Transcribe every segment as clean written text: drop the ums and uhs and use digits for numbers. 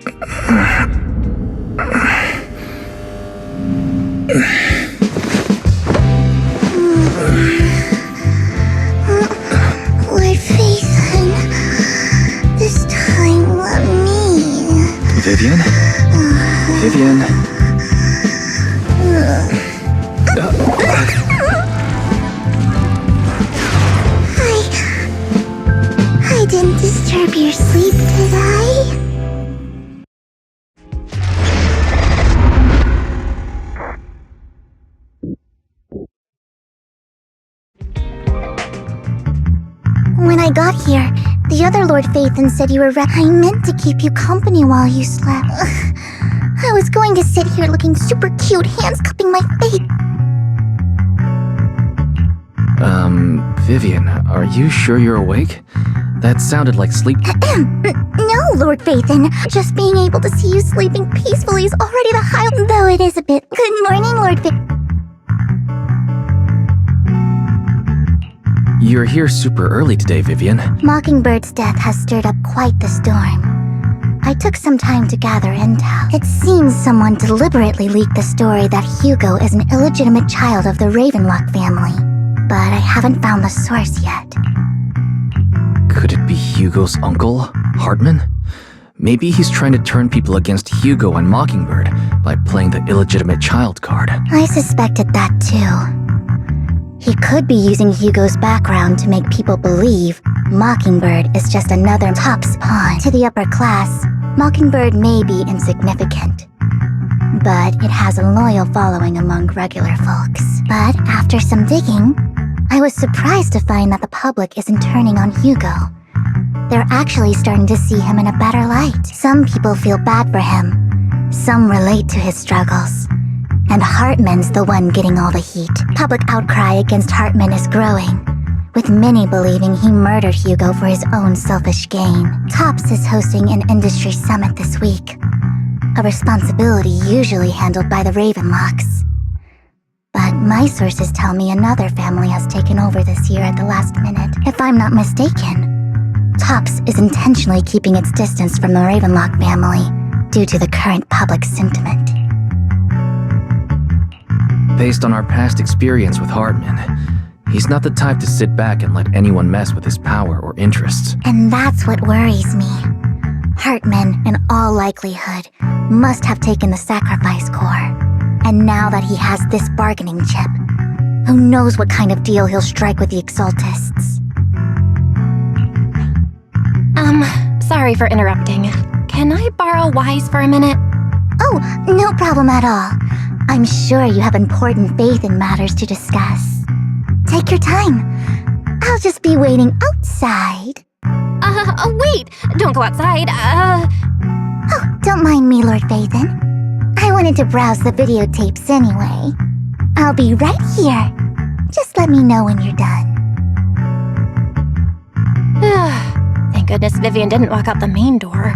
Lord Phaethon, this time let me. Vivianne? Vivianne? I didn't disturb your sleep, did I? When I got here, the other Lord Phaethon said you were I meant to keep you company while you slept. I was going to sit here looking super cute, hands cupping my face. Vivianne, are you sure you're awake? That sounded like sleep. No, Lord Phaethon. Just being able to see you sleeping peacefully is already the highlight, though it is a bit. Good morning, Lord Phaethon. You're here super early today, Vivianne. Mockingbird's death has stirred up quite the storm. I took some time to gather intel. It seems someone deliberately leaked the story that Hugo is an illegitimate child of the Ravenlock family, but I haven't found the source yet. Could it be Hugo's uncle, Hartman? Maybe he's trying to turn people against Hugo and Mockingbird by playing the illegitimate child card. I suspected that too. He could be using Hugo's background to make people believe Mockingbird is just another top's pawn. To the upper class, Mockingbird may be insignificant, but it has a loyal following among regular folks. But after some digging, I was surprised to find that the public isn't turning on Hugo. They're actually starting to see him in a better light. Some people feel bad for him. Some relate to his struggles. And Hartman's the one getting all the heat. Public outcry against Hartman is growing, with many believing he murdered Hugo for his own selfish gain. Topps is hosting an industry summit this week, a responsibility usually handled by the Ravenlocks. But my sources tell me another family has taken over this year at the last minute. If I'm not mistaken, Topps is intentionally keeping its distance from the Ravenlock family due to the current public sentiment. Based on our past experience with Hartman, he's not the type to sit back and let anyone mess with his power or interests. And that's what worries me. Hartman, in all likelihood, must have taken the sacrifice core. And now that he has this bargaining chip, who knows what kind of deal he'll strike with the Exaltists. Sorry for interrupting. Can I borrow Wise for a minute? Oh, no problem at all. I'm sure you have important faith in matters to discuss. Take your time. I'll just be waiting outside. Wait! Don't go outside, Oh, don't mind me, Lord Phaethon. I wanted to browse the videotapes anyway. I'll be right here. Just let me know when you're done. Thank goodness Vivian didn't walk out the main door.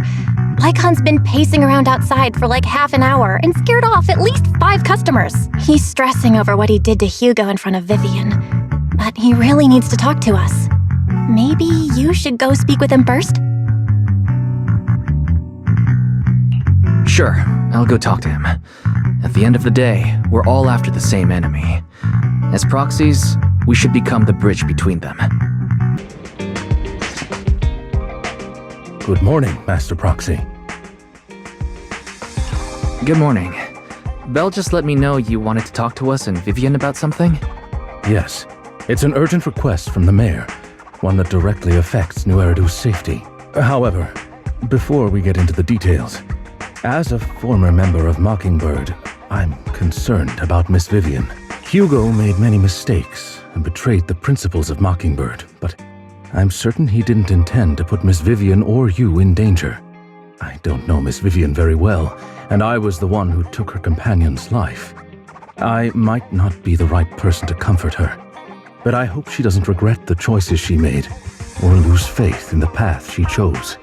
Lycon's been pacing around outside for like half an hour and scared off at least 5 customers. He's stressing over what he did to Hugo in front of Vivian. But he really needs to talk to us. Maybe you should go speak with him first? Sure, I'll go talk to him. At the end of the day, we're all after the same enemy. As proxies, we should become the bridge between them. Good morning, Master Proxy. Good morning. Belle just let me know you wanted to talk to us and Vivian about something? Yes, it's an urgent request from the mayor, one that directly affects New Eridu's safety. However, before we get into the details, as a former member of Mockingbird, I'm concerned about Miss Vivian. Hugo made many mistakes and betrayed the principles of Mockingbird, but I'm certain he didn't intend to put Miss Vivian or you in danger. I don't know Miss Vivian very well, and I was the one who took her companion's life. I might not be the right person to comfort her, but I hope she doesn't regret the choices she made or lose faith in the path she chose.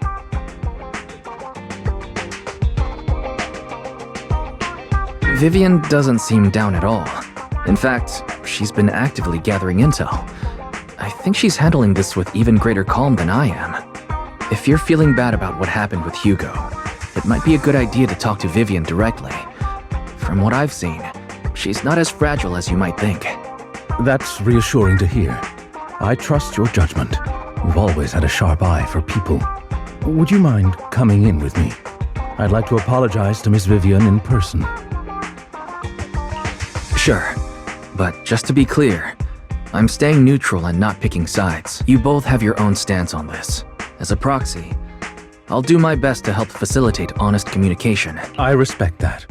Vivian doesn't seem down at all. In fact, she's been actively gathering intel. I think she's handling this with even greater calm than I am. If you're feeling bad about what happened with Hugo, it might be a good idea to talk to Vivian directly. From what I've seen, she's not as fragile as you might think. That's reassuring to hear. I trust your judgment. You've always had a sharp eye for people. Would you mind coming in with me? I'd like to apologize to Miss Vivian in person. Sure, but just to be clear, I'm staying neutral and not picking sides. You both have your own stance on this. As a proxy, I'll do my best to help facilitate honest communication. I respect that.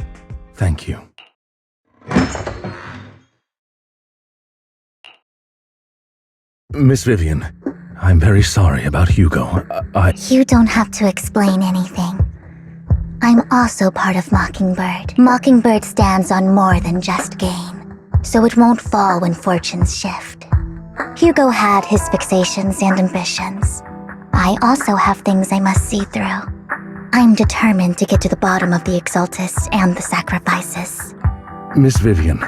Thank you. Miss Vivian, I'm very sorry about Hugo. You don't have to explain anything. I'm also part of Mockingbird. Mockingbird stands on more than just gain, so it won't fall when fortunes shift. Hugo had his fixations and ambitions. I also have things I must see through. I'm determined to get to the bottom of the Exaltists and the sacrifices. Miss Vivian,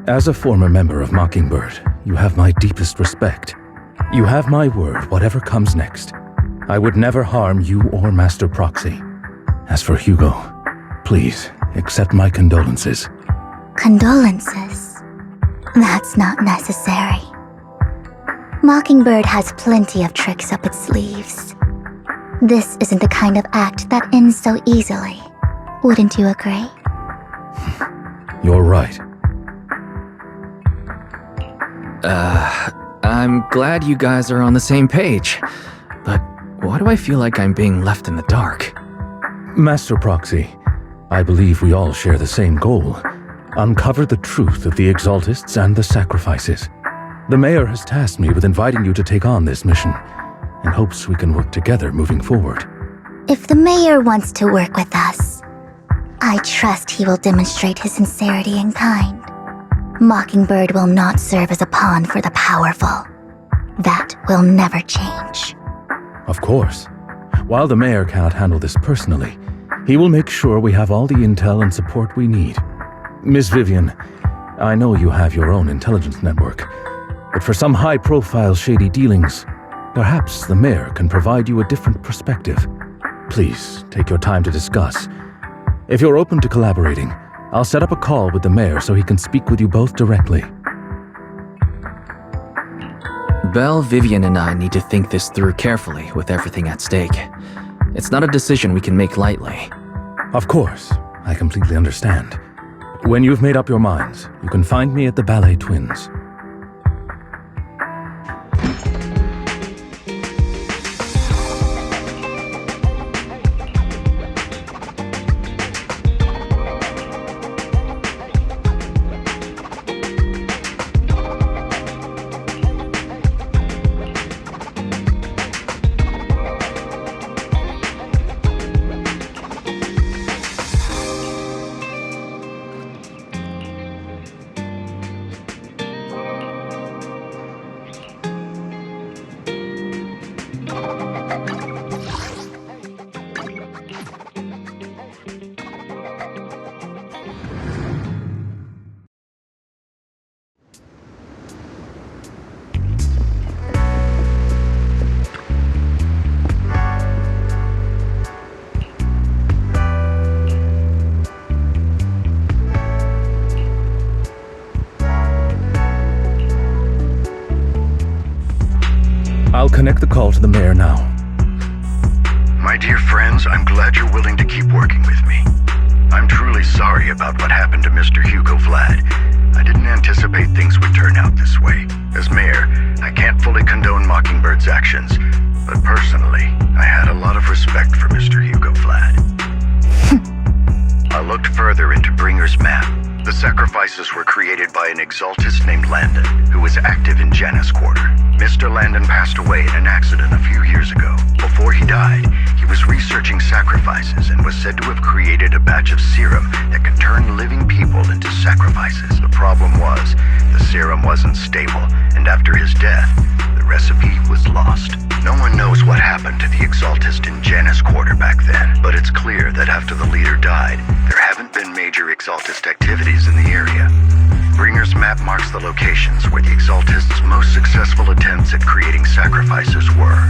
as a former member of Mockingbird, you have my deepest respect. You have my word, whatever comes next. I would never harm you or Master Proxy. As for Hugo, please accept my condolences. Condolences? That's not necessary. Mockingbird has plenty of tricks up its sleeves. This isn't the kind of act that ends so easily. Wouldn't you agree? You're right. I'm glad you guys are on the same page, but why do I feel like I'm being left in the dark? Master Proxy, I believe we all share the same goal. Uncover the truth of the Exaltists and the sacrifices. The Mayor has tasked me with inviting you to take on this mission, and hopes we can work together moving forward. If the Mayor wants to work with us, I trust he will demonstrate his sincerity and kind. Mockingbird will not serve as a pawn for the powerful. That will never change. Of course. While the Mayor cannot handle this personally, he will make sure we have all the intel and support we need. Miss Vivian, I know you have your own intelligence network, but for some high-profile shady dealings, perhaps the Mayor can provide you a different perspective. Please, take your time to discuss. If you're open to collaborating, I'll set up a call with the Mayor so he can speak with you both directly. Belle, Vivian, and I need to think this through carefully with everything at stake. It's not a decision we can make lightly. Of course, I completely understand. When you've made up your minds, you can find me at the Ballet Twins. I'll connect the call to the Mayor now. My dear friends, I'm glad you're willing to keep working with me. I'm truly sorry about what happened to Mr. Hugo Vlad. I didn't anticipate things would turn out this way. As Mayor, I can't fully condone Mockingbird's actions, but personally, I had a lot of respect for Mr. Hugo Vlad. I looked further into Bringer's map. The sacrifices were created by an Exaltist named Landon, who was active in Janus Quarter. Mr. Landon passed away in an accident a few years ago. Before he died, he was researching sacrifices and was said to have created a batch of serum that can turn living people into sacrifices. The problem was, the serum wasn't stable, and after his death, the recipe was lost. No one knows what happened to the Exaltist in Janus Quarter back then, but it's clear that after the leader died, there haven't been major Exaltist activities in the area. Bringer's map marks the locations where the Exaltists' most successful attempts at creating sacrifices were.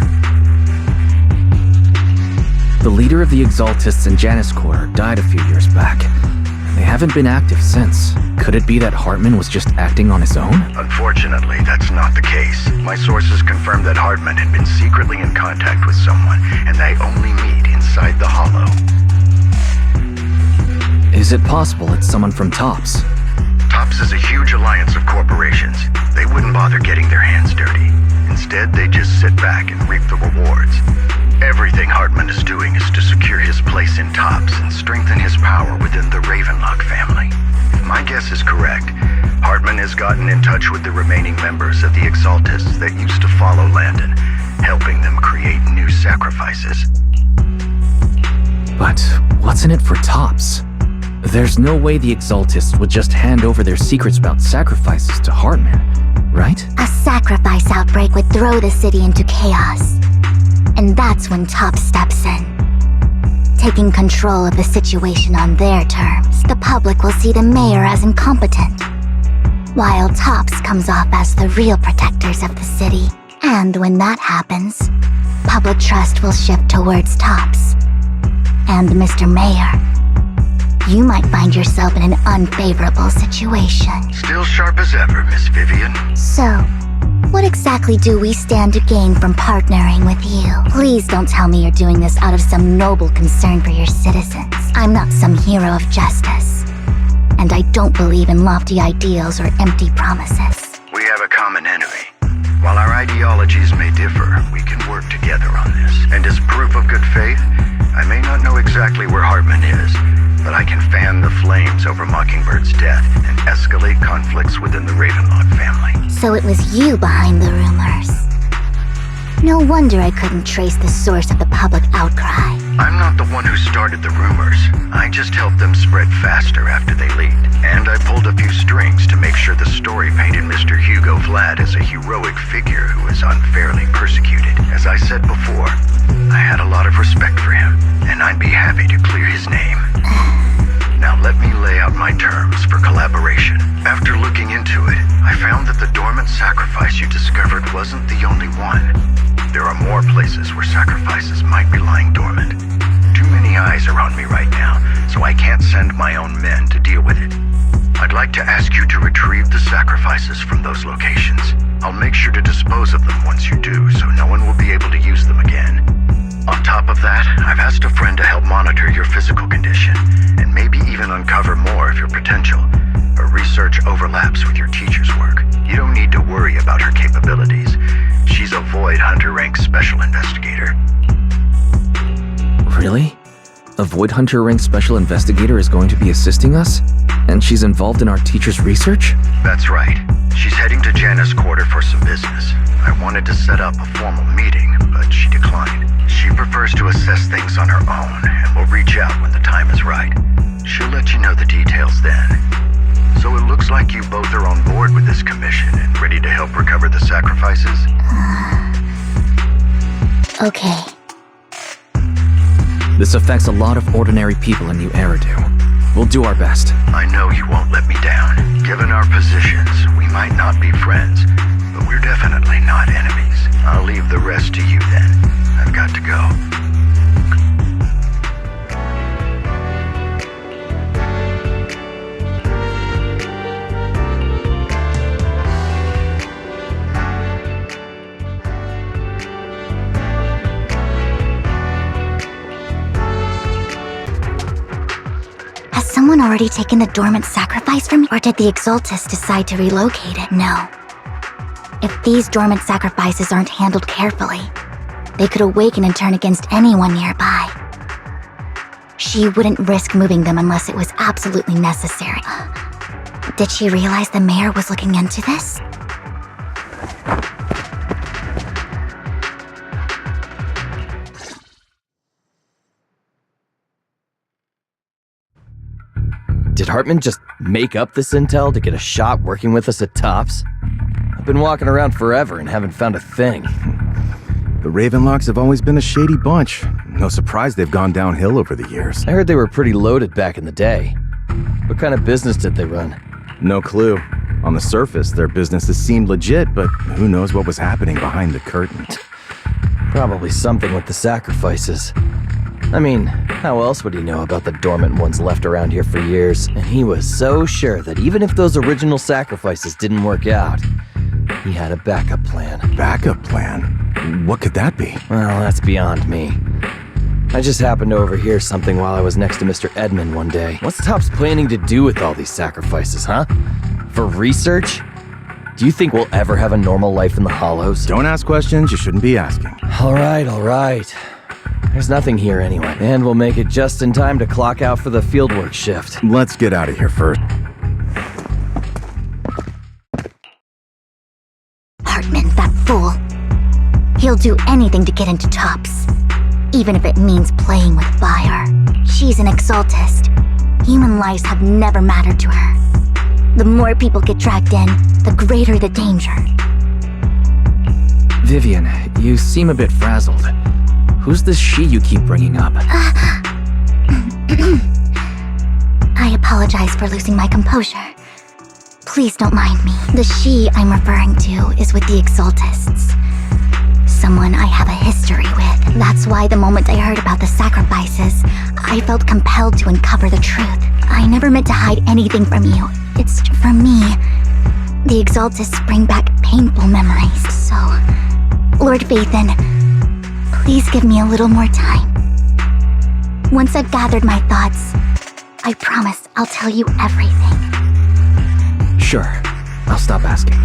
The leader of the Exaltists in Janus Quarter died a few years back. They haven't been active since. Could it be that Hartman was just acting on his own? Unfortunately, that's not the case. My sources confirmed that Hartman had been secretly in contact with someone, and they only meet inside the Hollow. Is it possible it's someone from TOPS? TOPS is a huge alliance of corporations. They wouldn't bother getting their hands dirty. Instead, they just sit back and reap the rewards. Everything Hartman is doing is to secure his place in TOPS and strengthen his power within the Ravenlock family. If my guess is correct, Hartman has gotten in touch with the remaining members of the Exaltists that used to follow Landon, helping them create new sacrifices. But what's in it for TOPS? There's no way the Exaltists would just hand over their secrets about sacrifices to Hartman, right? A sacrifice outbreak would throw the city into chaos. And that's when TOPS steps in. Taking control of the situation on their terms, the public will see the mayor as incompetent, while TOPS comes off as the real protectors of the city. And when that happens, public trust will shift towards TOPS. And Mr. Mayor, you might find yourself in an unfavorable situation. Still sharp as ever, Miss Vivian. So, what exactly do we stand to gain from partnering with you? Please don't tell me you're doing this out of some noble concern for your citizens. I'm not some hero of justice. And I don't believe in lofty ideals or empty promises. We have a common enemy. While our ideologies may differ, we can work together on this. And as proof of good faith, I may not know exactly where Hartman is, but I can fan the flames over Mockingbird's death and escalate conflicts within the Ravenlock family. So it was you behind the rumors. No wonder I couldn't trace the source of the public outcry. I'm not the one who started the rumors. I just helped them spread faster after they leaked. And I pulled a few strings to make sure the story painted Mr. Hugo Vlad as a heroic figure who was unfairly persecuted. As I said before, I had a lot of respect for him, and I'd be happy to clear his name. Now let me lay out my terms for collaboration. After looking into it, I found that the dormant sacrifice you discovered wasn't the only one. There are more places where sacrifices might be lying dormant. Too many eyes are on me right now, so I can't send my own men to deal with it. I'd like to ask you to retrieve the sacrifices from those locations. I'll make sure to dispose of them once you do, so no one will be able to use them again. On top of that, I've asked a friend to help monitor your physical condition, and maybe even uncover more of your potential. Her research overlaps with your teacher's work. You don't need to worry about her capabilities. She's a Void Hunter rank special investigator. Really? A Void Hunter rank special investigator is going to be assisting us? And she's involved in our teacher's research? That's right. She's heading to Janus Quarter for some business. I wanted to set up a formal meeting, but she declined. She prefers to assess things on her own, and will reach out when the time is right. She'll let you know the details then. So it looks like you both are on board with this commission and ready to help recover the sacrifices? Okay. This affects a lot of ordinary people in New Eridu. We'll do our best. I know you won't let me down. Given our positions, we might not be friends, but we're definitely not enemies. I'll leave the rest to you then. I've got to go. Has someone already taken the dormant sacrifice from me? Or did the Exaltists decide to relocate it? No. If these dormant sacrifices aren't handled carefully, they could awaken and turn against anyone nearby. She wouldn't risk moving them unless it was absolutely necessary. Did she realize the mayor was looking into this? Did Hartman just make up this intel to get a shot working with us at TOPS? I've been walking around forever and haven't found a thing. The Ravenlocks have always been a shady bunch. No surprise they've gone downhill over the years. I heard they were pretty loaded back in the day. What kind of business did they run? No clue. On the surface, their businesses seemed legit, but who knows what was happening behind the curtain. Probably something with the sacrifices. I mean, how else would he know about the dormant ones left around here for years? And he was so sure that even if those original sacrifices didn't work out, he had a backup plan. Backup plan? What could that be? Well, that's beyond me. I just happened to overhear something while I was next to Mr. Edmund one day. What's Topps planning to do with all these sacrifices, huh? For research? Do you think we'll ever have a normal life in the Hollows? Don't ask questions you shouldn't be asking. All right. There's nothing here anyway, and we'll make it just in time to clock out for the fieldwork shift. Let's get out of here first. Hartman, that fool. He'll do anything to get into Topps, even if it means playing with fire. She's an exaltist. Human lives have never mattered to her. The more people get dragged in, the greater the danger. Vivian, you seem a bit frazzled. Who's this she you keep bringing up? I apologize for losing my composure. Please don't mind me. The she I'm referring to is with the exaltists. Someone I have a history with. That's why the moment I heard about the sacrifices, I felt compelled to uncover the truth. I never meant to hide anything from you. It's for me. The exaltists bring back painful memories, so... Lord Vathan, please give me a little more time. Once I've gathered my thoughts, I promise I'll tell you everything. Sure, I'll stop asking.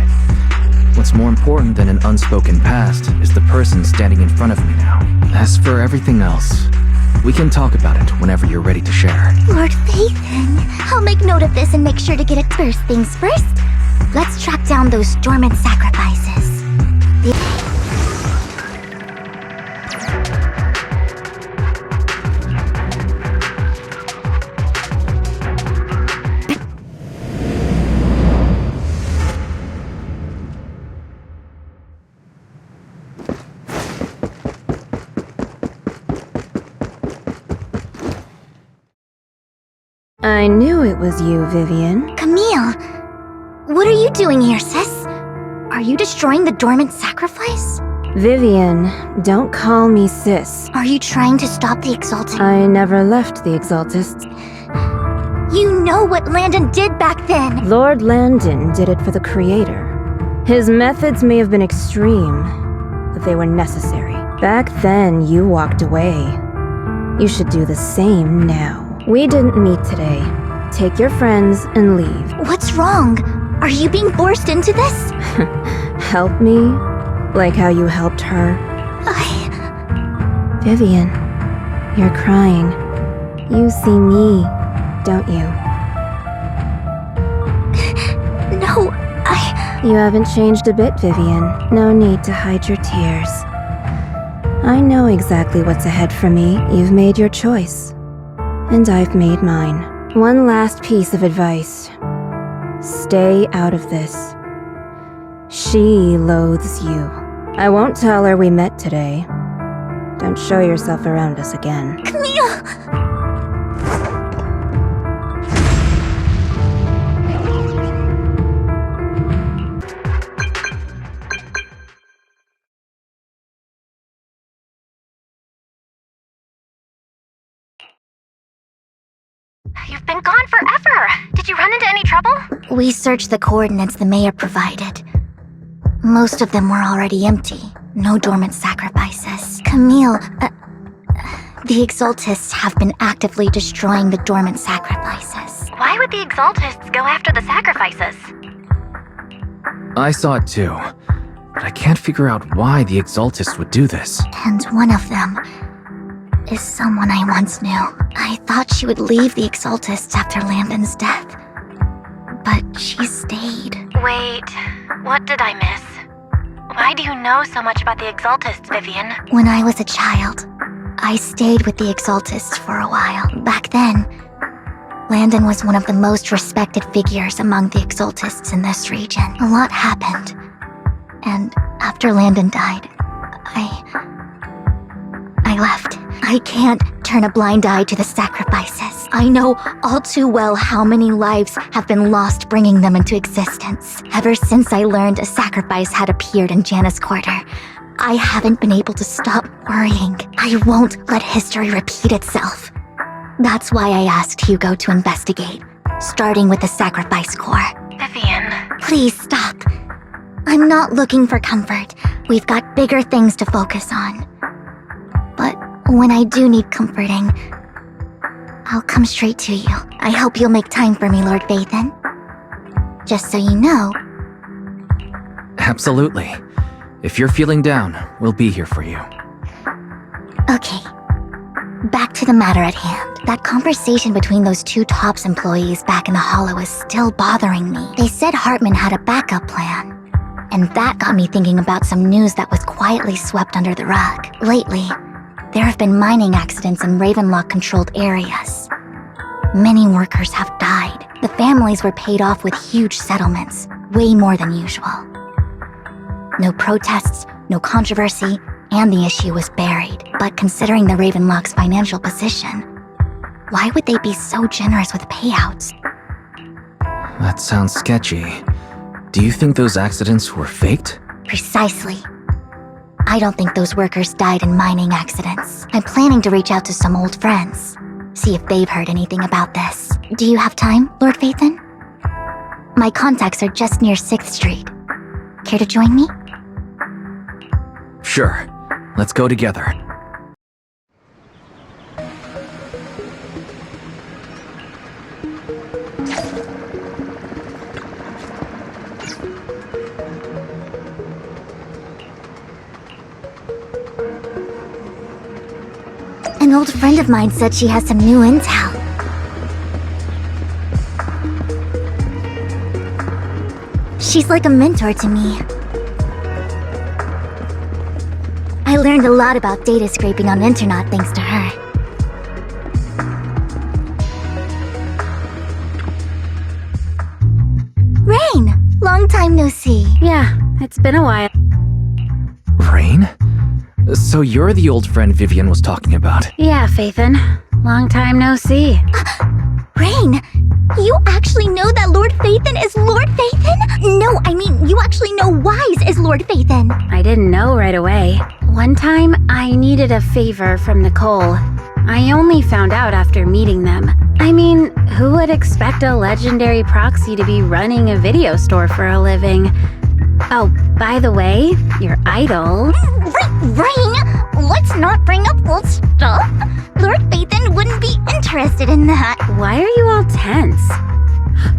What's more important than an unspoken past is the person standing in front of me now. As for everything else, we can talk about it whenever you're ready to share. Lord Vathan, I'll make note of this and make sure to get it first things first. Let's track down those dormant sacrifices. I knew it was you, Vivian. Camille, what are you doing here, sis? Are you destroying the dormant sacrifice? Vivian, don't call me sis. Are you trying to stop the Exalted? I never left the Exaltists. You know what Landon did back then! Lord Landon did it for the Creator. His methods may have been extreme, but they were necessary. Back then, you walked away. You should do the same now. We didn't meet today. Take your friends and leave. What's wrong? Are you being forced into this? Help me? Like how you helped her? Vivian, you're crying. You see me, don't you? No, You haven't changed a bit, Vivian. No need to hide your tears. I know exactly what's ahead for me. You've made your choice. And I've made mine. One last piece of advice. Stay out of this. She loathes you. I won't tell her we met today. Don't show yourself around us again. Camille! You've been gone forever! Did you run into any trouble? We searched the coordinates the mayor provided. Most of them were already empty. No dormant sacrifices. Camille, the Exaltists have been actively destroying the dormant sacrifices. Why would the Exaltists go after the sacrifices? I saw it too, but I can't figure out why the Exaltists would do this. And one of them is someone I once knew. I thought she would leave the Exaltists after Landon's death, but she stayed. Wait, what did I miss? Why do you know so much about the Exaltists, Vivian? When I was a child, I stayed with the Exaltists for a while. Back then, Landon was one of the most respected figures among the Exaltists in this region. A lot happened, and after Landon died, I left. I can't turn a blind eye to the sacrifices. I know all too well how many lives have been lost bringing them into existence. Ever since I learned a sacrifice had appeared in Janna's quarter, I haven't been able to stop worrying. I won't let history repeat itself. That's why I asked Hugo to investigate, starting with the Sacrifice Corps. Vivian. Please stop. I'm not looking for comfort. We've got bigger things to focus on. But when I do need comforting, I'll come straight to you. I hope you'll make time for me, Lord Vathan. Just so you know. Absolutely. If you're feeling down, we'll be here for you. Okay. Back to the matter at hand. That conversation between those two TOPS employees back in the Hollow is still bothering me. They said Hartman had a backup plan. And that got me thinking about some news that was quietly swept under the rug. Lately, there have been mining accidents in Ravenlock-controlled areas. Many workers have died. The families were paid off with huge settlements, way more than usual. No protests, no controversy, and the issue was buried. But considering the Ravenlock's financial position, why would they be so generous with payouts? That sounds sketchy. Do you think those accidents were faked? Precisely. I don't think those workers died in mining accidents. I'm planning to reach out to some old friends, see if they've heard anything about this. Do you have time, Lord Vathan? My contacts are just near 6th Street. Care to join me? Sure. Let's go together. An old friend of mine said she has some new intel. She's like a mentor to me. I learned a lot about data scraping on the internet thanks to her. Rain! Long time no see. Yeah, it's been a while. Rain? So you're the old friend Vivian was talking about. Yeah, Phaethon. Long time no see. Rain! You actually know that Lord Vathan is Lord Vathan? No, I mean, you actually know Wise is Lord Vathan. I didn't know right away. One time, I needed a favor from Nicole. I only found out after meeting them. I mean, who would expect a legendary proxy to be running a video store for a living? Oh, by the way, your idol... Rain, let's not bring up old stuff. Lord Vathan wouldn't be interested in that. Why are you all tense?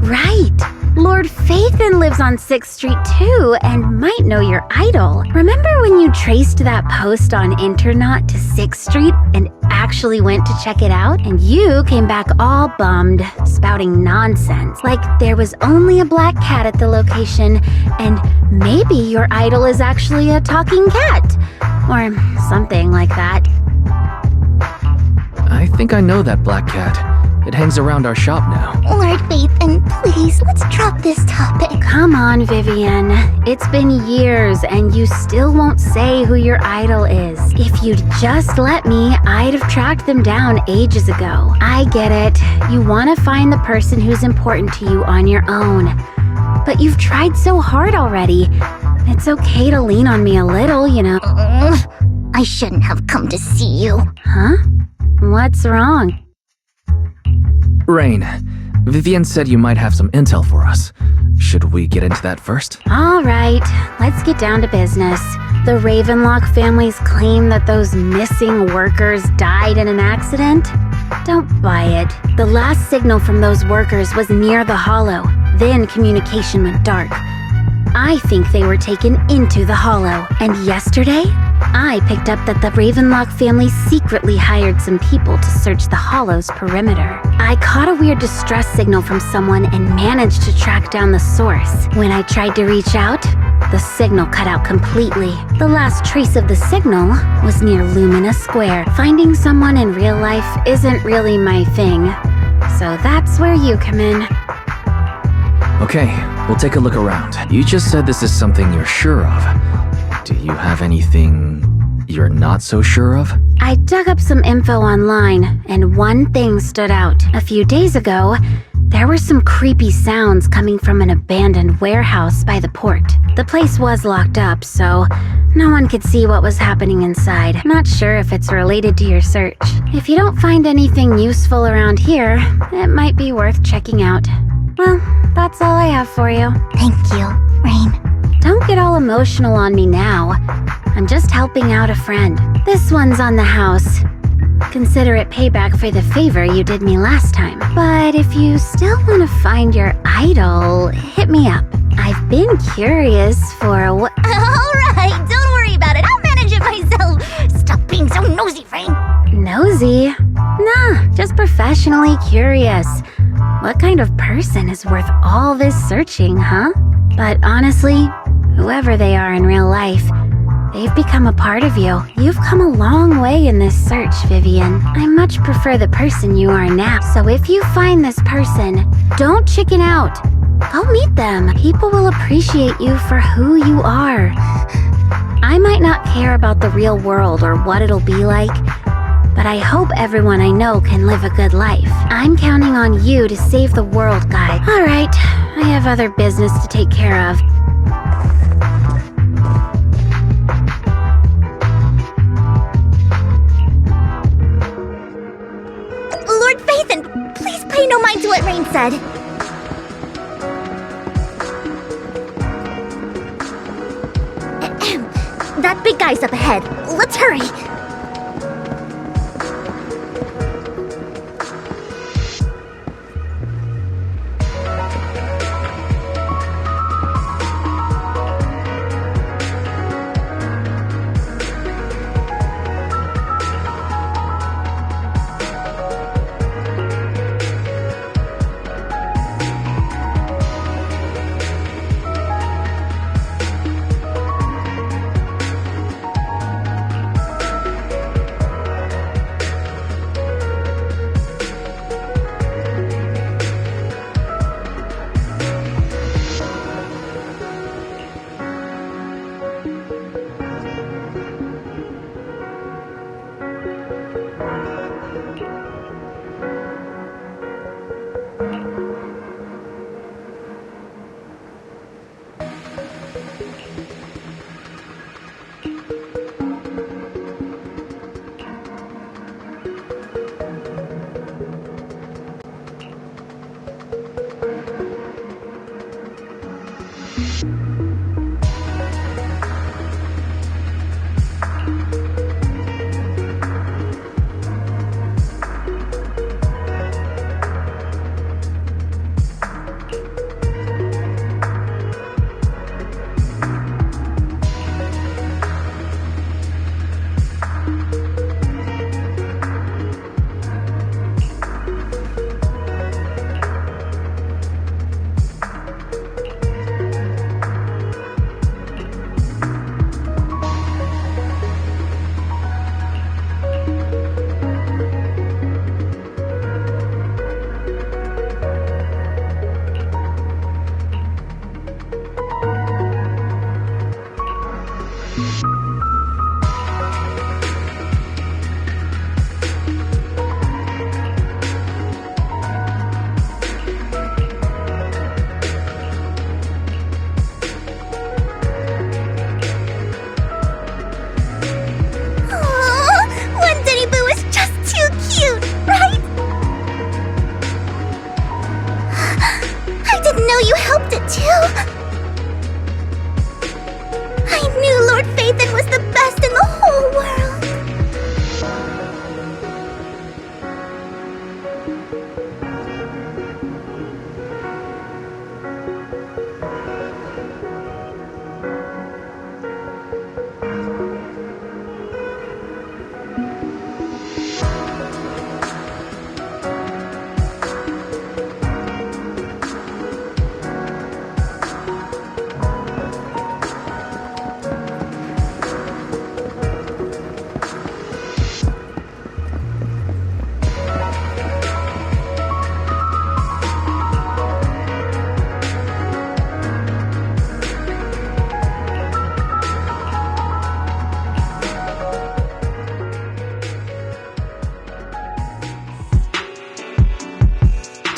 Right! Lord Phaethon lives on 6th Street too, and might know your idol. Remember when you traced that post on Internet to 6th Street and actually went to check it out? And you came back all bummed, spouting nonsense, like there was only a black cat at the location, and maybe your idol is actually a talking cat. Or something like that. I think I know that black cat. It hangs around our shop now. Lord Vathan, please, let's drop this topic. Come on, Vivian. It's been years and you still won't say who your idol is. If you'd just let me, I'd have tracked them down ages ago. I get it. You want to find the person who's important to you on your own. But you've tried so hard already. It's okay to lean on me a little, you know. I shouldn't have come to see you. Huh? What's wrong? Rain, Vivian said you might have some intel for us. Should we get into that first? All right, let's get down to business. The Ravenlock family's claim that those missing workers died in an accident? Don't buy it. The last signal from those workers was near the Hollow. Then communication went dark. I think they were taken into the Hollow. And yesterday, I picked up that the Ravenlock family secretly hired some people to search the Hollow's perimeter. I caught a weird distress signal from someone and managed to track down the source. When I tried to reach out, the signal cut out completely. The last trace of the signal was near Lumina Square. Finding someone in real life isn't really my thing, so that's where you come in. Okay, we'll take a look around. You just said this is something you're sure of. Do you have anything you're not so sure of? I dug up some info online, and one thing stood out. A few days ago, There were some creepy sounds coming from an abandoned warehouse by the port. The place was locked up, so no one could see what was happening inside. Not sure if it's related to your search. If you don't find anything useful around here, it might be worth checking out. Well, that's all I have for you. Thank you, Rain. Don't get all emotional on me now. I'm just helping out a friend. This one's on the house. Consider it payback for the favor you did me last time. But if you still want to find your idol, hit me up. I've been curious for what— Alright, don't worry about it. I'll manage it myself. Stop being so nosy, Rain. Nosy? Nah, just professionally curious. What kind of person is worth all this searching, huh? But honestly, whoever they are in real life, they've become a part of you. You've come a long way in this search, Vivian. I much prefer the person you are now. So if you find this person, don't chicken out. Go meet them. People will appreciate you for who you are. I might not care about the real world or what it'll be like, but I hope everyone I know can live a good life. I'm counting on you to save the world, guy. All right, I have other business to take care of. Lord Phaethon, please pay no mind to what Rain said. Ahem. That big guy's up ahead. Let's hurry.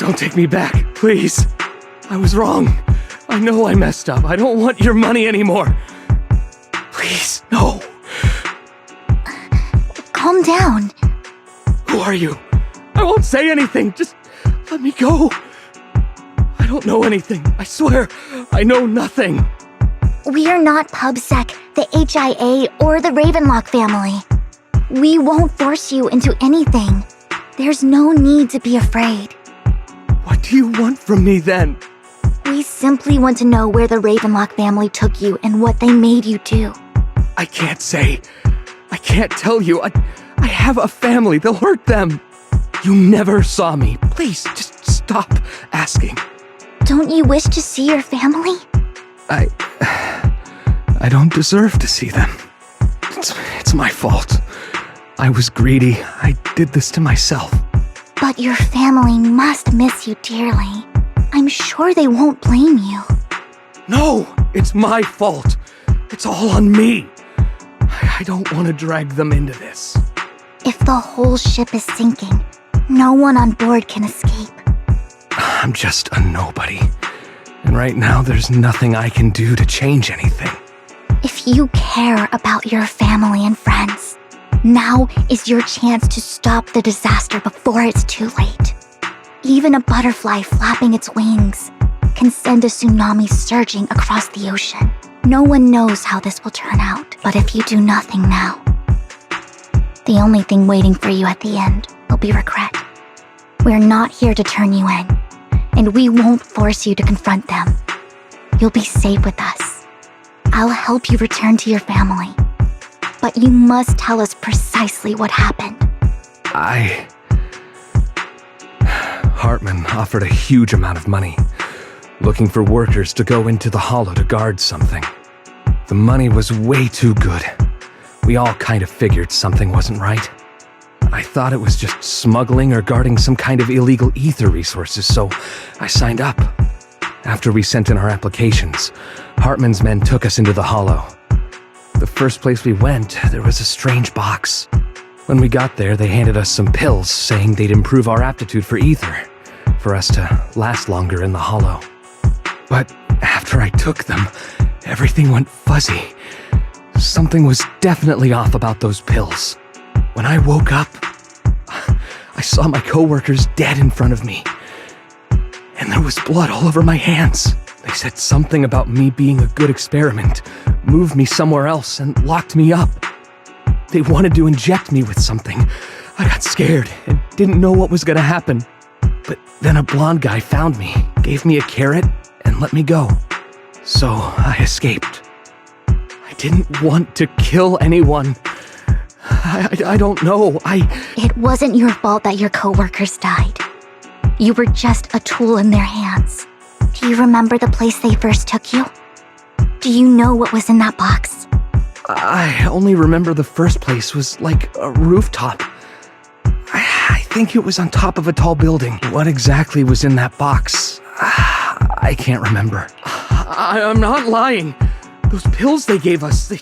Don't take me back, please. I was wrong. I know I messed up. I don't want your money anymore. Please, no. Calm down. Who are you? I won't say anything. Just let me go. I don't know anything. I swear, I know nothing. We are not PubSec, the HIA, or the Ravenlock family. We won't force you into anything. There's no need to be afraid. What do you want from me then? We simply want to know where the Ravenlock family took you and what they made you do. I can't say. I can't tell you. I have a family. They'll hurt them. You never saw me. Please, just stop asking. Don't you wish to see your family? I don't deserve to see them. It's my fault. I was greedy. I did this to myself. But your family must miss you dearly. I'm sure they won't blame you. No, it's my fault. It's all on me. I don't want to drag them into this. If the whole ship is sinking, no one on board can escape. I'm just a nobody. And right now, there's nothing I can do to change anything. If you care about your family and friends, now is your chance to stop the disaster before it's too late. Even a butterfly flapping its wings can send a tsunami surging across the ocean. No one knows how this will turn out, but if you do nothing now, the only thing waiting for you at the end will be regret. We're not here to turn you in, and we won't force you to confront them. You'll be safe with us. I'll help you return to your family, but you must tell us precisely what happened. Hartman offered a huge amount of money, looking for workers to go into the hollow to guard something. The money was way too good. We all kind of figured something wasn't right. I thought it was just smuggling or guarding some kind of illegal ether resources, so I signed up. After we sent in our applications, Hartman's men took us into the hollow. The first place we went, there was a strange box. When we got there, they handed us some pills, saying they'd improve our aptitude for ether, for us to last longer in the hollow. But after I took them, everything went fuzzy. Something was definitely off about those pills. When I woke up, I saw my coworkers dead in front of me. And there was blood all over my hands. They said something about me being a good experiment, moved me somewhere else, and locked me up. They wanted to inject me with something. I got scared and didn't know what was gonna happen. But then a blonde guy found me, gave me a carrot, and let me go. So I escaped. I didn't want to kill anyone. I don't know. It wasn't your fault that your coworkers died. You were just a tool in their hands. Do you remember the place they first took you? Do you know what was in that box? I only remember the first place was like a rooftop. I think it was on top of a tall building. What exactly was in that box? I can't remember. I'm not lying. Those pills they gave us, they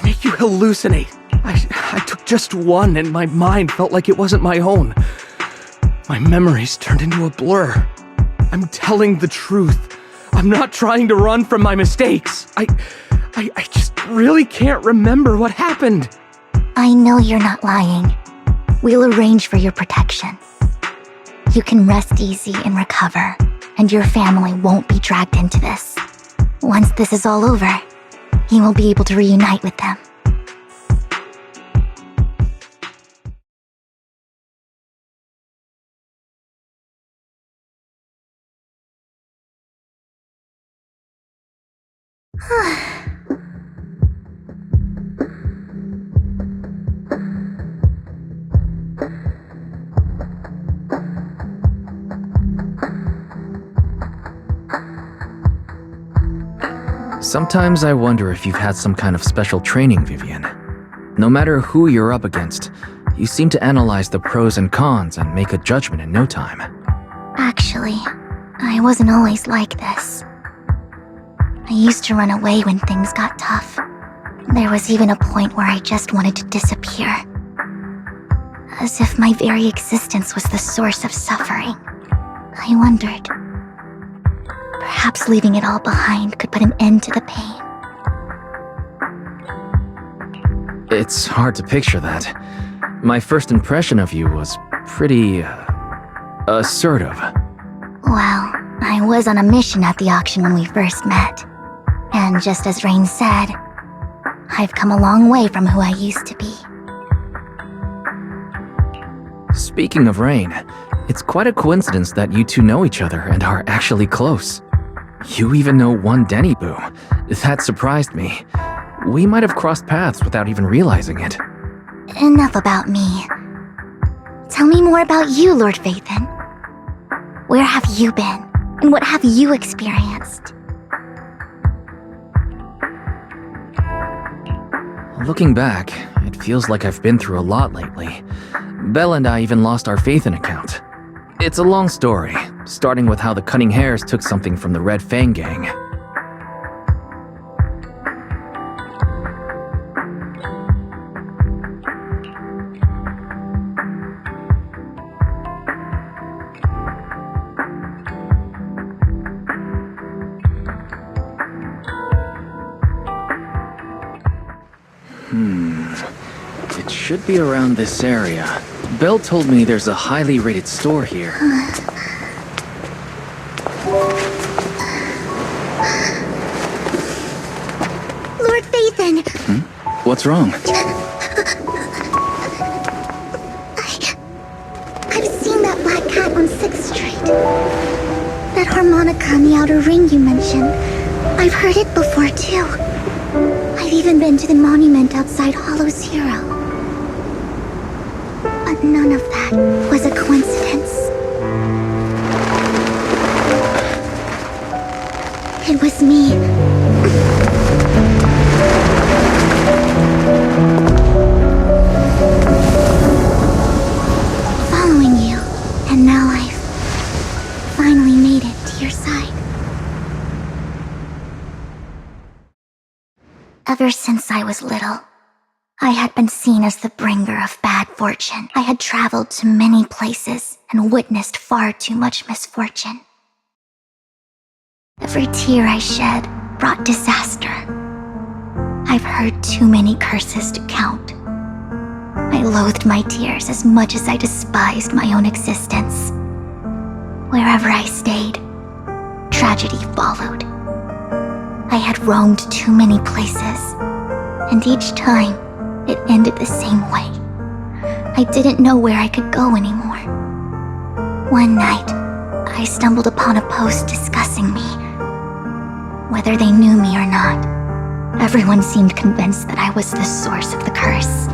make you hallucinate. I took just one and my mind felt like it wasn't my own. My memories turned into a blur. I'm telling the truth. I'm not trying to run from my mistakes. I just really can't remember what happened. I know you're not lying. We'll arrange for your protection. You can rest easy and recover, and your family won't be dragged into this. Once this is all over, you will be able to reunite with them. Sometimes I wonder if you've had some kind of special training, Vivian. No matter who you're up against, you seem to analyze the pros and cons and make a judgment in no time. Actually, I wasn't always like this. I used to run away when things got tough. There was even a point where I just wanted to disappear. As if my very existence was the source of suffering. I I wondered. Perhaps leaving it all behind could put an end to the pain. It's hard to picture that. My first impression of you was pretty, assertive. Well, I was on a mission at the auction when we first met. And just as Rain said, I've come a long way from who I used to be. Speaking of Rain, it's quite a coincidence that you two know each other and are actually close. You even know one Denny Boo. That surprised me. We might have crossed paths without even realizing it. Enough about me. Tell me more about you, Lord Phaethon. Where have you been? And what have you experienced? Looking back, it feels like I've been through a lot lately. Belle and I even lost our Phaethon account. It's a long story, starting with how the Cunning Hares took something from the Red Fang gang. It should be around this area. Belle told me there's a highly rated store here. Lord Phaethon! What's wrong? I've seen that black cat on 6th Street. That harmonica in the outer ring you mentioned. I've heard it before, too. I've even been to the monument outside Hollow Zero. But none of that was a coincidence. It was me. Following you, and now I've finally made it to your side. Ever since I was little, I had been seen as the bringer of bad fortune. I had traveled to many places and witnessed far too much misfortune. Every tear I shed brought disaster. I've heard too many curses to count. I loathed my tears as much as I despised my own existence. Wherever I stayed, tragedy followed. I had roamed too many places, and each time, it ended the same way. I didn't know where I could go anymore. One night, I stumbled upon a post discussing me. Whether they knew me or not, everyone seemed convinced that I was the source of the curse.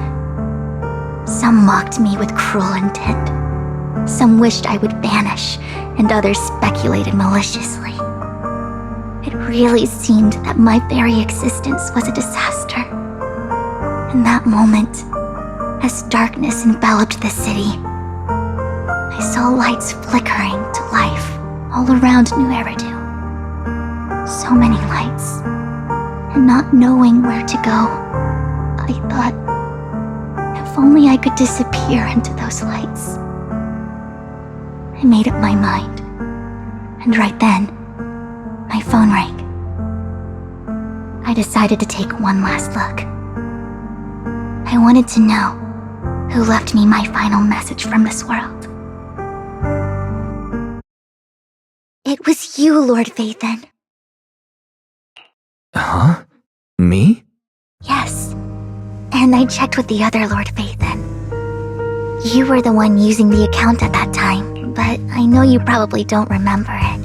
Some mocked me with cruel intent. Some wished I would vanish, and others speculated maliciously. It really seemed that my very existence was a disaster. In that moment, as darkness enveloped the city, I saw lights flickering to life all around New Eridu. So many lights, and not knowing where to go, I thought, if only I could disappear into those lights. I made up my mind, and right then, my phone rang. I decided to take one last look. I wanted to know who left me my final message from this world. It was you, Lord Phaethon. Huh? Me? Yes. And I checked with the other Lord Phaethon. You were the one using the account at that time, but I know you probably don't remember it.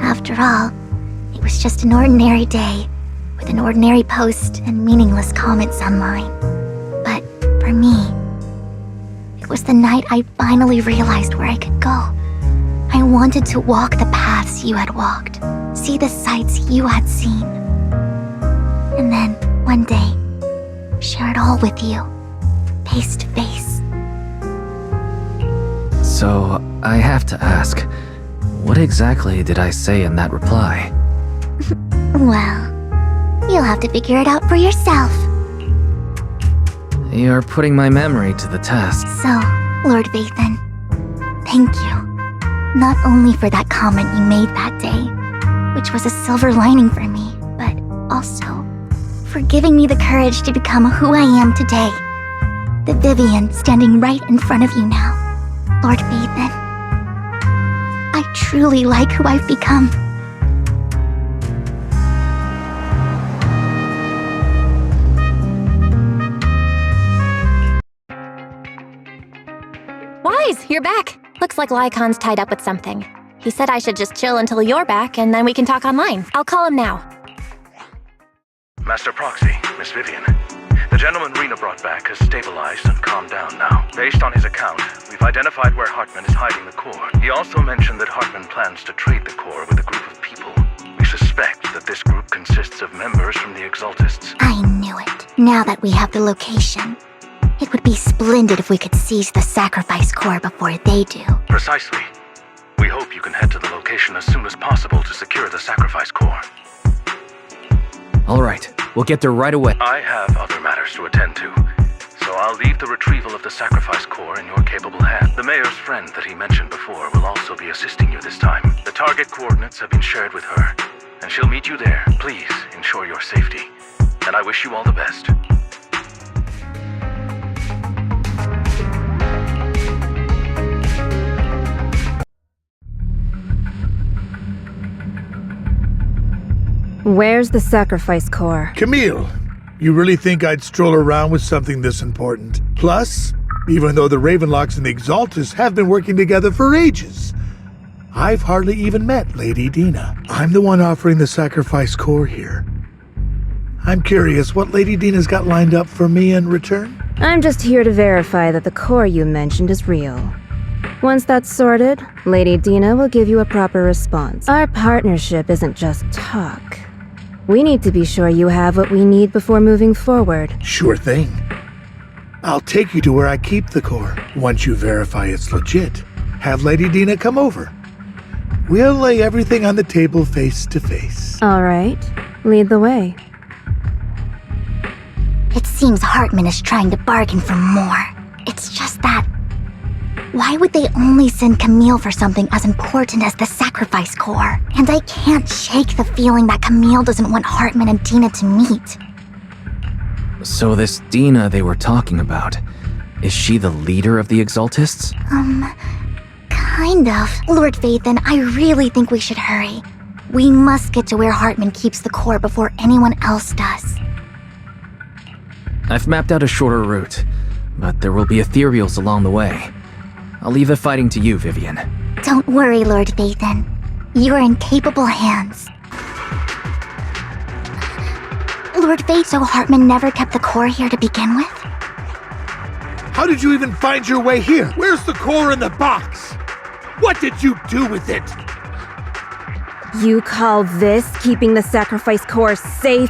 After all, it was just an ordinary day, with an ordinary post and meaningless comments online. But for me, it was the night I finally realized where I could go. I wanted to walk the paths you had walked, see the sights you had seen. And then, one day, share it all with you, face to face. So, I have to ask, what exactly did I say in that reply? Well, you'll have to figure it out for yourself. You're putting my memory to the test. So, Lord Phaethon, thank you. Not only for that comment you made that day, which was a silver lining for me, but also for giving me the courage to become who I am today. The Vivian standing right in front of you now. Lord Phaethon. I truly like who I've become. Wise, you're back. Looks like Lycon's tied up with something. He said I should just chill until you're back, and then we can talk online. I'll call him now. Master Proxy, Miss Vivian. The gentleman Rena brought back has stabilized and calmed down now. Based on his account, we've identified where Hartman is hiding the core. He also mentioned that Hartman plans to trade the core with a group of people. We suspect that this group consists of members from the Exaltists. I knew it. Now that we have the location, it would be splendid if we could seize the sacrifice core before they do. Precisely. We hope you can head to the location as soon as possible to secure the sacrifice core. All right, we'll get there right away. I have other matters to attend to, so I'll leave the retrieval of the sacrifice core in your capable hand. The mayor's friend that he mentioned before will also be assisting you this time. The target coordinates have been shared with her, and she'll meet you there. Please ensure your safety, and I wish you all the best. Where's the sacrifice core? Camille, you really think I'd stroll around with something this important? Plus, even though the Ravenlocks and the Exaltists have been working together for ages, I've hardly even met Lady Dina. I'm the one offering the sacrifice core here. I'm curious what Lady Dina's got lined up for me in return? I'm just here to verify that the core you mentioned is real. Once that's sorted, Lady Dina will give you a proper response. Our partnership isn't just talk. We need to be sure you have what we need before moving forward. Sure thing. I'll take you to where I keep the core. Once you verify it's legit, have Lady Dina come over. We'll lay everything on the table face to face. All right, lead the way. It seems Hartman is trying to bargain for more. It's just that... why would they only send Camille for something as important as the sacrifice core? And I can't shake the feeling that Camille doesn't want Hartman and Dina to meet. So this Dina they were talking about, is she the leader of the Exaltists? Kind of. Lord Phaethon, I really think we should hurry. We must get to where Hartman keeps the core before anyone else does. I've mapped out a shorter route, but there will be ethereals along the way. I'll leave the fighting to you, Vivian. Don't worry, Lord Phaethon. You are in capable hands. Lord Phaethon, so Hartman never kept the core here to begin with? How did you even find your way here? Where's the core in the box? What did you do with it? You call this keeping the sacrifice core safe?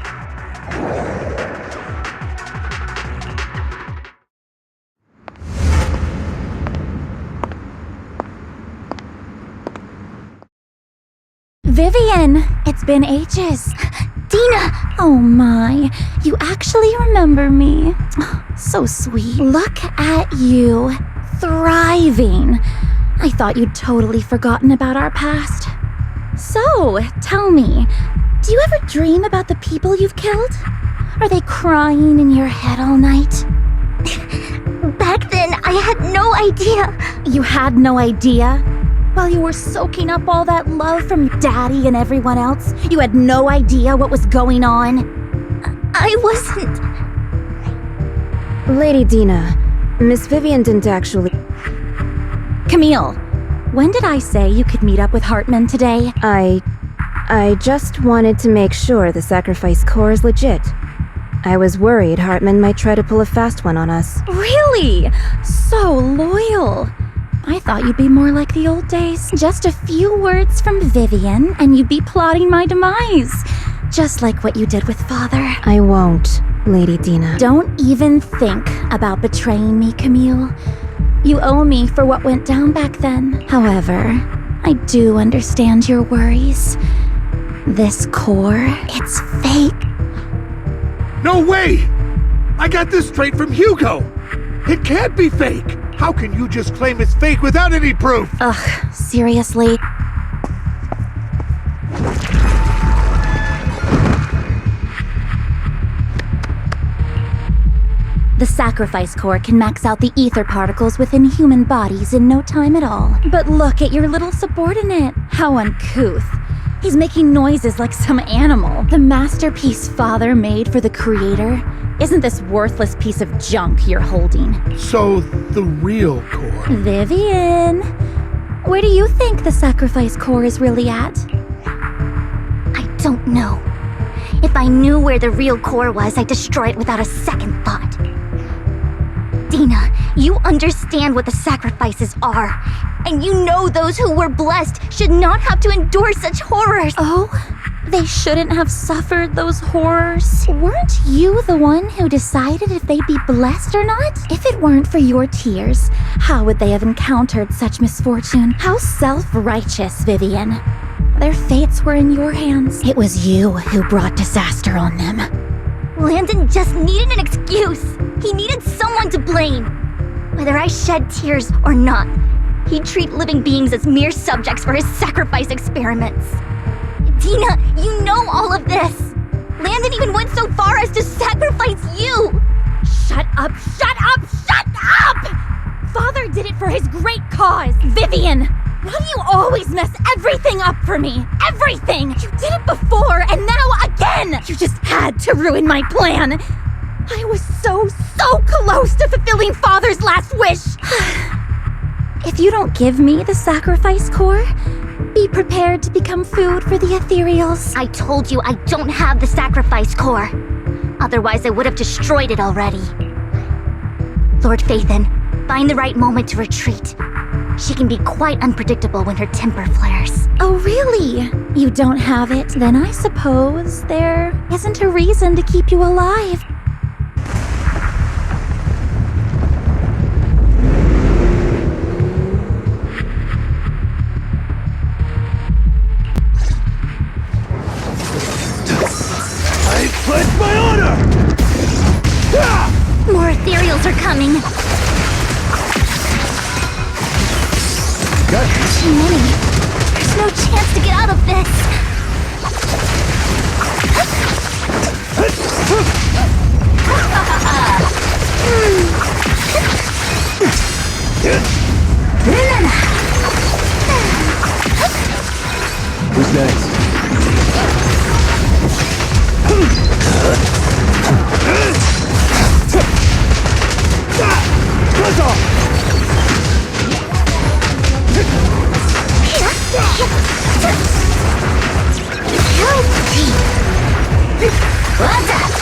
Vivian, it's been ages. Dina! Oh my, you actually remember me. So sweet. Look at you, thriving. I thought you'd totally forgotten about our past. So, tell me, do you ever dream about the people you've killed? Are they crying in your head all night? Back then, I had no idea. You had no idea? While you were soaking up all that love from Daddy and everyone else, you had no idea what was going on? I wasn't... Lady Dina, Miss Vivian didn't actually... Camille, when did I say you could meet up with Hartman today? I just wanted to make sure the sacrifice core is legit. I was worried Hartman might try to pull a fast one on us. Really? So loyal. I thought you'd be more like the old days. Just a few words from Vivian, and you'd be plotting my demise. Just like what you did with Father. I won't, Lady Dina. Don't even think about betraying me, Camille. You owe me for what went down back then. However, I do understand your worries. This core, it's fake. No way! I got this straight from Hugo! It can't be fake! How can you just claim it's fake without any proof? Ugh, seriously? The sacrifice core can max out the ether particles within human bodies in no time at all. But look at your little subordinate. How uncouth. He's making noises like some animal. The masterpiece Father made for the Creator isn't this worthless piece of junk you're holding. So, the real core. Vivian, where do you think the sacrifice core is really at? I don't know. If I knew where the real core was, I'd destroy it without a second thought. Dina, you understand what the sacrifices are. And you know those who were blessed should not have to endure such horrors. Oh, they shouldn't have suffered those horrors. Weren't you the one who decided if they'd be blessed or not? If it weren't for your tears, how would they have encountered such misfortune? How self-righteous, Vivian. Their fates were in your hands. It was you who brought disaster on them. Landon just needed an excuse. He needed someone to blame. Whether I shed tears or not, he'd treat living beings as mere subjects for his sacrifice experiments. Dina, you know all of this. Landon even went so far as to sacrifice you. Shut up, shut up, shut up! Father did it for his great cause. Vivian, why do you always mess everything up for me? Everything! You did it before, and now again! You just had to ruin my plan. I was so close to fulfilling Father's last wish. If you don't give me the sacrifice core, be prepared to become food for the ethereals. I told you I don't have the sacrifice core. Otherwise, I would have destroyed it already. Lord Phaethon, find the right moment to retreat. She can be quite unpredictable when her temper flares. Oh, really? You don't have it? Then I suppose there isn't a reason to keep you alive. I pledge my honor! More ethereals are coming. Too many. There's no chance to get out of this. Who's next?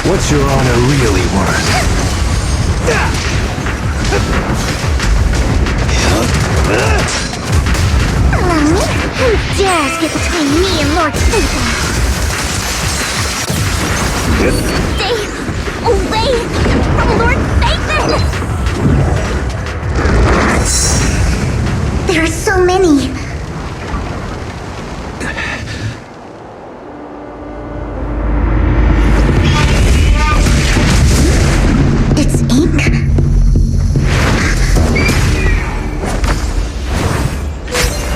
What's your honor really worth? Allow me? Who dares get between me and Lord Phaethon? Stay away from Lord Phaethon! There are so many. It's ink.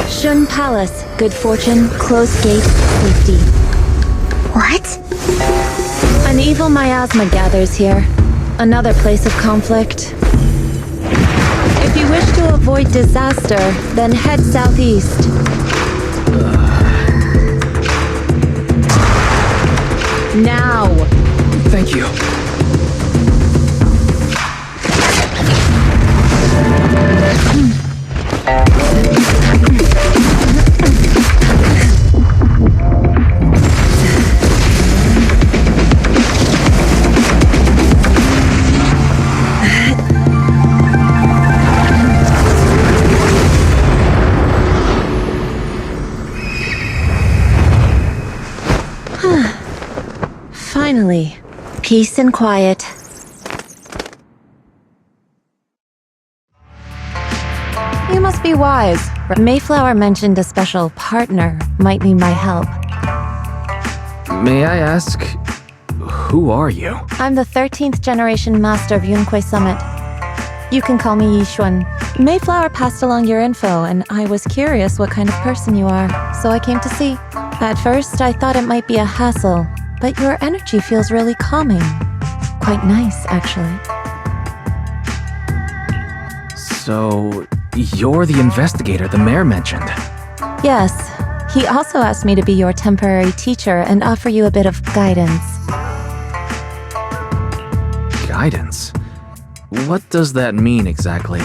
Shun Palace, good fortune, close gate, safety. What? An evil miasma gathers here. Another place of conflict. If you wish to avoid disaster, then head southeast. Now! Thank you. Finally, peace and quiet. You must be wise. Mayflower mentioned a special partner might need my help. May I ask, who are you? I'm the 13th generation master of Yunque Summit. You can call me Yishuan. Mayflower passed along your info, and I was curious what kind of person you are, so I came to see. At first, I thought it might be a hassle, but your energy feels really calming. Quite nice, actually. So, you're the investigator the mayor mentioned. Yes. He also asked me to be your temporary teacher and offer you a bit of guidance. Guidance? What does that mean exactly?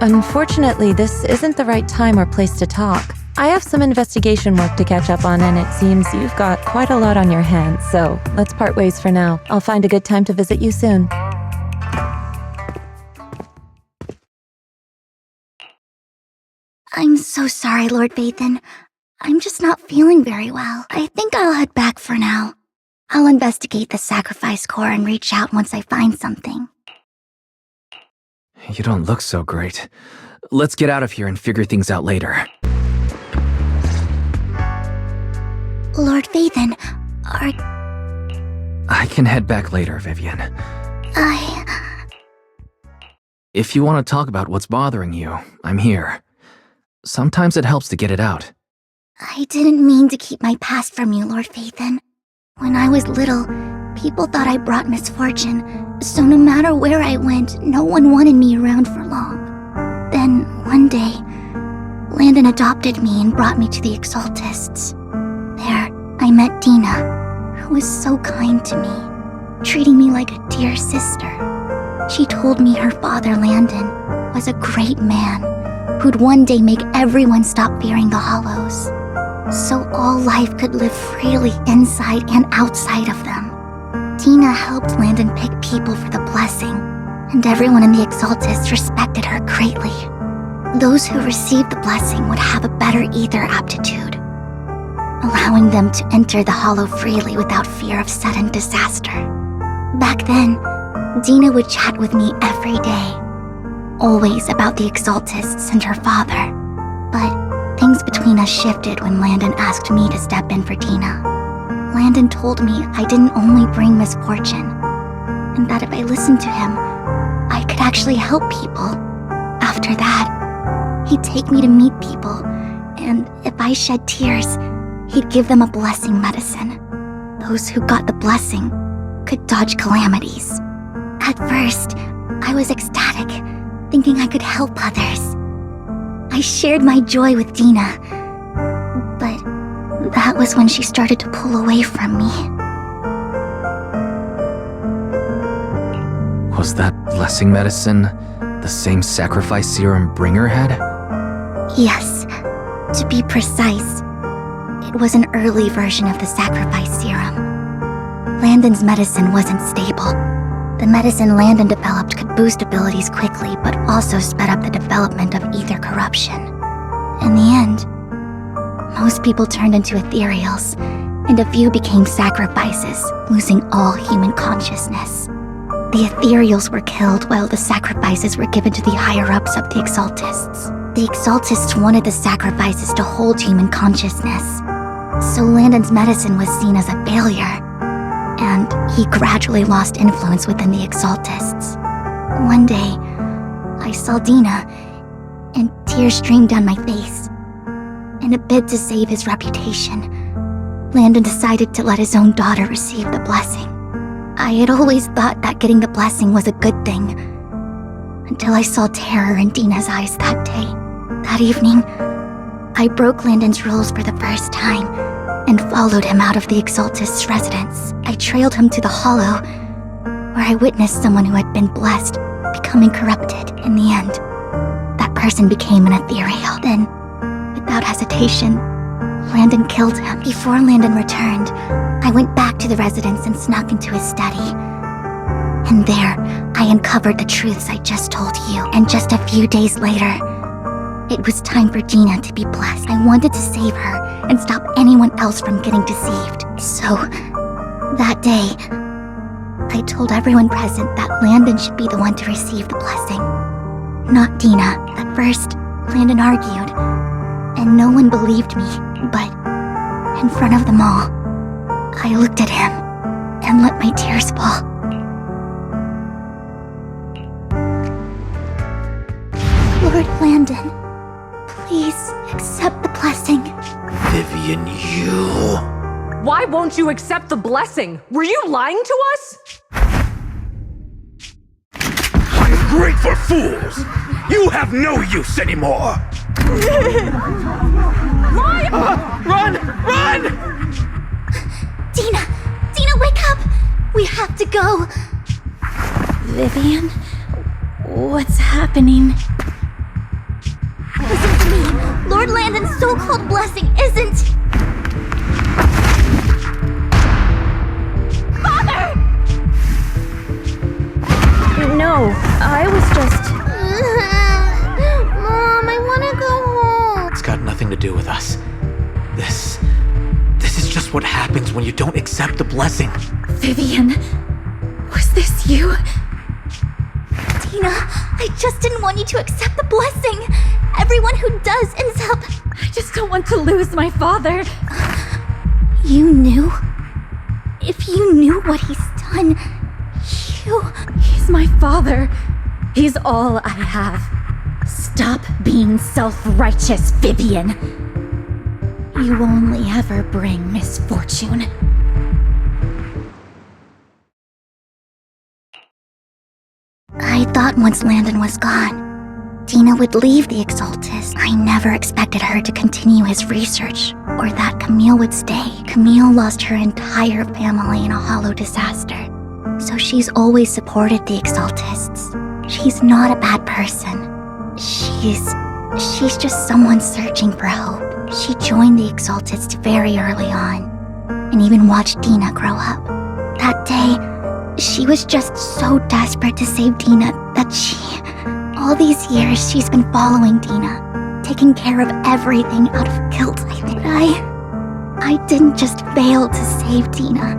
Unfortunately, this isn't the right time or place to talk. I have some investigation work to catch up on, and it seems you've got quite a lot on your hands, so let's part ways for now. I'll find a good time to visit you soon. I'm so sorry, Lord Vathan. I'm just not feeling very well. I think I'll head back for now. I'll investigate the sacrifice core and reach out once I find something. You don't look so great. Let's get out of here and figure things out later. Lord Vathan, I can head back later, Vivian. If you want to talk about what's bothering you, I'm here. Sometimes it helps to get it out. I didn't mean to keep my past from you, Lord Vathan. When I was little, people thought I brought misfortune, so no matter where I went, no one wanted me around for long. Then, one day, Landon adopted me and brought me to the Exaltists. There, I met Dina, who was so kind to me, treating me like a dear sister. She told me her father, Landon, was a great man who'd one day make everyone stop fearing the Hollows, so all life could live freely inside and outside of them. Dina helped Landon pick people for the blessing, and everyone in the Exaltists respected her greatly. Those who received the blessing would have a better ether aptitude, allowing them to enter the Hollow freely without fear of sudden disaster. Back then, Dina would chat with me every day, always about the Exaltists and her father. But things between us shifted when Landon asked me to step in for Dina. Landon told me I didn't only bring misfortune, and that if I listened to him, I could actually help people. After that, he'd take me to meet people, and if I shed tears, he'd give them a blessing medicine. Those who got the blessing could dodge calamities. At first, I was ecstatic, thinking I could help others. I shared my joy with Dina, but that was when she started to pull away from me. Was that blessing medicine the same sacrifice serum Bringer had? Yes, to be precise, it was an early version of the sacrifice serum. Landon's medicine wasn't stable. The medicine Landon developed could boost abilities quickly, but also sped up the development of ether corruption. In the end, most people turned into ethereals, and a few became sacrifices, losing all human consciousness. The ethereals were killed while the sacrifices were given to the higher-ups of the Exaltists. The Exaltists wanted the sacrifices to hold human consciousness, so Landon's medicine was seen as a failure, and he gradually lost influence within the Exaltists. One day, I saw Dina, and tears streamed down my face. In a bid to save his reputation, Landon decided to let his own daughter receive the blessing. I had always thought that getting the blessing was a good thing, until I saw terror in Dina's eyes that day. That evening, I broke Landon's rules for the first time, and followed him out of the Exaltist's residence. I trailed him to the Hollow, where I witnessed someone who had been blessed becoming corrupted. In the end, that person became an ethereal. Then, without hesitation, Landon killed him. Before Landon returned, I went back to the residence and snuck into his study. And there, I uncovered the truths I just told you. And just a few days later, it was time for Dina to be blessed. I wanted to save her and stop anyone else from getting deceived. So, that day, I told everyone present that Landon should be the one to receive the blessing, not Dina. At first, Landon argued, and no one believed me, but in front of them all, I looked at him and let my tears fall. Lord Landon, please accept the blessing. Vivian, you... Why won't you accept the blessing? Were you lying to us? Ungrateful fools! You have no use anymore! Run! Run! Dina! Dina, wake up! We have to go! Vivian? What's happening? Listen to me! Lord Landon's so-called blessing isn't... Father! No, I was just... Mom, I want to go home. It's got nothing to do with us. This is just what happens when you don't accept the blessing. Vivian? Was this you? Tina, I just didn't want you to accept the blessing. Everyone who does ends up... I just don't want to lose my father. You knew? If you knew what he's done, He's my father. He's all I have. Stop being self-righteous, Vivian. You only ever bring misfortune. I thought once Landon was gone, Dina would leave the Exaltus. I never expected her to continue his research, or that Camille would stay. Camille lost her entire family in a hollow disaster, so she's always supported the Exaltists. She's not a bad person. She's just someone searching for hope. She joined the Exaltists very early on, and even watched Dina grow up. That day, she was just so desperate to save Dina that all these years she's been following Dina, taking care of everything out of guilt, I think. I didn't just fail to save Dina.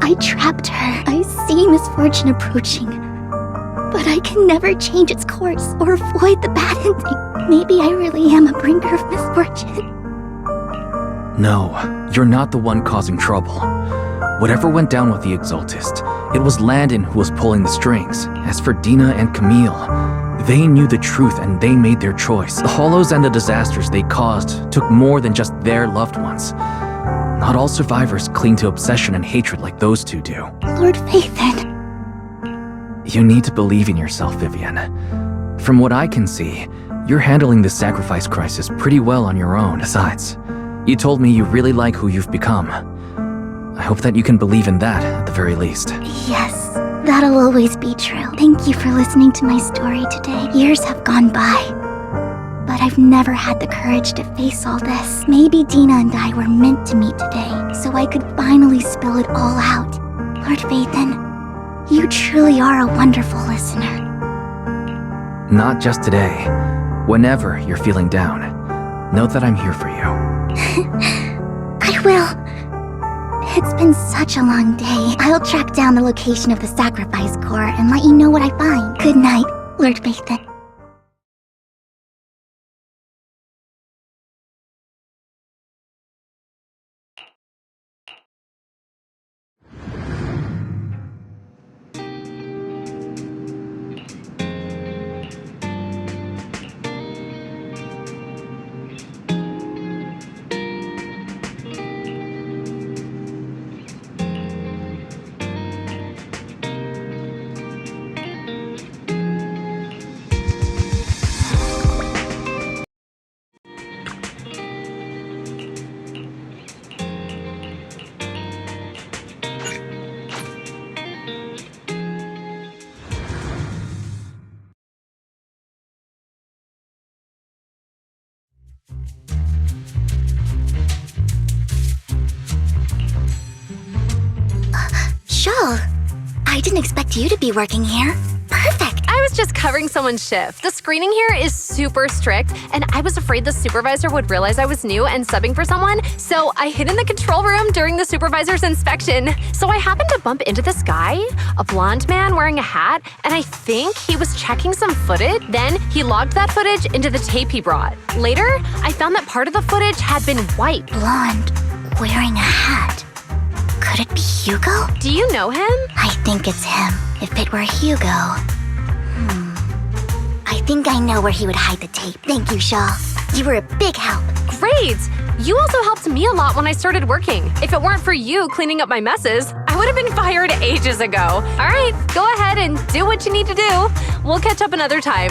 I trapped her. I see misfortune approaching, but I can never change its course or avoid the bad ending. Maybe I really am a bringer of misfortune. No, you're not the one causing trouble. Whatever went down with the Exaltist, it was Landon who was pulling the strings. As for Dina and Camille, they knew the truth and they made their choice. The hollows and the disasters they caused took more than just their loved ones. Not all survivors cling to obsession and hatred like those two do. Lord Phaethon. You need to believe in yourself, Vivian. From what I can see, you're handling this sacrifice crisis pretty well on your own. Besides, you told me you really like who you've become. I hope that you can believe in that, at the very least. Yes, that'll always be true. Thank you for listening to my story today. Years have gone by, but I've never had the courage to face all this. Maybe Dina and I were meant to meet today, so I could finally spill it all out. Lord Phaethon, you truly are a wonderful listener. Not just today. Whenever you're feeling down, know that I'm here for you. I will. It's been such a long day. I'll track down the location of the sacrifice core and let you know what I find. Good night, Lord Phaethon. Shul, I didn't expect you to be working here. Perfect. I was just covering someone's shift. The screening here is super strict, and I was afraid the supervisor would realize I was new and subbing for someone, so I hid in the control room during the supervisor's inspection. So I happened to bump into this guy, a blonde man wearing a hat, and I think he was checking some footage. Then he logged that footage into the tape he brought. Later, I found that part of the footage had been wiped. Blonde, wearing a hat. Could it be Hugo? Do you know him? I think it's him. If it were Hugo... I think I know where he would hide the tape. Thank you, Shaw. You were a big help. Great! You also helped me a lot when I started working. If it weren't for you cleaning up my messes, I would have been fired ages ago. All right, go ahead and do what you need to do. We'll catch up another time.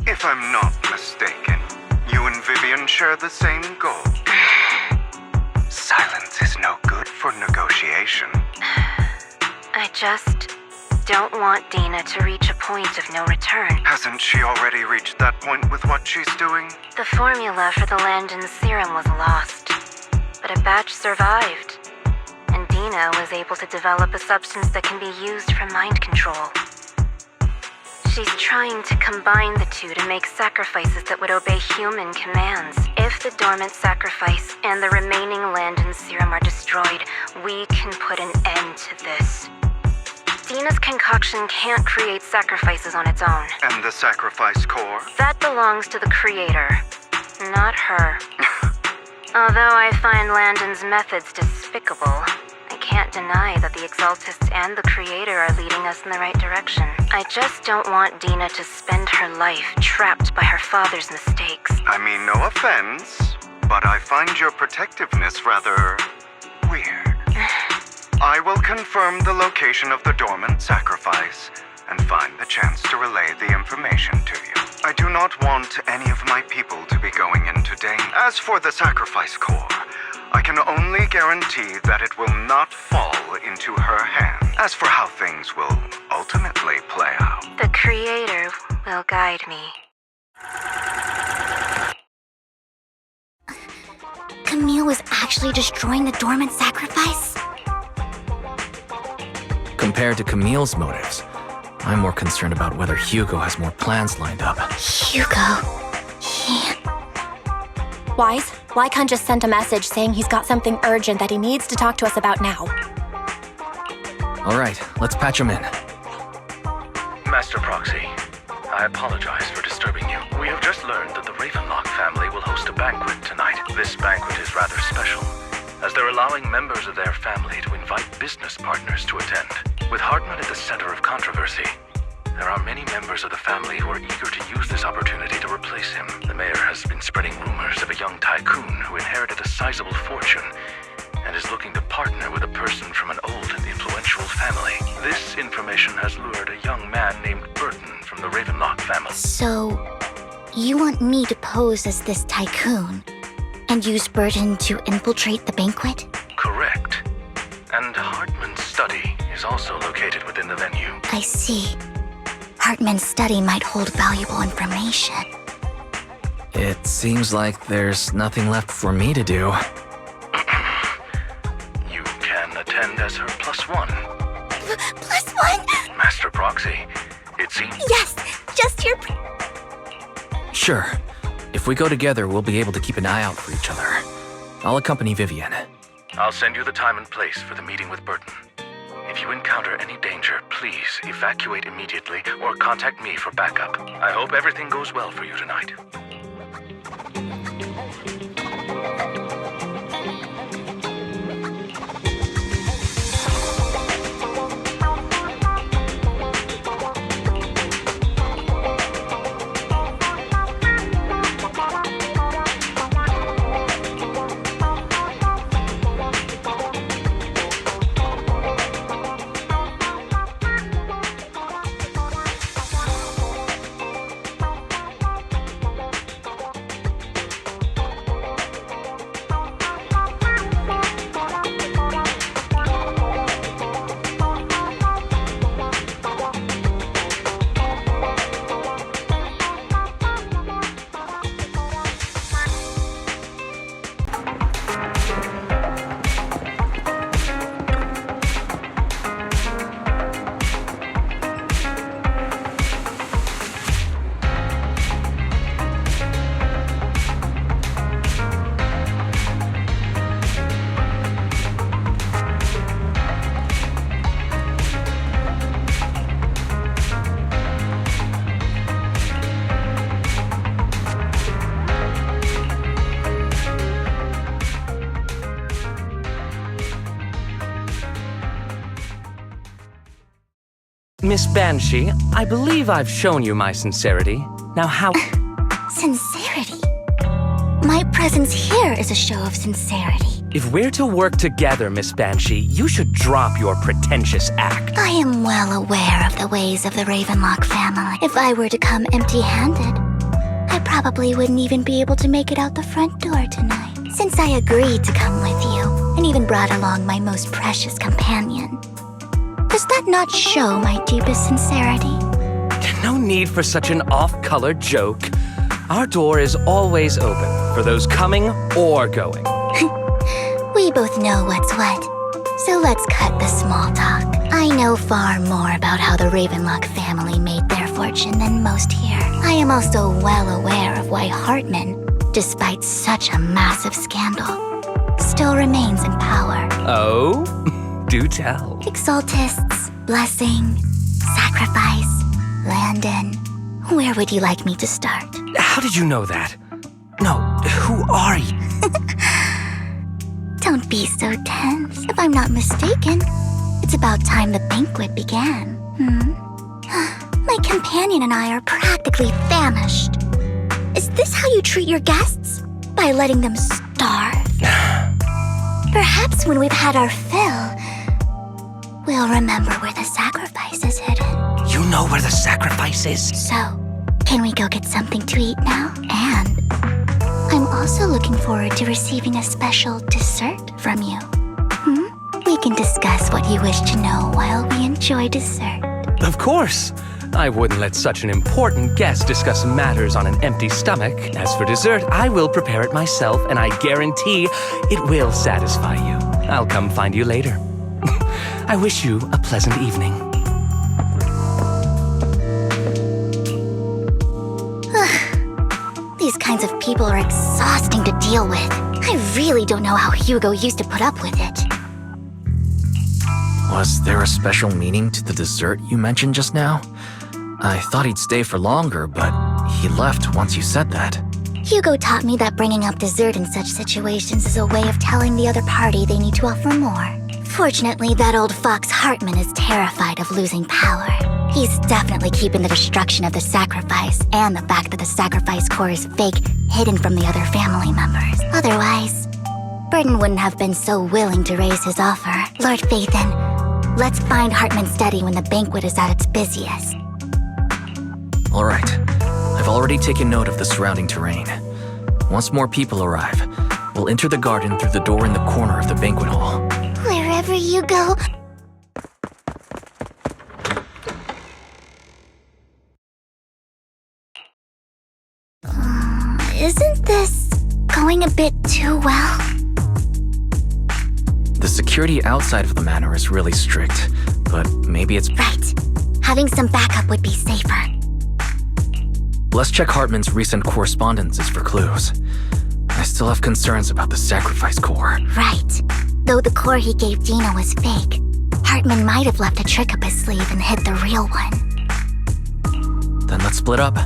If I'm not mistaken, you and Vivian share the same goal. Silence is no good for negotiation. I just don't want Dina to reach a point of no return. Hasn't she already reached that point with what she's doing? The formula for the Landon serum was lost, but a batch survived, and Dina was able to develop a substance that can be used for mind control. She's trying to combine the two to make sacrifices that would obey human commands. If the dormant sacrifice and the remaining Landon serum are destroyed, we can put an end to this. Dina's concoction can't create sacrifices on its own. And the sacrifice core? That belongs to the creator, not her. Although I find Landon's methods despicable, I can't deny that the Exaltists and the Creator are leading us in the right direction. I just don't want Dina to spend her life trapped by her father's mistakes. I mean, no offense, but I find your protectiveness rather weird. I will confirm the location of the dormant sacrifice and find the chance to relay the information to you. I do not want any of my people to be going into danger. As for the sacrifice core, I can only guarantee that it will not fall into her hands. As for how things will ultimately play out, the Creator will guide me. Camille was actually destroying the dormant sacrifice? Compared to Camille's motives, I'm more concerned about whether Hugo has more plans lined up. Hugo? Wise, Lycon just sent a message saying he's got something urgent that he needs to talk to us about now. All right, let's patch him in. Master Proxy, I apologize for disturbing you. We have just learned that the Ravenlock family will host a banquet tonight. This banquet is rather special, as they're allowing members of their family to invite business partners to attend. With Hartman at the center of controversy, there are many members of the family who are eager to use this opportunity to replace him. The mayor has been spreading rumors of a young tycoon who inherited a sizable fortune and is looking to partner with a person from an old and influential family. This information has lured a young man named Burton from the Ravenlock family. So, you want me to pose as this tycoon and use Burton to infiltrate the banquet? Correct. And Hartman's study is also located within the venue. I see. Hartman's study might hold valuable information. It seems like there's nothing left for me to do. attend as her +1. +1? Master Proxy, it seems... Yes, just your... Sure. If we go together, we'll be able to keep an eye out for each other. I'll accompany Vivian. I'll send you the time and place for the meeting with Burton. If you encounter any danger, please evacuate immediately or contact me for backup. I hope everything goes well for you tonight. Miss Banshee, I believe I've shown you my sincerity. Now how— Sincerity? My presence here is a show of sincerity. If we're to work together, Miss Banshee, you should drop your pretentious act. I am well aware of the ways of the Ravenlock family. If I were to come empty-handed, I probably wouldn't even be able to make it out the front door tonight. Since I agreed to come with you, and even brought along my most precious companion, does that not show my deepest sincerity? No need for such an off-color joke. Our door is always open for those coming or going. We both know what's what, so let's cut the small talk. I know far more about how the Ravenlock family made their fortune than most here. I am also well aware of why Hartman, despite such a massive scandal, still remains in power. Oh? Do tell. Exaltists, blessing, sacrifice, Landon. Where would you like me to start? How did you know that? No, who are you? Don't be so tense. If I'm not mistaken, it's about time the banquet began. My companion and I are practically famished. Is this how you treat your guests? By letting them starve? Perhaps when we've had our fill, we'll remember where the sacrifice is hidden. You know where the sacrifice is? So, can we go get something to eat now? And I'm also looking forward to receiving a special dessert from you. We can discuss what you wish to know while we enjoy dessert. Of course. I wouldn't let such an important guest discuss matters on an empty stomach. As for dessert, I will prepare it myself, and I guarantee it will satisfy you. I'll come find you later. I wish you a pleasant evening. These kinds of people are exhausting to deal with. I really don't know how Hugo used to put up with it. Was there a special meaning to the dessert you mentioned just now? I thought he'd stay for longer, but he left once you said that. Hugo taught me that bringing up dessert in such situations is a way of telling the other party they need to offer more. Fortunately, that old fox Hartman is terrified of losing power. He's definitely keeping the destruction of the sacrifice and the fact that the sacrifice core is fake hidden from the other family members. Otherwise, Burton wouldn't have been so willing to raise his offer. Lord Phaethon, let's find Hartman's study when the banquet is at its busiest. All right. I've already taken note of the surrounding terrain. Once more people arrive, we'll enter the garden through the door in the corner of the banquet hall. Wherever you go... Isn't this going a bit too well? The security outside of the manor is really strict, but maybe it's... Right. Having some backup would be safer. Let's check Hartman's recent correspondences for clues. I still have concerns about the sacrifice core. Right. Though the core he gave Gina was fake, Hartman might have left a trick up his sleeve and hid the real one. Then let's split up.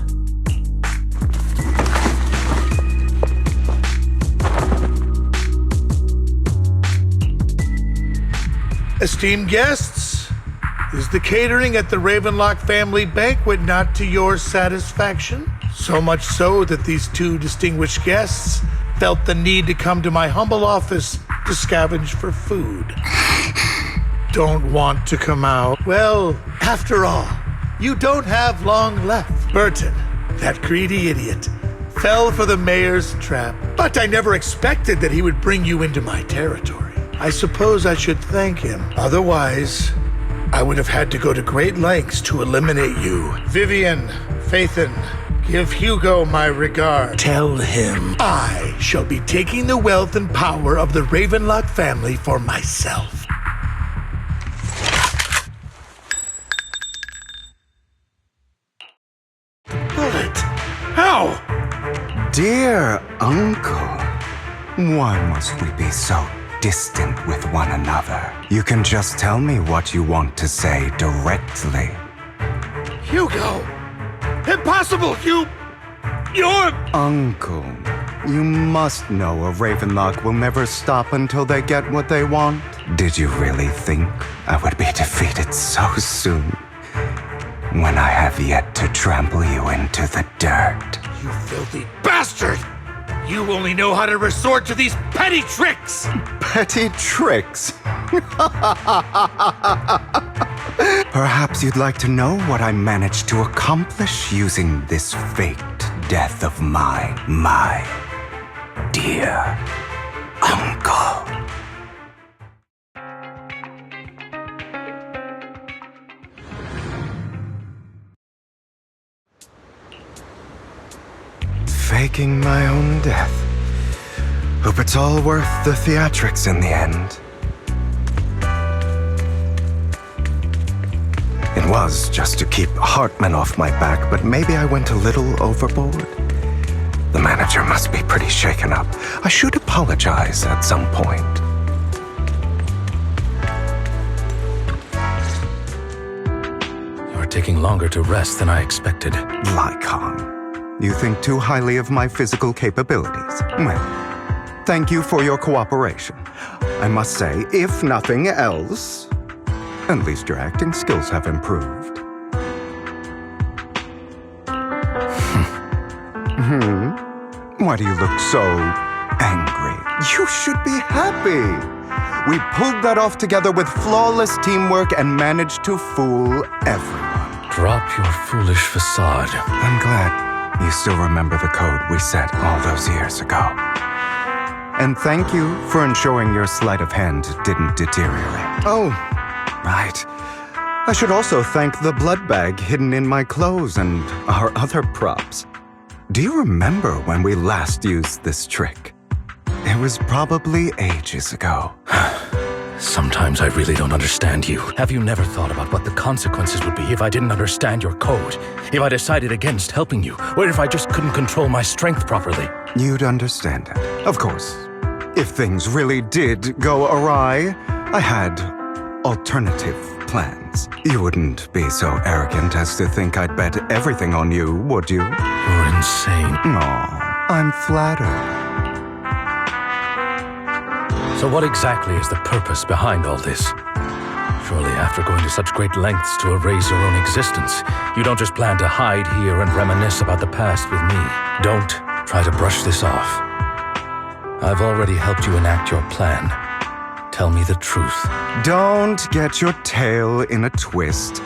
Esteemed guests, is the catering at the Ravenlock family banquet not to your satisfaction? So much so that these two distinguished guests felt the need to come to my humble office to scavenge for food. Don't want to come out? Well, after all, you don't have long left. Burton, that greedy idiot, fell for the mayor's trap. But I never expected that he would bring you into my territory. I suppose I should thank him. Otherwise, I would have had to go to great lengths to eliminate you. Vivian, Faithin, give Hugo my regard. Tell him I shall be taking the wealth and power of the Ravenlock family for myself. Bullet! How? Dear Uncle, why must we be so distant with one another? You can just tell me what you want to say directly. Hugo! Impossible! You're... Uncle, you must know a Ravenlock will never stop until they get what they want. Did you really think I would be defeated so soon? When I have yet to trample you into the dirt. You filthy bastard! You only know how to resort to these petty tricks! Petty tricks? Perhaps you'd like to know what I managed to accomplish using this faked death of mine, my dear uncle. Faking my own death. Hope it's all worth the theatrics in the end. It was just to keep Hartman off my back, but maybe I went a little overboard. The manager must be pretty shaken up. I should apologize at some point. You're taking longer to rest than I expected. Lycon. You think too highly of my physical capabilities. Well, thank you for your cooperation. I must say, if nothing else, at least your acting skills have improved. Why do you look so angry? You should be happy. We pulled that off together with flawless teamwork and managed to fool everyone. Drop your foolish facade. I'm glad you still remember the code we set all those years ago. And thank you for ensuring your sleight of hand didn't deteriorate. Oh, right. I should also thank the blood bag hidden in my clothes and our other props. Do you remember when we last used this trick? It was probably ages ago. Sometimes I really don't understand you. Have you never thought about what the consequences would be if I didn't understand your code? If I decided against helping you? Or if I just couldn't control my strength properly? You'd understand it. Of course. If things really did go awry, I had alternative plans. You wouldn't be so arrogant as to think I'd bet everything on you, would you? You're insane. Aw, I'm flattered. So what exactly is the purpose behind all this? Surely after going to such great lengths to erase your own existence, you don't just plan to hide here and reminisce about the past with me. Don't try to brush this off. I've already helped you enact your plan. Tell me the truth. Don't get your tail in a twist.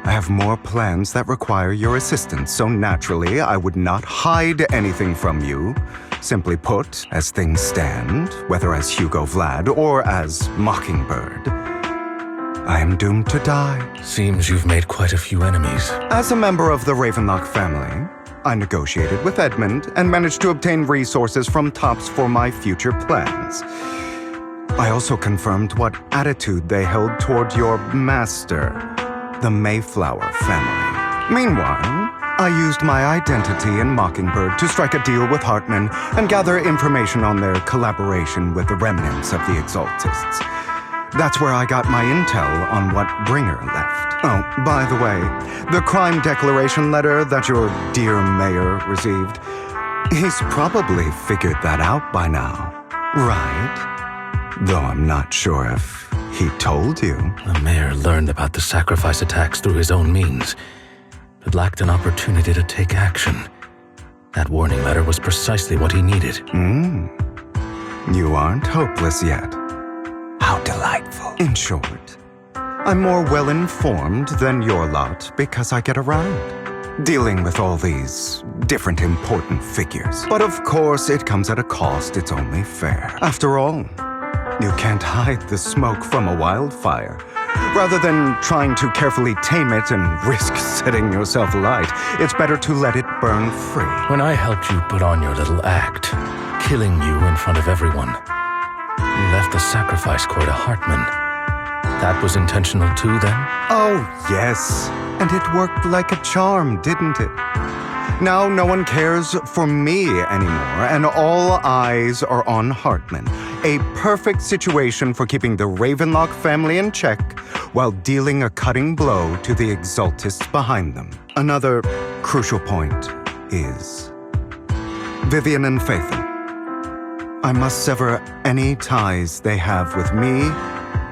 I have more plans that require your assistance, so naturally I would not hide anything from you. Simply put, as things stand, whether as Hugo Vlad or as Mockingbird, I am doomed to die. Seems you've made quite a few enemies. As a member of the Ravenlock family, I negotiated with Edmund and managed to obtain resources from Tops for my future plans. I also confirmed what attitude they held toward your master, the Mayflower family. Meanwhile, I used my identity in Mockingbird to strike a deal with Hartman and gather information on their collaboration with the remnants of the Exaltists. That's where I got my intel on what Bringer left. Oh, by the way, the crime declaration letter that your dear mayor received, he's probably figured that out by now, right? Though I'm not sure if he told you. The mayor learned about the sacrifice attacks through his own means, but lacked an opportunity to take action. That warning letter was precisely what he needed. You aren't hopeless yet. How delightful. In short, I'm more well-informed than your lot because I get around, dealing with all these different important figures. But of course, it comes at a cost. It's only fair. After all, you can't hide the smoke from a wildfire. Rather than trying to carefully tame it and risk setting yourself alight, it's better to let it burn free. When I helped you put on your little act, killing you in front of everyone, you left the sacrifice core to Hartman. That was intentional too, then? Oh, yes. And it worked like a charm, didn't it? Now no one cares for me anymore, and all eyes are on Hartman. A perfect situation for keeping the Ravenlock family in check while dealing a cutting blow to the Exaltists behind them. Another crucial point is Vivian and Phaethon. I must sever any ties they have with me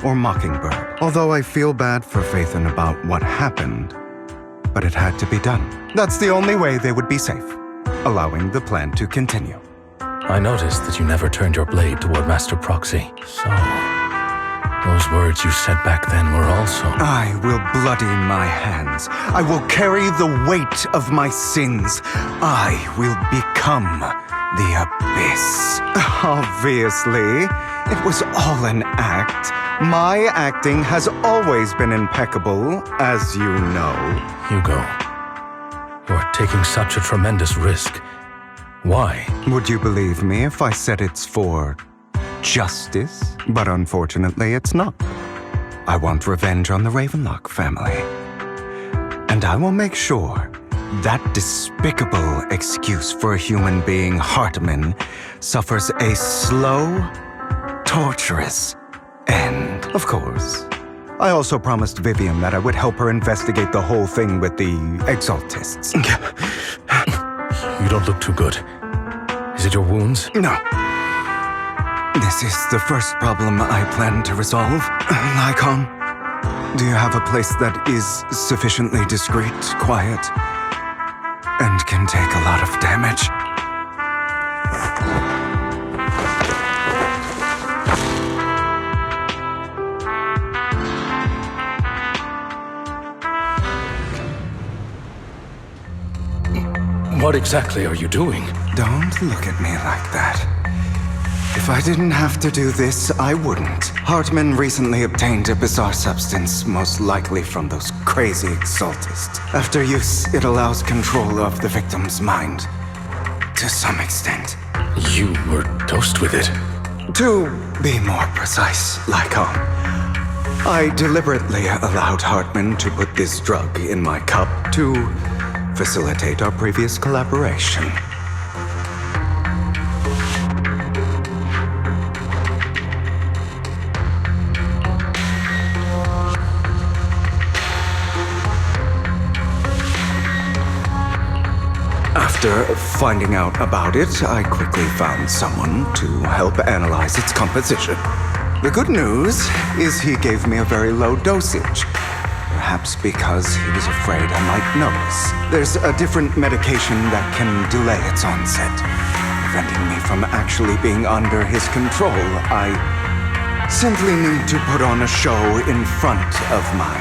or Mockingbird. Although I feel bad for Phaethon about what happened, but it had to be done. That's the only way they would be safe, allowing the plan to continue. I noticed that you never turned your blade toward Master Proxy. So, those words you said back then were also... I will bloody my hands. I will carry the weight of my sins. I will become the Abyss. Obviously, it was all an act. My acting has always been impeccable, as you know. Hugo, you're taking such a tremendous risk. Why? Would you believe me if I said it's for justice? But unfortunately, it's not. I want revenge on the Ravenlock family. And I will make sure that despicable excuse for a human being, Hartman, suffers a slow, torturous end. Of course. I also promised Vivian that I would help her investigate the whole thing with the Exaltists. You don't look too good. Is it your wounds? No. This is the first problem I plan to resolve. Lycon, do you have a place that is sufficiently discreet, quiet, and can take a lot of damage? What exactly are you doing? Don't look at me like that. If I didn't have to do this, I wouldn't. Hartman recently obtained a bizarre substance, most likely from those crazy Exaltists. After use, it allows control of the victim's mind. To some extent. You were dosed with it? To be more precise, Lycon, I deliberately allowed Hartman to put this drug in my cup to facilitate our previous collaboration. After finding out about it, I quickly found someone to help analyze its composition. The good news is he gave me a very low dosage. Perhaps because he was afraid I might notice. There's a different medication that can delay its onset, preventing me from actually being under his control. I simply need to put on a show in front of my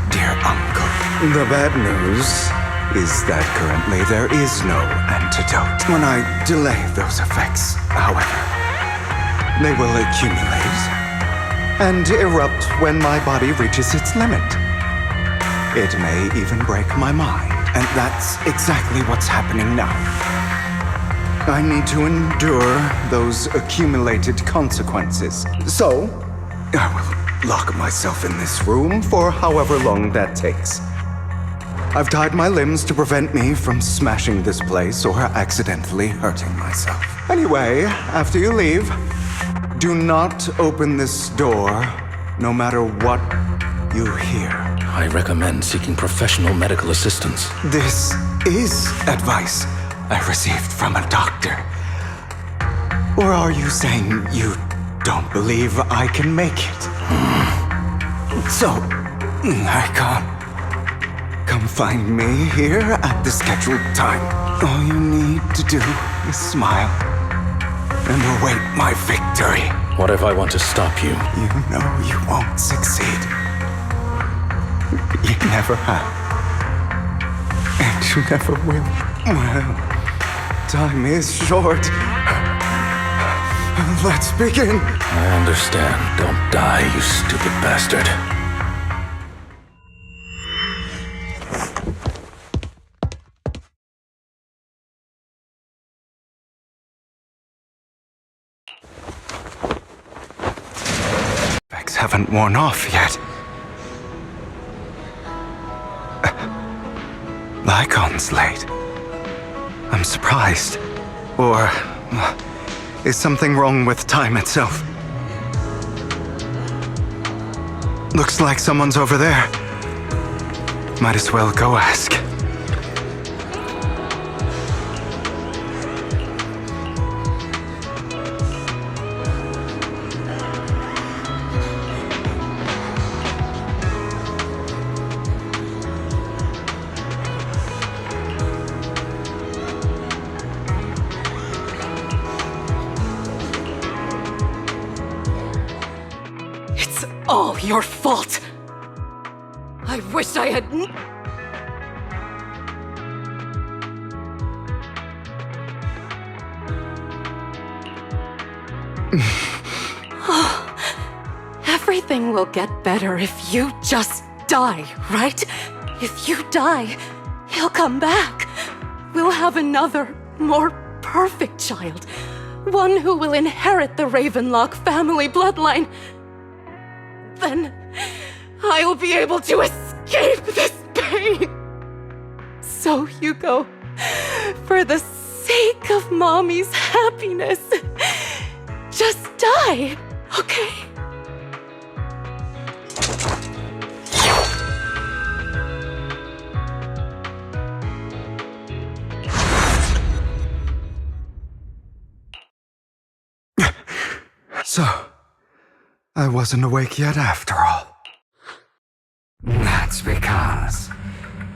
dear uncle. The bad news is that currently there is no antidote. When I delay those effects, however, they will accumulate and erupt when my body reaches its limit. It may even break my mind, and that's exactly what's happening now. I need to endure those accumulated consequences. So, I will lock myself in this room for however long that takes. I've tied my limbs to prevent me from smashing this place or accidentally hurting myself. Anyway, after you leave, do not open this door, no matter what you hear. I recommend seeking professional medical assistance. This is advice I received from a doctor. Or are you saying you don't believe I can make it? So, I can't. Come find me here at the scheduled time. All you need to do is smile and await my victory. What if I want to stop you? You know you won't succeed. You never have. And you never will. Well, time is short. Let's begin. I understand. Don't die, you stupid bastard. Effects haven't worn off yet. Lycon's late. I'm surprised. Or is something wrong with time itself? Looks like someone's over there. Might as well go ask. All your fault. I wish I had... Everything will get better if you just die, right? If you die, he'll come back. We'll have another, more perfect child. One who will inherit the Ravenlock family bloodline. Then I'll be able to escape this pain. So, Hugo, for the sake of Mommy's happiness, just die, okay? So, I wasn't awake yet after all. That's because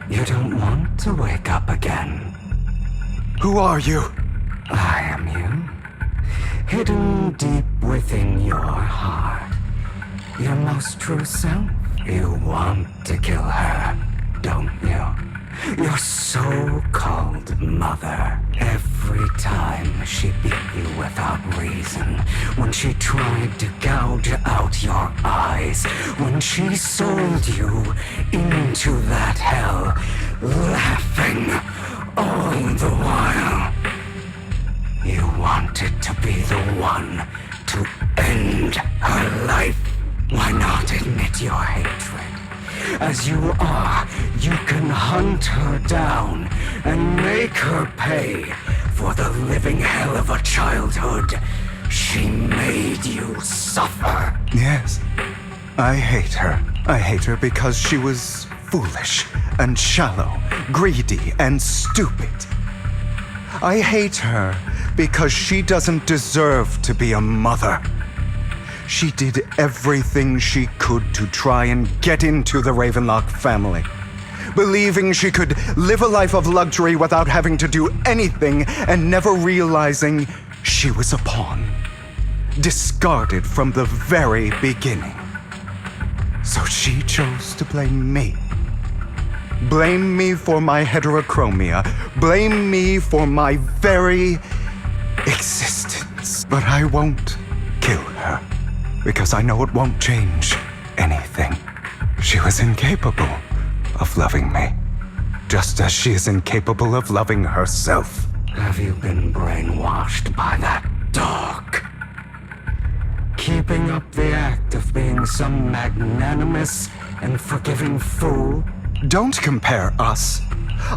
you don't want to wake up again. Who are you? I am you. Hidden deep within your heart. Your most true self. You want to kill her, don't you? Your so-called mother. Every time she beat you without reason. When she tried to gouge out your eyes. When she sold you into that hell. Laughing all the while. You wanted to be the one to end her life. Why not admit your hatred? As you are, you can hunt her down and make her pay for the living hell of a childhood she made you suffer. Yes, I hate her. I hate her because she was foolish and shallow, greedy and stupid. I hate her because she doesn't deserve to be a mother. She did everything she could to try and get into the Ravenlock family, believing she could live a life of luxury without having to do anything and never realizing she was a pawn, discarded from the very beginning. So she chose to blame me. Blame me for my heterochromia. Blame me for my very existence. But I won't kill her. Because I know it won't change anything. She was incapable of loving me, just as she is incapable of loving herself. Have you been brainwashed by that dog? Keeping up the act of being some magnanimous and forgiving fool? Don't compare us.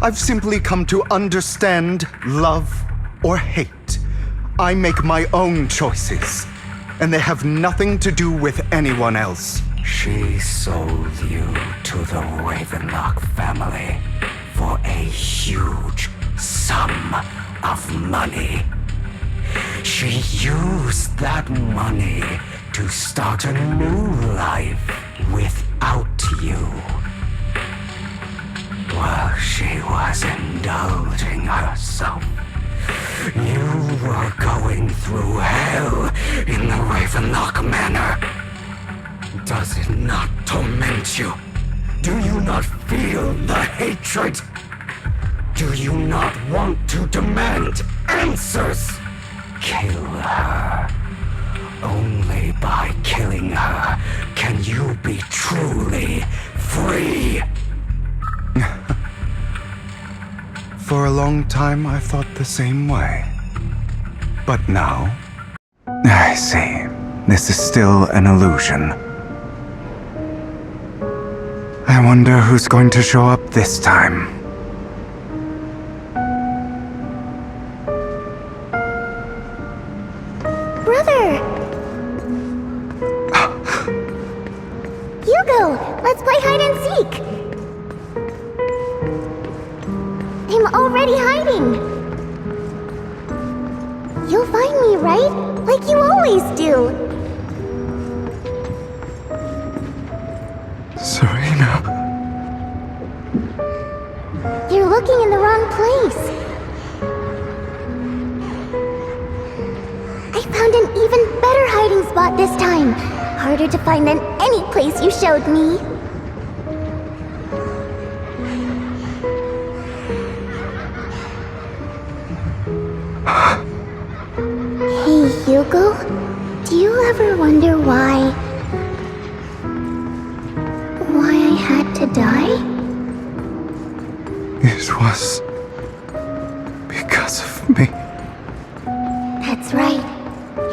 I've simply come to understand love or hate. I make my own choices, and they have nothing to do with anyone else. She sold you to the Ravenlock family for a huge sum of money. She used that money to start a new life without you. While she was indulging herself, you were going through hell in the Ravenlock Manor. Does it not torment you? Do you not feel the hatred? Do you not want to demand answers? Kill her. Only by killing her can you be truly free. For a long time, I thought the same way. But now, I see. This is still an illusion. I wonder who's going to show up this time. Brother! Hugo, let's play hide and seek! I'm already hiding! You'll find me, right? Like you always do! Serena. You're looking in the wrong place. I found an even better hiding spot this time. Harder to find than any place you showed me. Hey, Hugo. Do you ever wonder why I had to die? It was because of me. That's right.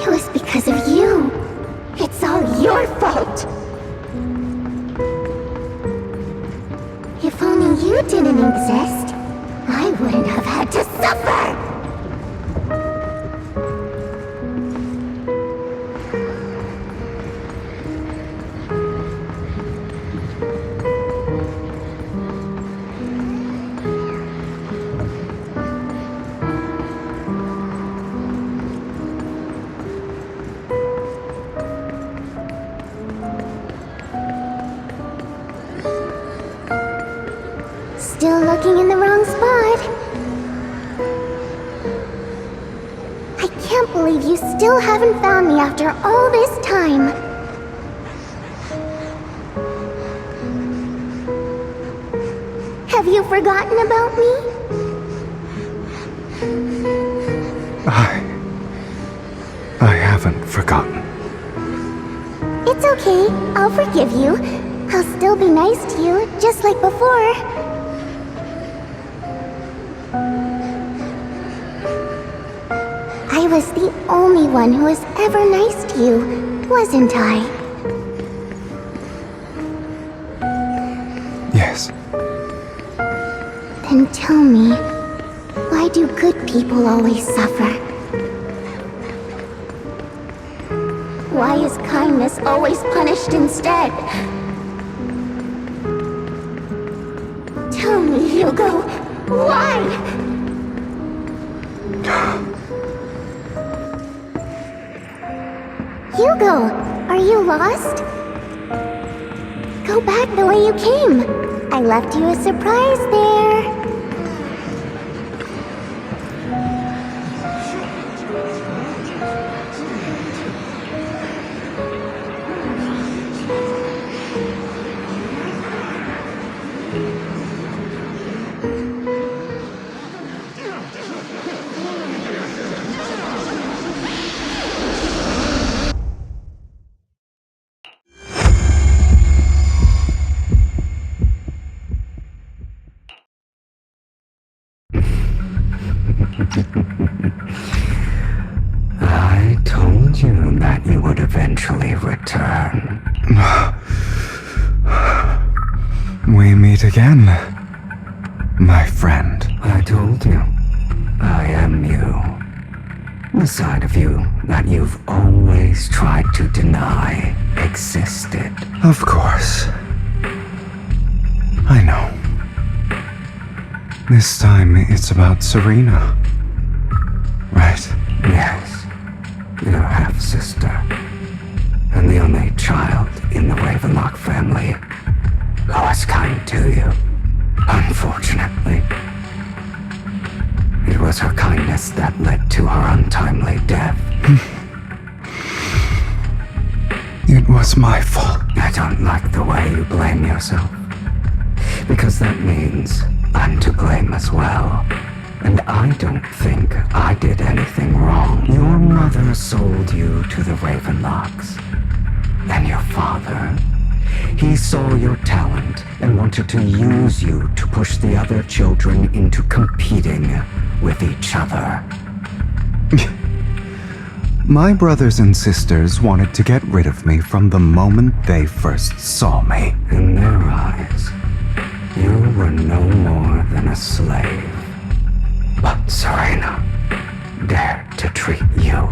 It was because of you. It's all your fault. If only you didn't exist, I wouldn't have had to suffer. Still looking in the wrong spot. I can't believe you still haven't found me after all this time. Have you forgotten about me? I haven't forgotten. It's okay. I'll forgive you. I'll still be nice to you, just like before. I was the only one who was ever nice to you, wasn't I? Yes. Then tell me, why do good people always suffer? Why is kindness always punished instead? Tell me, Hugo, why? Hugo, are you lost? Go back the way you came. I left you a surprise there. I told you that you would eventually return. We meet again, my friend. I told you, I am you. The side of you that you've always tried to deny existed. Of course. I know. This time it's about Serena. Right? Yes, your half-sister, and the only child in the Ravenlock family who was kind to you. Unfortunately, it was her kindness that led to her untimely death. It was my fault. I don't like the way you blame yourself, because that means I'm to blame as well. And I don't think I did anything wrong. Your mother sold you to the Ravenlocks. And your father, he saw your talent and wanted to use you to push the other children into competing with each other. My brothers and sisters wanted to get rid of me from the moment they first saw me. In their eyes, you were no more than a slave. But Serena dared to treat you,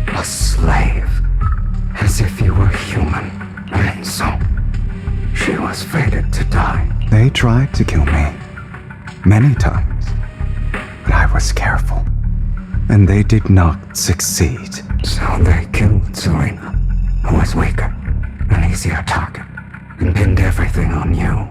a slave, as if you were human, and so she was fated to die. They tried to kill me many times, but I was careful, and they did not succeed. So they killed Serena, who was weaker, an easier target, and pinned everything on you.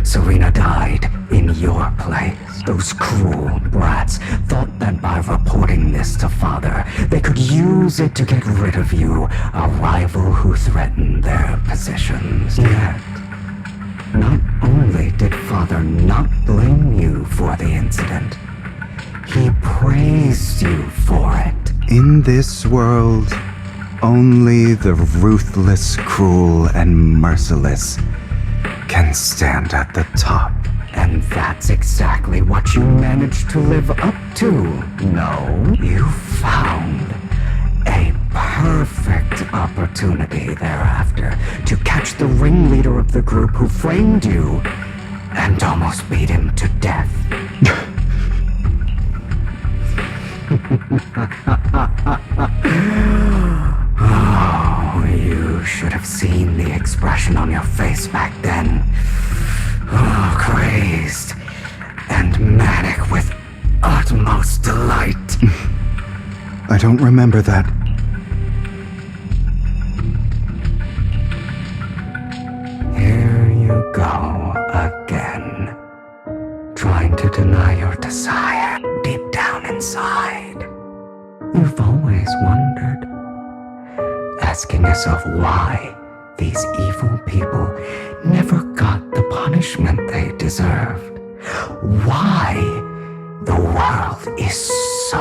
Serena died in your place. Those cruel brats thought that by reporting this to Father, they could use it to get rid of you, a rival who threatened their positions. Yet, not only did Father not blame you for the incident, he praised you for it. In this world, only the ruthless, cruel, and merciless can stand at the top. And that's exactly what you managed to live up to. No, you found a perfect opportunity thereafter to catch the ringleader of the group who framed you and almost beat him to death. Oh, you should have seen the expression on your face back then. Oh, crazed and manic with utmost delight. I don't remember that. Here you go again, trying to deny your desire deep down inside. You've always wondered, asking yourself why these evil people never got the punishment they deserved. Why the world is so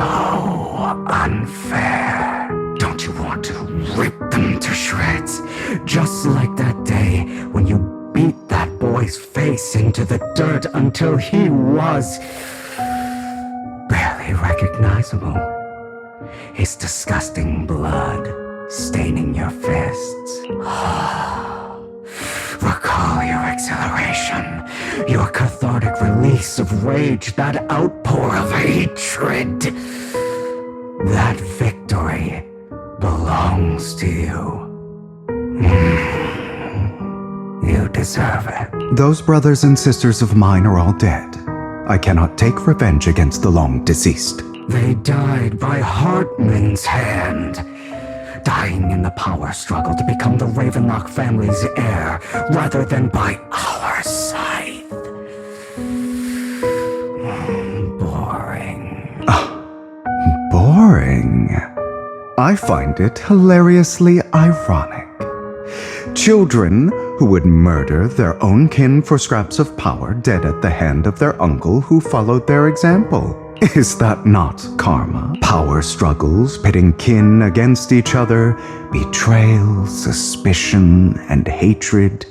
unfair. Don't you want to rip them to shreds? Just like that day when you beat that boy's face into the dirt until he was barely recognizable. His disgusting blood staining your fists. Recall your exhilaration, your cathartic release of rage, that outpour of hatred. That victory belongs to you. You deserve it. Those brothers and sisters of mine are all dead. I cannot take revenge against the long deceased. They died by Hartman's hand, dying in the power struggle to become the Ravenlock family's heir, rather than by our scythe. Boring. Boring? I find it hilariously ironic. Children who would murder their own kin for scraps of power dead at the hand of their uncle who followed their example. Is that not karma? Power struggles, pitting kin against each other, betrayal, suspicion, and hatred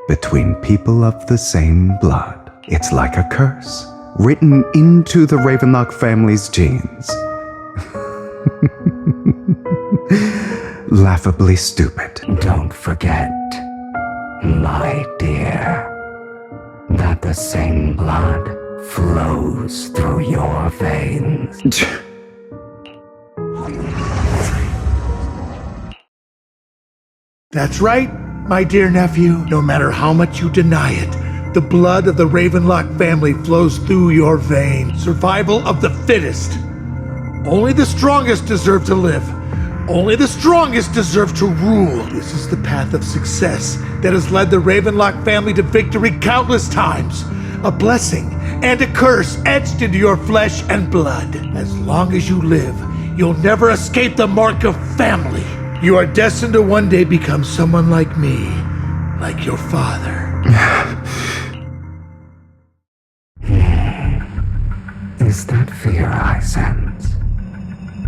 between people of the same blood. It's like a curse, written into the Ravenlock family's genes. Laughably stupid. Don't forget, my dear, that the same blood flows through your veins. That's right, my dear nephew. No matter how much you deny it, the blood of the Ravenlock family flows through your veins. Survival of the fittest. Only the strongest deserve to live. Only the strongest deserve to rule. This is the path of success that has led the Ravenlock family to victory countless times. A blessing and a curse etched into your flesh and blood. As long as you live, you'll never escape the mark of family. You are destined to one day become someone like me, like your father. Is that fear I sense?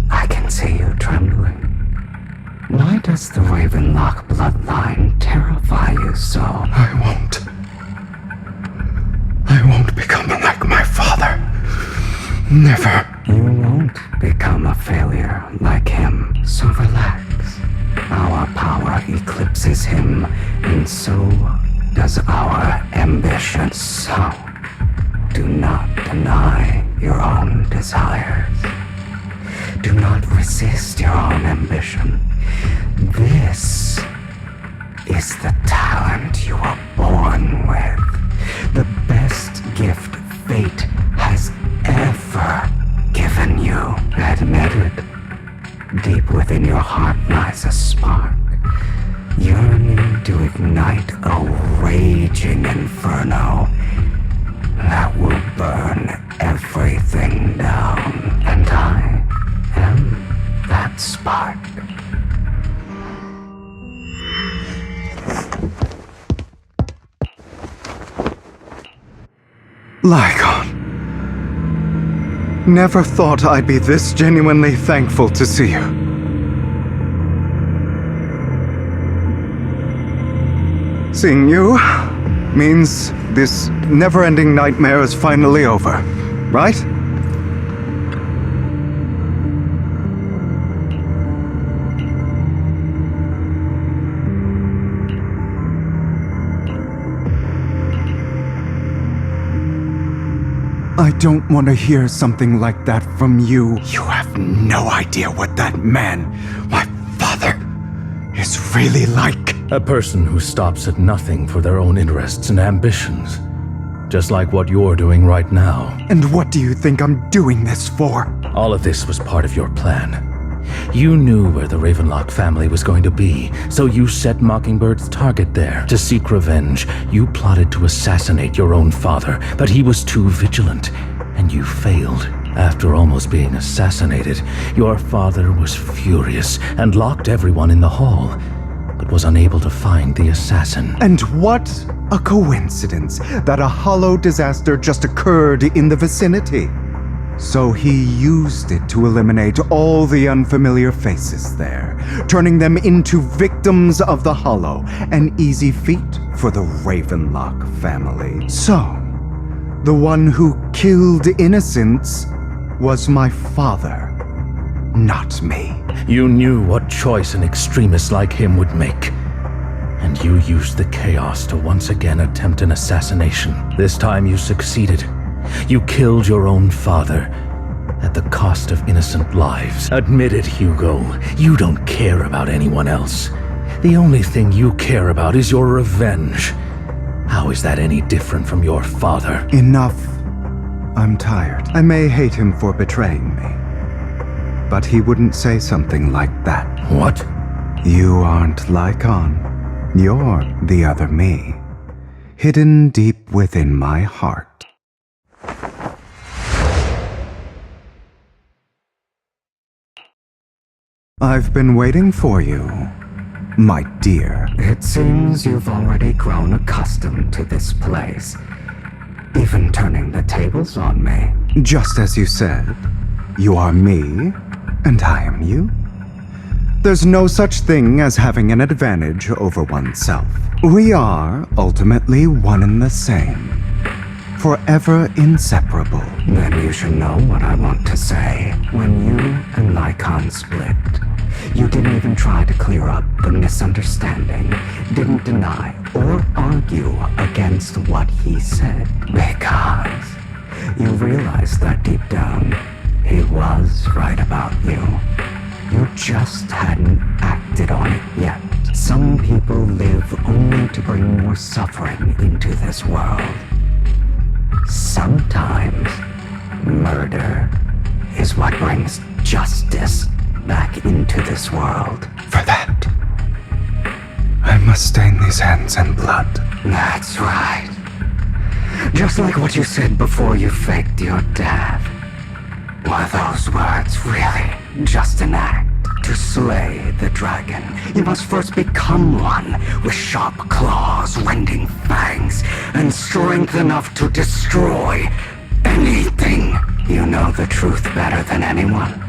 I can see you trembling. Why does the Ravenlock bloodline terrify you so? I won't become like my father. Never. You won't become a failure like him, so relax. Our power eclipses him, and so does our ambition. So, do not deny your own desires. Do not resist your own ambition. This is the talent you were born with. The best gift fate has ever given you. Admit it. Deep within your heart lies a spark, yearning to ignite a raging inferno that will burn everything down. And I am that spark. Lygon. Never thought I'd be this genuinely thankful to see you. Seeing you means this never-ending nightmare is finally over, right? I don't want to hear something like that from you. You have no idea what that man, my father, is really like. A person who stops at nothing for their own interests and ambitions. Just like what you're doing right now. And what do you think I'm doing this for? All of this was part of your plan. You knew where the Ravenlock family was going to be, so you set Mockingbird's target there. To seek revenge, you plotted to assassinate your own father, but he was too vigilant, and you failed. After almost being assassinated, your father was furious and locked everyone in the hall, but was unable to find the assassin. And what a coincidence that a hollow disaster just occurred in the vicinity. So he used it to eliminate all the unfamiliar faces there, turning them into victims of the Hollow, an easy feat for the Ravenlock family. So, the one who killed innocents was my father, not me. You knew what choice an extremist like him would make. And you used the chaos to once again attempt an assassination. This time you succeeded. You killed your own father, at the cost of innocent lives. Admit it, Hugo. You don't care about anyone else. The only thing you care about is your revenge. How is that any different from your father? Enough. I'm tired. I may hate him for betraying me, but he wouldn't say something like that. What? You aren't Lygon. You're the other me, hidden deep within my heart. I've been waiting for you, my dear. It seems you've already grown accustomed to this place, even turning the tables on me. Just as you said, you are me, and I am you. There's no such thing as having an advantage over oneself. We are ultimately one and the same. forever inseparable. Then you should know what I want to say. When you and Lycon split, you didn't even try to clear up the misunderstanding, didn't deny or argue against what he said, because you realized that deep down, he was right about you. You just hadn't acted on it yet. Some people live only to bring more suffering into this world. Sometimes, murder is what brings justice back into this world. For that, I must stain these hands in blood. That's right. Just like what you said before you faked your death. Were those words really just an act to slay the dragon? You must first become one with sharp claws, rending fangs, and strength enough to destroy anything. You know the truth better than anyone.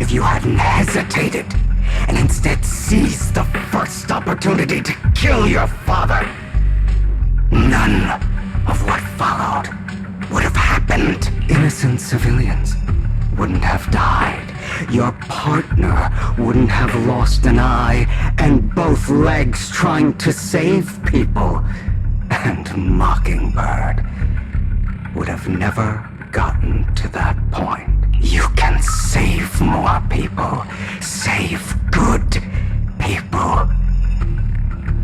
If you hadn't hesitated and instead seized the first opportunity to kill your father, none of what followed would have happened. Innocent civilians wouldn't have died. Your partner wouldn't have lost an eye and both legs trying to save people. And Mockingbird would have never gotten to that point. You can save more people. Save good people.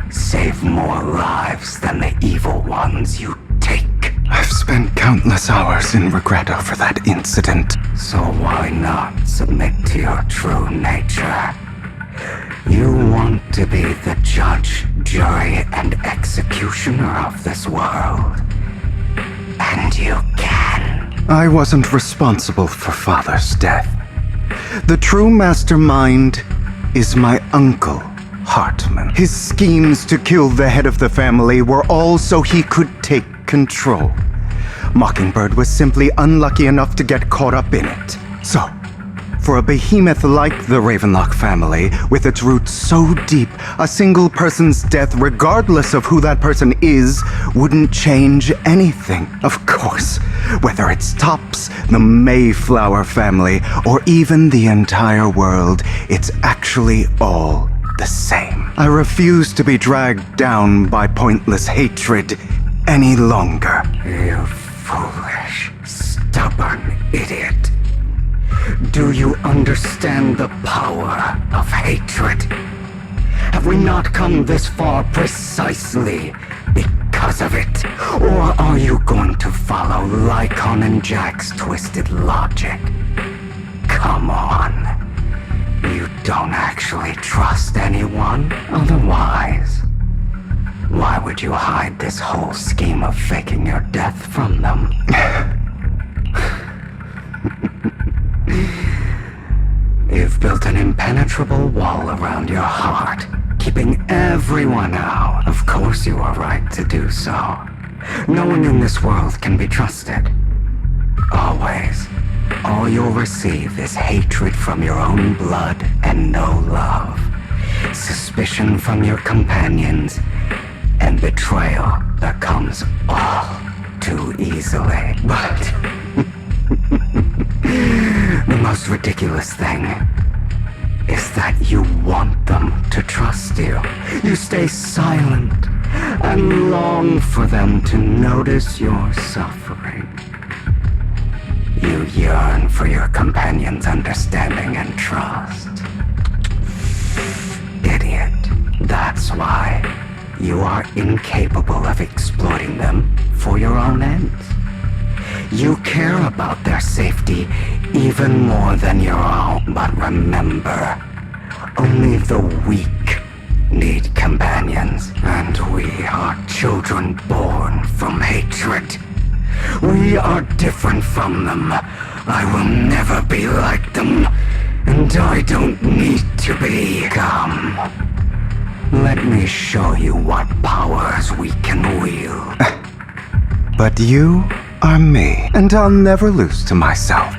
Save more lives than the evil ones you take. I've spent countless hours in regret over that incident. So why not submit to your true nature? You want to be the judge, jury, and executioner of this world. And you can. I wasn't responsible for Father's death. The true mastermind is my uncle, Hartman. His schemes to kill the head of the family were all so he could take control. Mockingbird was simply unlucky enough to get caught up in it. So, for a behemoth like the Ravenlock family, with its roots so deep, a single person's death, regardless of who that person is, wouldn't change anything. Of course, whether it's Tops, the Mayflower family, or even the entire world, it's actually all the same. I refuse to be dragged down by pointless hatred any longer. You foolish, stubborn idiot. Do you understand the power of hatred? Have we not come this far precisely because of it? Or are you going to follow Lycon and Jack's twisted logic? Come on. You don't actually trust anyone? Otherwise, why would you hide this whole scheme of faking your death from them? You've built an impenetrable wall around your heart, keeping everyone out. Of course you are right to do so. No one in this world can be trusted. Always. All you'll receive is hatred from your own blood and no love. Suspicion from your companions, and betrayal that comes all too easily. But the most ridiculous thing is that you want them to trust you. You stay silent and long for them to notice your suffering. You yearn for your companion's understanding and trust. Idiot. That's why you are incapable of exploiting them for your own ends. You care about their safety even more than your own. But remember, only the weak need companions. And we are children born from hatred. We are different from them. I will never be like them. And I don't need to be. Come. Let me show you what powers we can wield. But you are me, and I'll never lose to myself.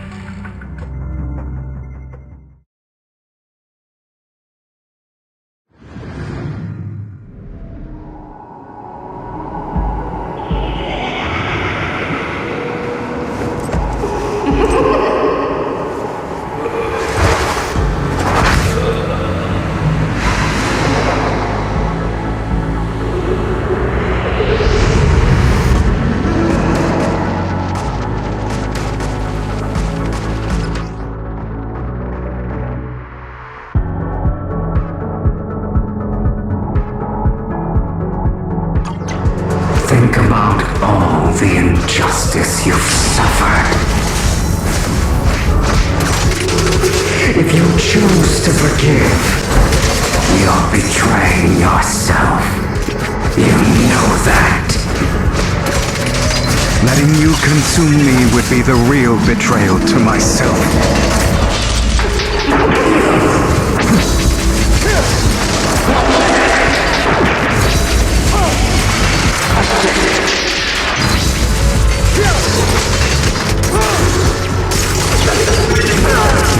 the injustice you've suffered. If you choose to forgive, you're betraying yourself. You know that. Letting you consume me would be the real betrayal to myself.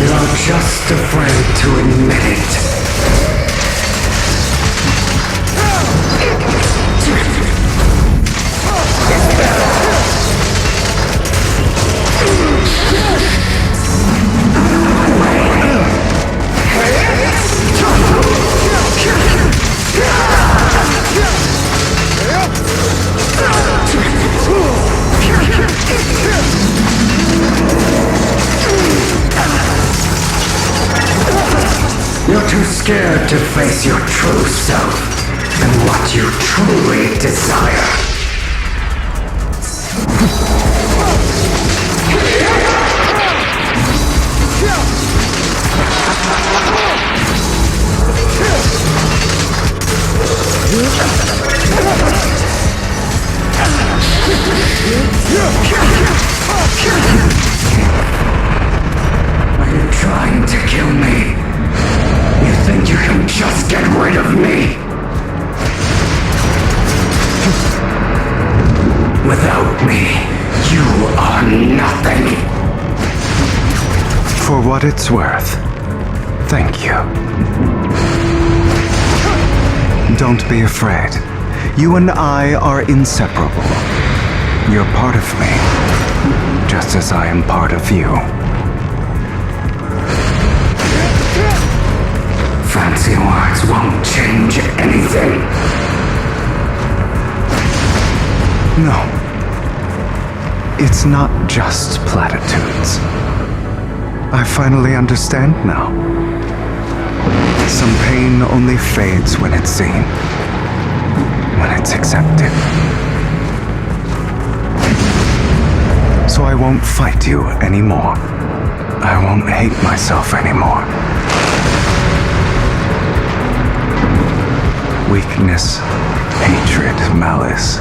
You're just afraid to admit it. You're too scared to face your true self and what you truly desire. Are you trying to kill me? You think you can just get rid of me? Without me, you are nothing. For what it's worth, thank you. Don't be afraid. You and I are inseparable. You're part of me, just as I am part of you. Fancy words won't change anything. No. It's not just platitudes. I finally understand now. Some pain only fades when it's seen, when it's accepted. So I won't fight you anymore. I won't hate myself anymore. Weakness, hatred, malice,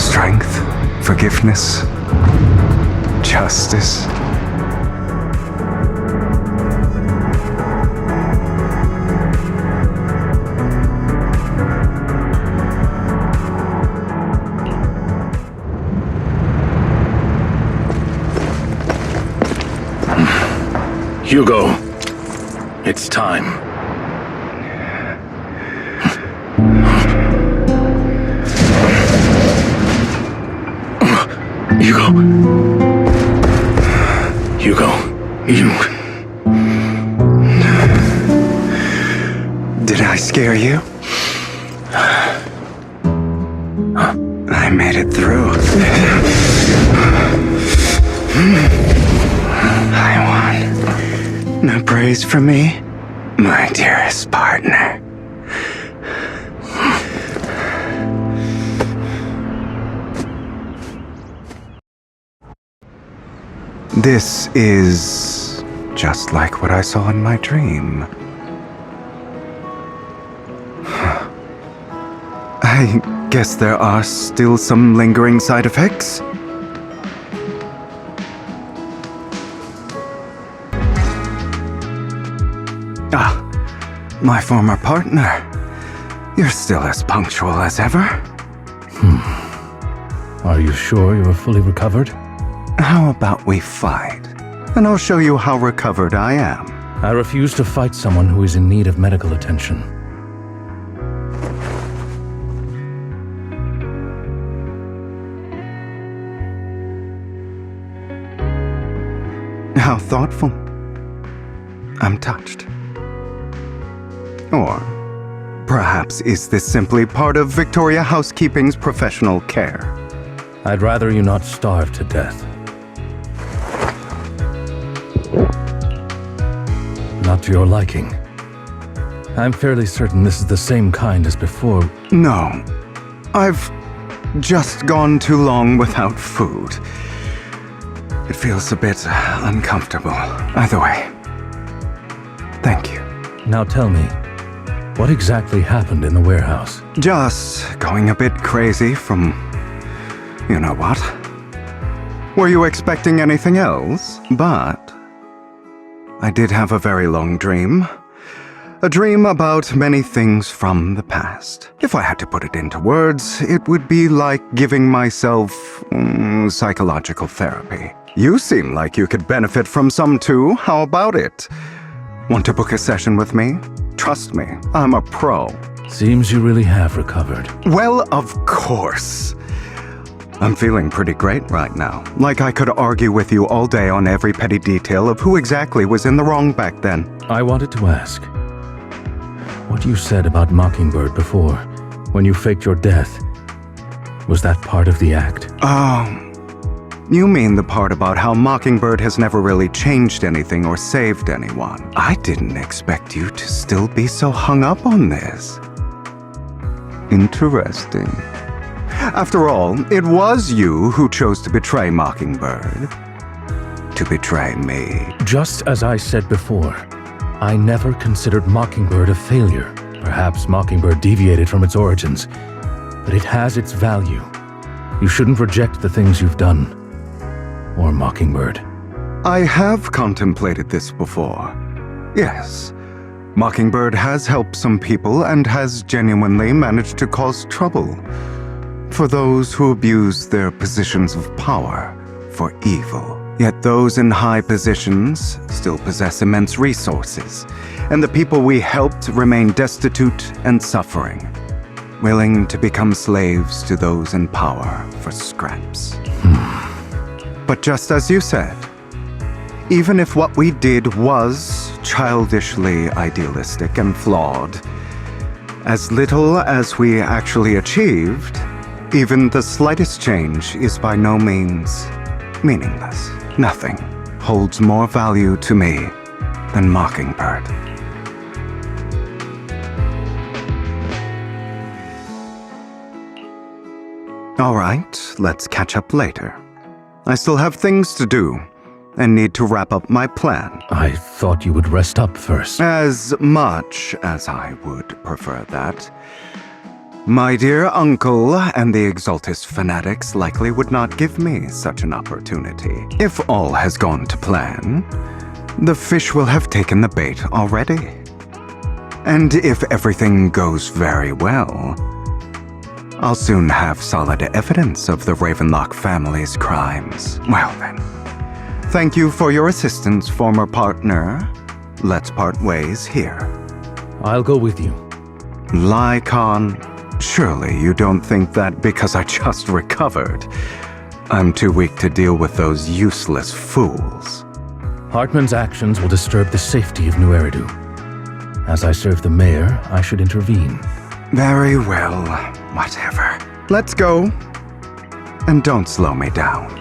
strength, forgiveness, justice. Hugo, it's time. Hugo, you... Did I scare you? I made it through. I won. No praise for me, my dearest partner. This is just like what I saw in my dream. I guess there are still some lingering side effects. Ah, my former partner. You're still as punctual as ever. Are you sure you are fully recovered? How about we fight? And I'll show you how recovered I am. I refuse to fight someone who is in need of medical attention. How thoughtful. I'm touched. Or perhaps is this simply part of Victoria Housekeeping's professional care? I'd rather you not starve to death. Not to your liking. I'm fairly certain this is the same kind as before. No. I've just gone too long without food. It feels a bit uncomfortable. Either way, thank you. Now tell me, what exactly happened in the warehouse? Just going a bit crazy from... you know what? Were you expecting anything else? But I did have a very long dream. A dream about many things from the past. If I had to put it into words, it would be like giving myself psychological therapy. You seem like you could benefit from some too. How about it? Want to book a session with me? Trust me, I'm a pro. Seems you really have recovered. Well, of course. I'm feeling pretty great right now. Like I could argue with you all day on every petty detail of who exactly was in the wrong back then. I wanted to ask, what you said about Mockingbird before, when you faked your death, was that part of the act? You mean the part about how Mockingbird has never really changed anything or saved anyone. I didn't expect you to still be so hung up on this. Interesting. After all, it was you who chose to betray Mockingbird. To betray me. Just as I said before, I never considered Mockingbird a failure. Perhaps Mockingbird deviated from its origins, but it has its value. You shouldn't reject the things you've done. Or Mockingbird. I have contemplated this before. Yes. Mockingbird has helped some people and has genuinely managed to cause trouble for those who abuse their positions of power for evil. Yet those in high positions still possess immense resources, and the people we helped remain destitute and suffering, willing to become slaves to those in power for scraps. But just as you said, even if what we did was childishly idealistic and flawed, as little as we actually achieved, even the slightest change is by no means meaningless. Nothing holds more value to me than Mockingbird. All right, let's catch up later. I still have things to do and need to wrap up my plan. I thought you would rest up first. As much as I would prefer that. My dear uncle and the Exaltus fanatics likely would not give me such an opportunity. If all has gone to plan, the fish will have taken the bait already. And if everything goes very well, I'll soon have solid evidence of the Ravenlock family's crimes. Well then, thank you for your assistance, former partner. Let's part ways here. I'll go with you. Lycon, surely you don't think that because I just recovered, I'm too weak to deal with those useless fools. Hartman's actions will disturb the safety of New Eridu. As I serve the mayor, I should intervene. Very well, whatever. Let's go. And don't slow me down.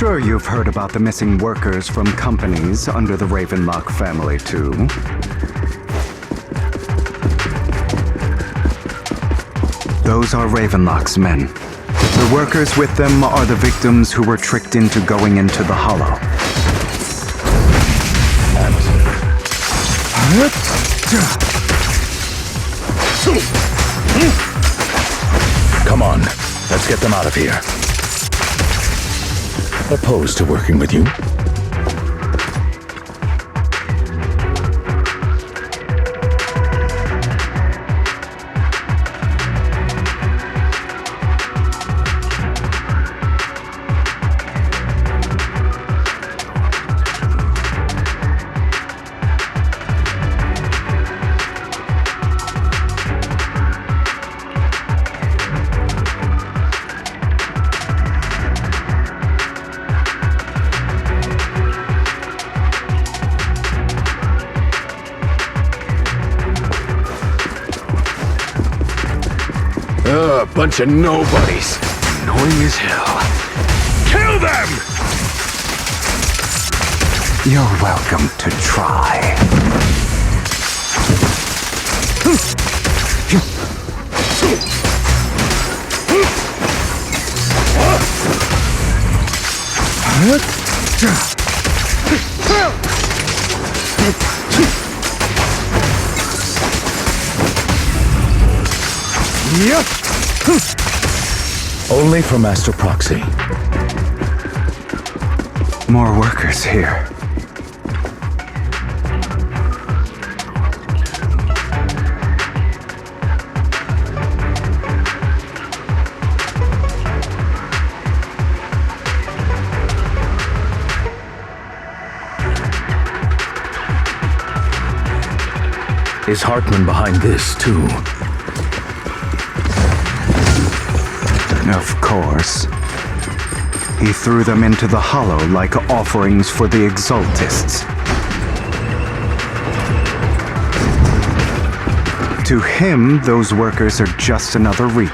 sure you've heard about the missing workers from companies under the Ravenlock family, too. Those are Ravenlock's men. The workers with them are the victims who were tricked into going into the Hollow. Come on, let's get them out of here. Opposed to working with you? Bunch of nobodies. Annoying as hell. Kill them! You're welcome to try. Only for Master Proxy. More workers here. Is Hartman behind this, too? Of course. He threw them into the Hollow like offerings for the Exaltists. To him, those workers are just another reap.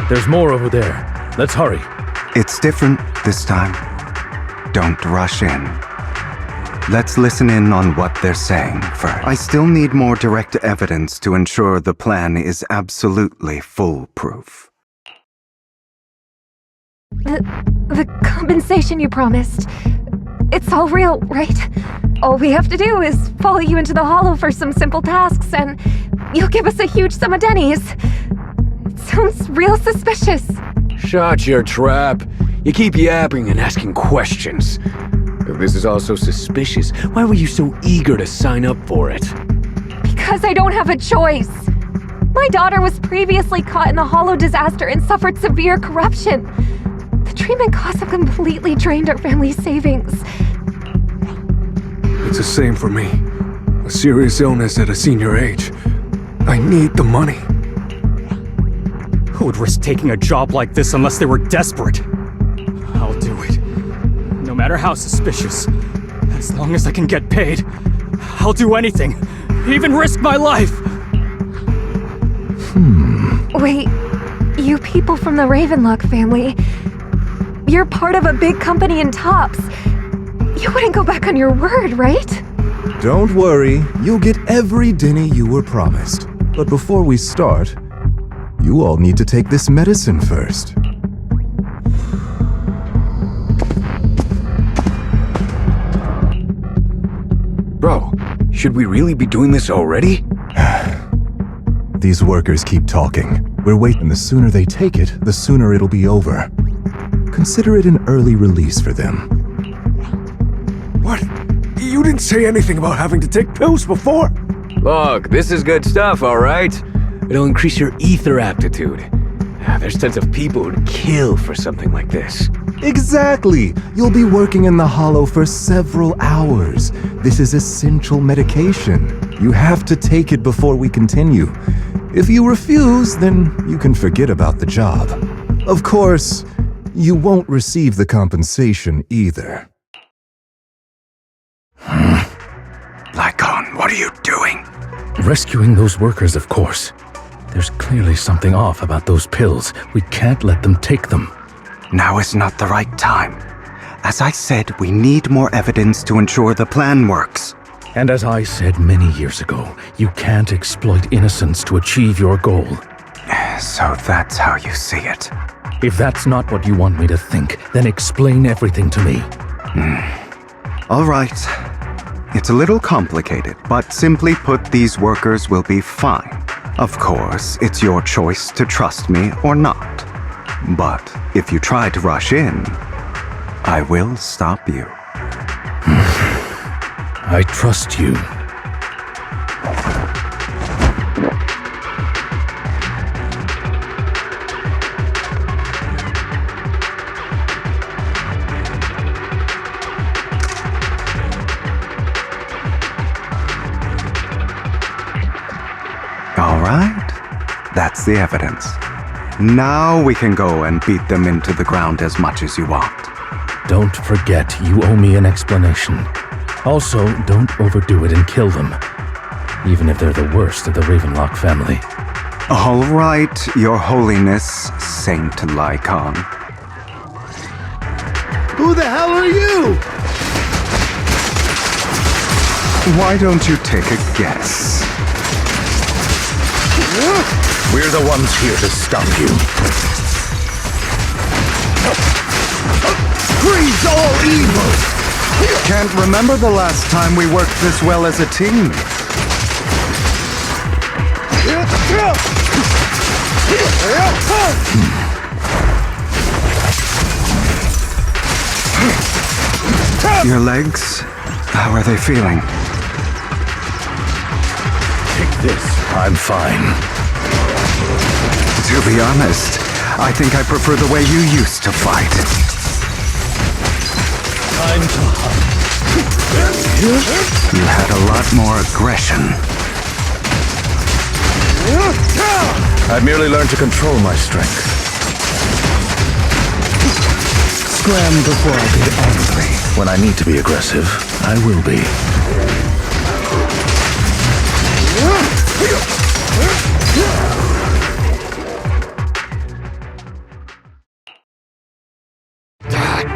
There's more over there. Let's hurry. It's different this time. Don't rush in. Let's listen in on what they're saying first. I still need more direct evidence to ensure the plan is absolutely foolproof. The compensation you promised. It's all real, right? All we have to do is follow you into the Hollow for some simple tasks, and you'll give us a huge sum of dennies. It sounds real suspicious. Shut your trap. You keep yapping and asking questions. If this is all so suspicious, why were you so eager to sign up for it? Because I don't have a choice. My daughter was previously caught in the Hollow disaster and suffered severe corruption. The treatment costs have completely drained our family's savings. It's the same for me. A serious illness at a senior age. I need the money. Who would risk taking a job like this unless they were desperate? I'll do it. No matter how suspicious. As long as I can get paid, I'll do anything. Even risk my life! Wait, you people from the Ravenlock family, you're part of a big company in Tops. You wouldn't go back on your word, right? Don't worry, you'll get every denny you were promised. But before we start, you all need to take this medicine first. Bro, should we really be doing this already? These workers keep talking. We're waiting. The sooner they take it, the sooner it'll be over. Consider it an early release for them. What? You didn't say anything about having to take pills before. Look, this is good stuff, alright? It'll increase your ether aptitude. There's tons of people who'd kill for something like this. Exactly! You'll be working in the Hollow for several hours. This is essential medication. You have to take it before we continue. If you refuse, then you can forget about the job. Of course, you won't receive the compensation either. Lycon, what are you doing? Rescuing those workers, of course. There's clearly something off about those pills. We can't let them take them. Now is not the right time. As I said, we need more evidence to ensure the plan works. And as I said many years ago, you can't exploit innocence to achieve your goal. So that's how you see it. If that's not what you want me to think, then explain everything to me. All right. It's a little complicated, but simply put, these workers will be fine. Of course, it's your choice to trust me or not. But if you try to rush in, I will stop you. I trust you. All right. That's the evidence. Now we can go and beat them into the ground as much as you want. Don't forget, you owe me an explanation. Also, don't overdo it and kill them, even if they're the worst of the Ravenlock family. All right, Your Holiness, Saint Lycon. Who the hell are you? Why don't you take a guess? We're the ones here to stop you. Freeze all evil! Can't remember the last time we worked this well as a team. Your legs, how are they feeling? Take this. I'm fine. To be honest, I think I prefer the way you used to fight. Time to hunt. You had a lot more aggression. I merely learned to control my strength. Scram before I get angry. When I need to be aggressive, I will be.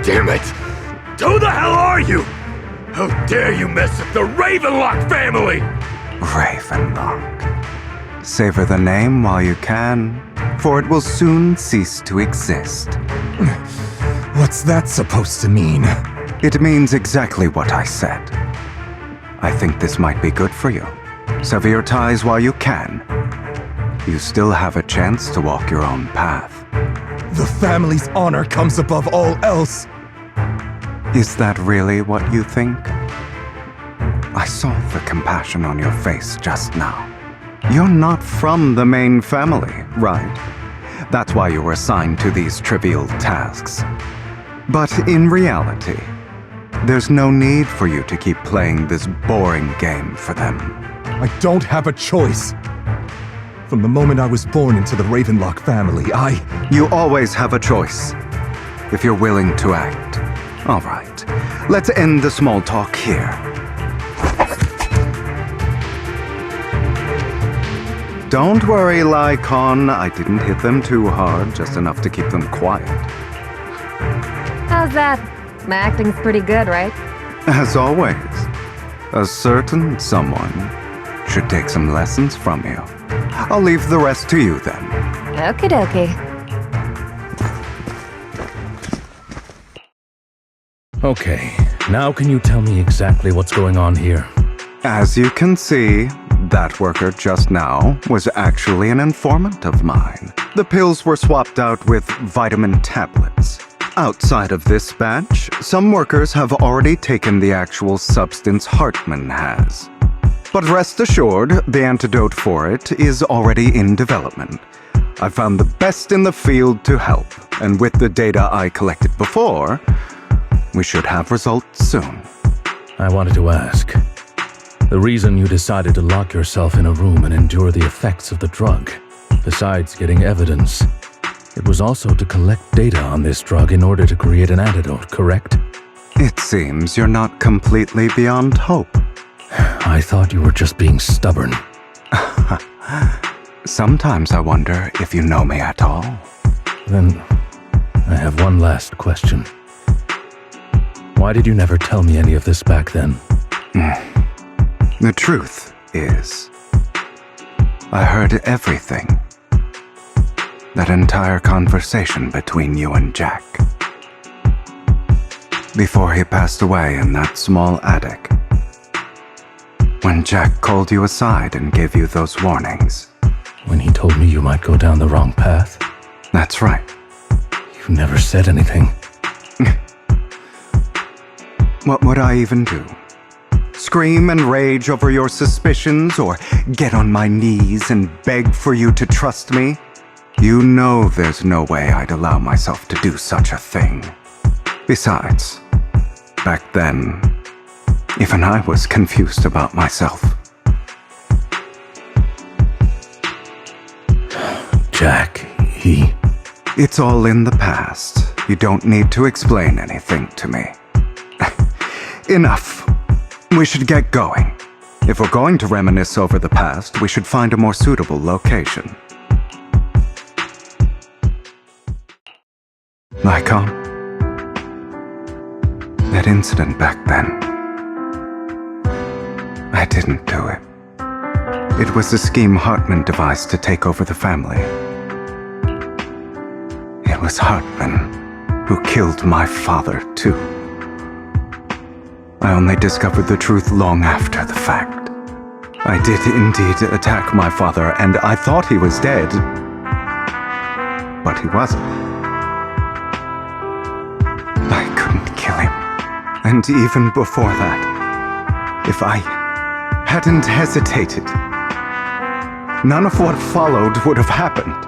Damn it! Who the hell are you? How dare you mess with the Ravenlock family! Ravenlock. Savor the name while you can, for it will soon cease to exist. What's that supposed to mean? It means exactly what I said. I think this might be good for you. Sever your ties while you can. You still have a chance to walk your own path. The family's honor comes above all else. Is that really what you think? I saw the compassion on your face just now. You're not from the main family, right? That's why you were assigned to these trivial tasks. But in reality, there's no need for you to keep playing this boring game for them. I don't have a choice. From the moment I was born into the Ravenlock family, You always have a choice, if you're willing to act. All right, let's end the small talk here. Don't worry, Lycon. I didn't hit them too hard, just enough to keep them quiet. How's that? My acting's pretty good, right? As always, a certain someone should take some lessons from you. I'll leave the rest to you then. Okie dokie. Okay, now can you tell me exactly what's going on here? As you can see, that worker just now was actually an informant of mine. The pills were swapped out with vitamin tablets. Outside of this batch, some workers have already taken the actual substance Hartman has. But rest assured, the antidote for it is already in development. I found the best in the field to help, and with the data I collected before, we should have results soon. I wanted to ask. The reason you decided to lock yourself in a room and endure the effects of the drug, besides getting evidence, it was also to collect data on this drug in order to create an antidote, correct? It seems you're not completely beyond hope. I thought you were just being stubborn. Sometimes I wonder if you know me at all. Then, I have one last question. Why did you never tell me any of this back then? The truth is, I heard everything. That entire conversation between you and Jack. Before he passed away in that small attic. When Jack called you aside and gave you those warnings. When he told me you might go down the wrong path? That's right. You never said anything. What would I even do? Scream and rage over your suspicions, or get on my knees and beg for you to trust me? You know there's no way I'd allow myself to do such a thing. Besides, back then, even I was confused about myself. Jack, he... It's all in the past. You don't need to explain anything to me. Enough. We should get going. If we're going to reminisce over the past, we should find a more suitable location. Lycon? That incident back then. I didn't do it. It was a scheme Hartman devised to take over the family. It was Hartman who killed my father, too. I only discovered the truth long after the fact. I did indeed attack my father, and I thought he was dead. But he wasn't. I couldn't kill him. And even before that, if I hadn't hesitated, none of what followed would have happened.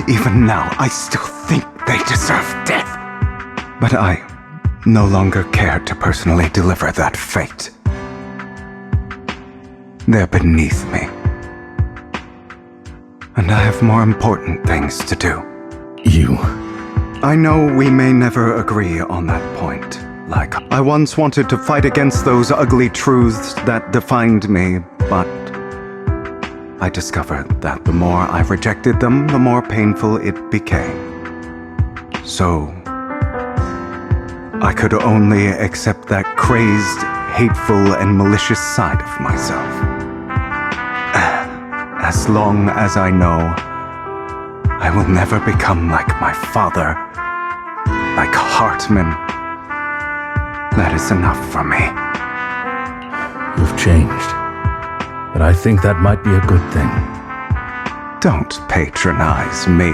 Even now, I still think they deserve death. But I no longer care to personally deliver that fate. They're beneath me. And I have more important things to do. I know we may never agree on that point. Like, I once wanted to fight against those ugly truths that defined me, but I discovered that the more I rejected them, the more painful it became. So, I could only accept that crazed, hateful, and malicious side of myself. As long as I know I will never become like my father, like Hartman, that is enough for me. You've changed. But I think that might be a good thing. Don't patronize me.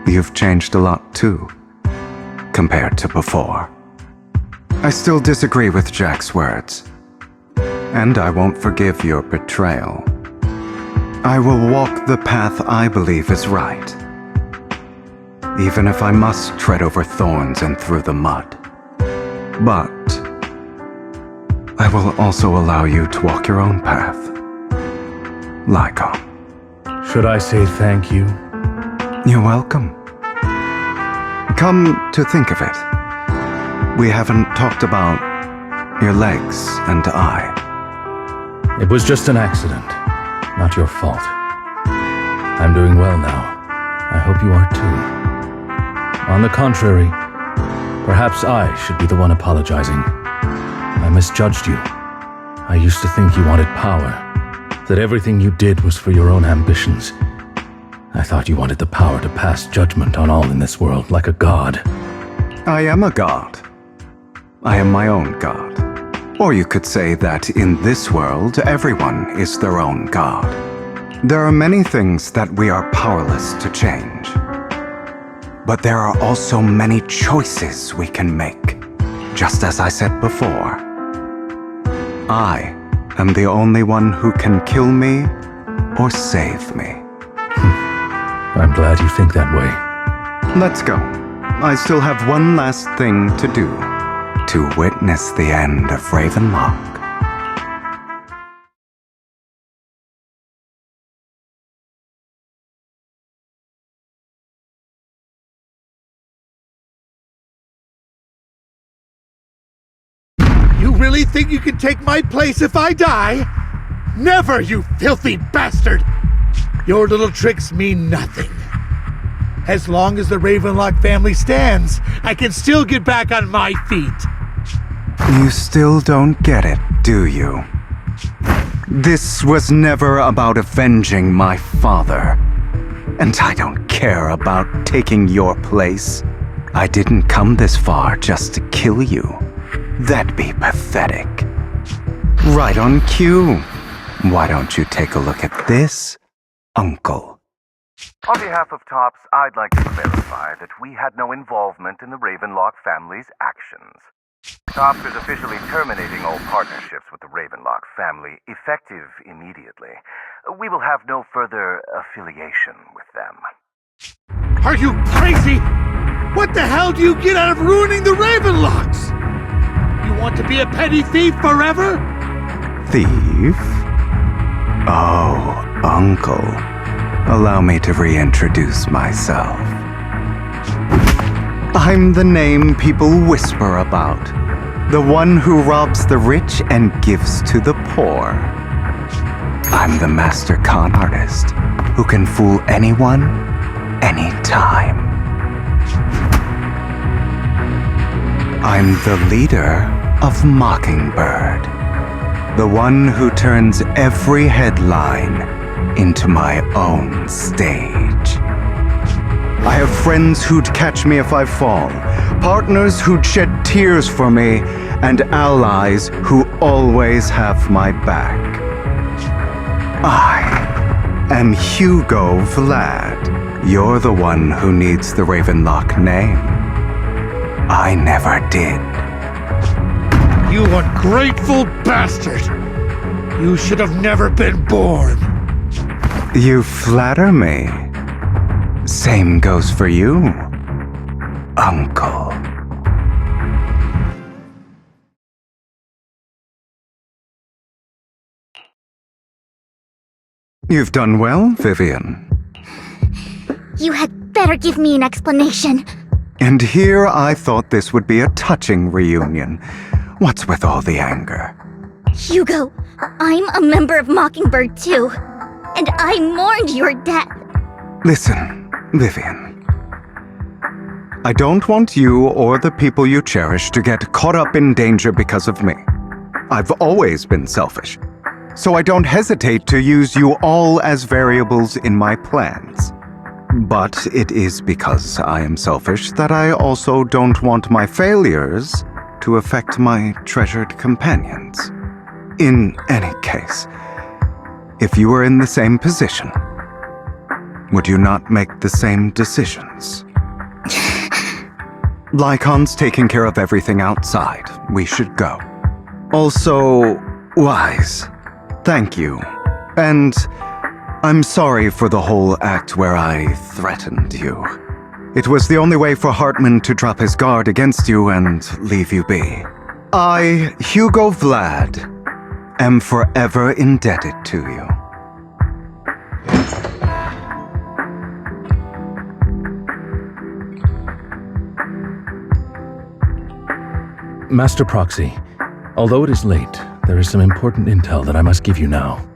You've changed a lot too, compared to before. I still disagree with Jack's words, and I won't forgive your betrayal. I will walk the path I believe is right, even if I must tread over thorns and through the mud. But I will also allow you to walk your own path. Lycon. Should I say thank you? You're welcome. Come to think of it, we haven't talked about your legs and eye. It was just an accident, not your fault. I'm doing well now. I hope you are too. On the contrary, perhaps I should be the one apologizing. I misjudged you. I used to think you wanted power, that everything you did was for your own ambitions. I thought you wanted the power to pass judgment on all in this world, like a god. I am a god. I am my own god. Or you could say that in this world, everyone is their own god. There are many things that we are powerless to change. But there are also many choices we can make. Just as I said before, I am the only one who can kill me or save me. I'm glad you think that way. Let's go. I still have one last thing to do. To witness the end of Ravenlock. You really think you can take my place if I die? Never, you filthy bastard! Your little tricks mean nothing. As long as the Ravenlock family stands, I can still get back on my feet. You still don't get it, do you? This was never about avenging my father. And I don't care about taking your place. I didn't come this far just to kill you. That'd be pathetic. Right on cue. Why don't you take a look at this, Uncle? On behalf of TOPS, I'd like to clarify that we had no involvement in the Ravenlock family's actions. TOPS is officially terminating all partnerships with the Ravenlock family, effective immediately. We will have no further affiliation with them. Are you crazy? What the hell do you get out of ruining the Ravenlocks? You want to be a petty thief forever? Thief? Oh, Uncle. Allow me to reintroduce myself. I'm the name people whisper about. The one who robs the rich and gives to the poor. I'm the master con artist who can fool anyone, anytime. I'm the leader of Mockingbird. The one who turns every headline into my own stage. I have friends who'd catch me if I fall, partners who'd shed tears for me, and allies who always have my back. I am Hugo Vlad. You're the one who needs the Ravenlock name. I never did. You ungrateful bastard! You should have never been born. You flatter me. Same goes for you, Uncle. You've done well, Vivian. You had better give me an explanation. And here I thought this would be a touching reunion. What's with all the anger? Hugo, I'm a member of Mockingbird too, and I mourned your death. Listen, Vivian. I don't want you or the people you cherish to get caught up in danger because of me. I've always been selfish, so I don't hesitate to use you all as variables in my plans. But it is because I am selfish that I also don't want my failures to affect my treasured companions. In any case, if you were in the same position, would you not make the same decisions? Lycon's taking care of everything outside. We should go. Also, Wise, thank you. And I'm sorry for the whole act where I threatened you. It was the only way for Hartman to drop his guard against you and leave you be. I, Hugo Vlad, am forever indebted to you. Master Proxy, although it is late, there is some important intel that I must give you now.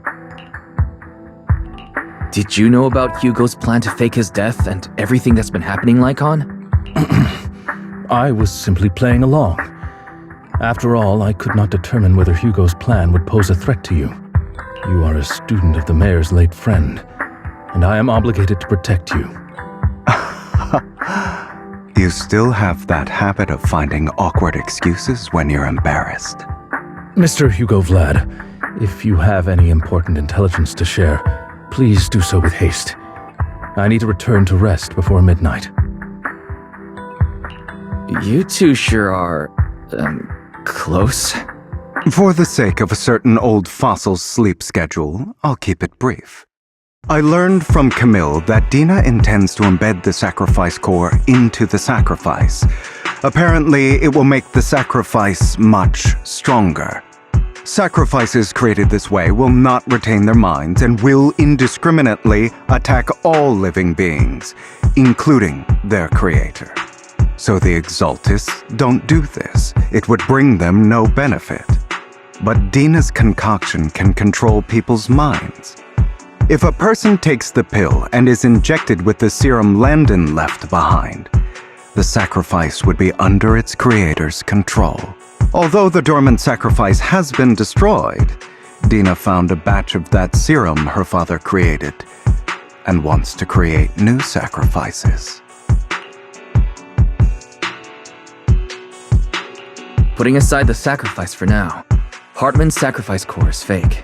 Did you know about Hugo's plan to fake his death and everything that's been happening, Lycon? I was simply playing along. After all, I could not determine whether Hugo's plan would pose a threat to you. You are a student of the mayor's late friend, and I am obligated to protect you. You still have that habit of finding awkward excuses when you're embarrassed. Mr. Hugo Vlad, if you have any important intelligence to share, please do so with haste. I need to return to rest before midnight. You two sure are, close? For the sake of a certain old fossil's sleep schedule, I'll keep it brief. I learned from Camille that Dina intends to embed the sacrifice core into the sacrifice. Apparently, it will make the sacrifice much stronger. Sacrifices created this way will not retain their minds and will indiscriminately attack all living beings, including their creator. So the Exaltists don't do this. It would bring them no benefit. but Dina's concoction can control people's minds. If a person takes the pill and is injected with the serum Landon left behind, the sacrifice would be under its creator's control. Although the dormant sacrifice has been destroyed, Dina found a batch of that serum her father created and wants to create new sacrifices. Putting aside the sacrifice for now, Hartman's sacrifice core is fake.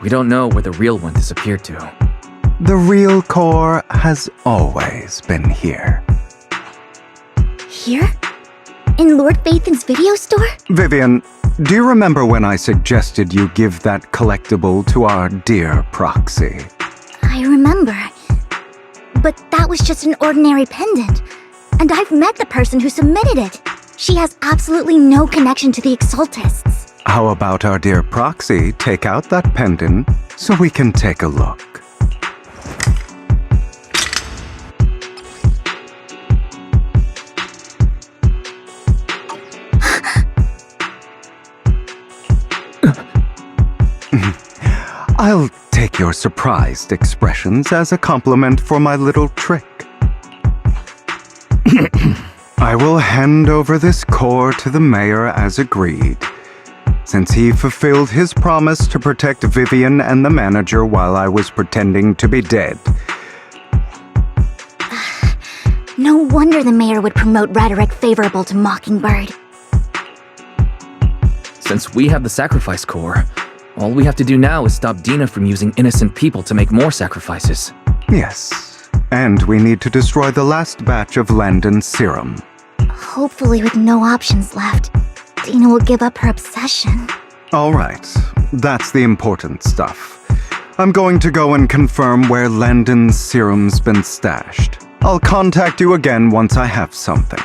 We don't know where the real one disappeared to. The real core has always been here. Here? In Lord Phaethon's video store? Vivian, do you remember when I suggested you give that collectible to our dear Proxy? I remember. But that was just an ordinary pendant. And I've met the person who submitted it. She has absolutely no connection to the Exaltists. How about our dear Proxy take out that pendant so we can take a look? I'll take your surprised expressions as a compliment for my little trick. I will hand over this core to the mayor as agreed, since he fulfilled his promise to protect Vivian and the manager while I was pretending to be dead. No wonder the mayor would promote rhetoric favorable to Mockingbird. Since we have the sacrifice core, all we have to do now is stop Dina from using innocent people to make more sacrifices. Yes, and we need to destroy the last batch of Landon's serum. Hopefully with no options left, Dina will give up her obsession. All right, that's the important stuff. I'm going to go and confirm where Landon's serum's been stashed. I'll contact you again once I have something.